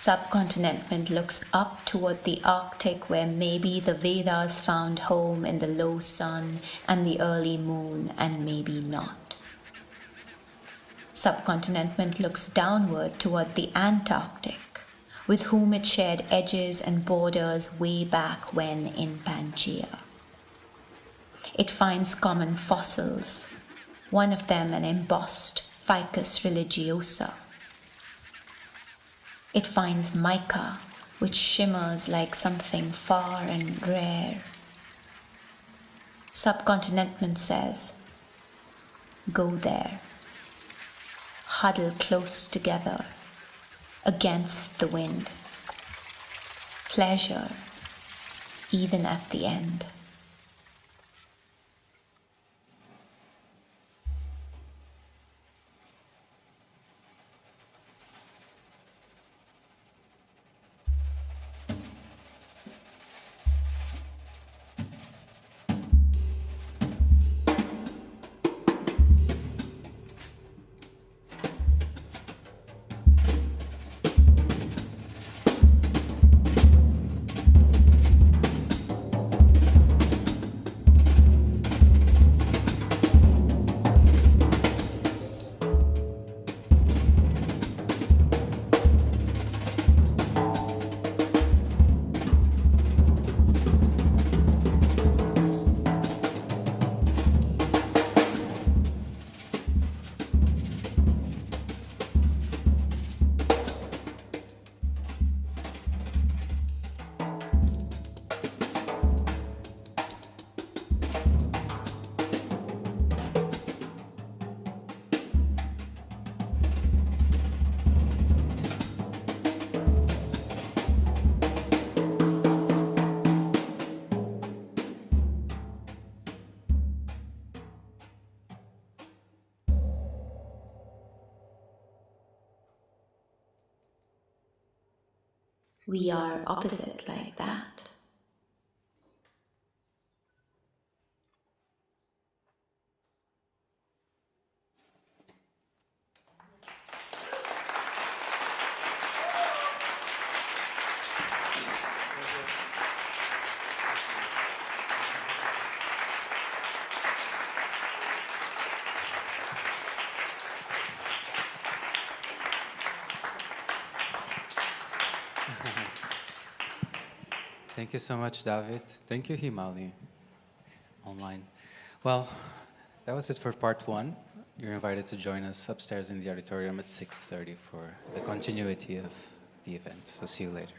Speaker 21: Subcontinentment looks up toward the Arctic, where maybe the Vedas found home in the low sun and the early moon, and maybe not. Subcontinentment looks downward toward the Antarctic, with whom it shared edges and borders way back when in Pangaea. It finds common fossils, one of them an embossed Ficus religiosa. It finds mica, which shimmers like something far and rare. Subcontinentment says, go there. Huddle close together, against the wind. Pleasure, even at the end. We are opposite like that.
Speaker 1: Thank you so much, David. Thank you, Himali, online. Well, that was it for part one. You're invited to join us upstairs in the auditorium at 6:30 for the continuity of the event. So see you later.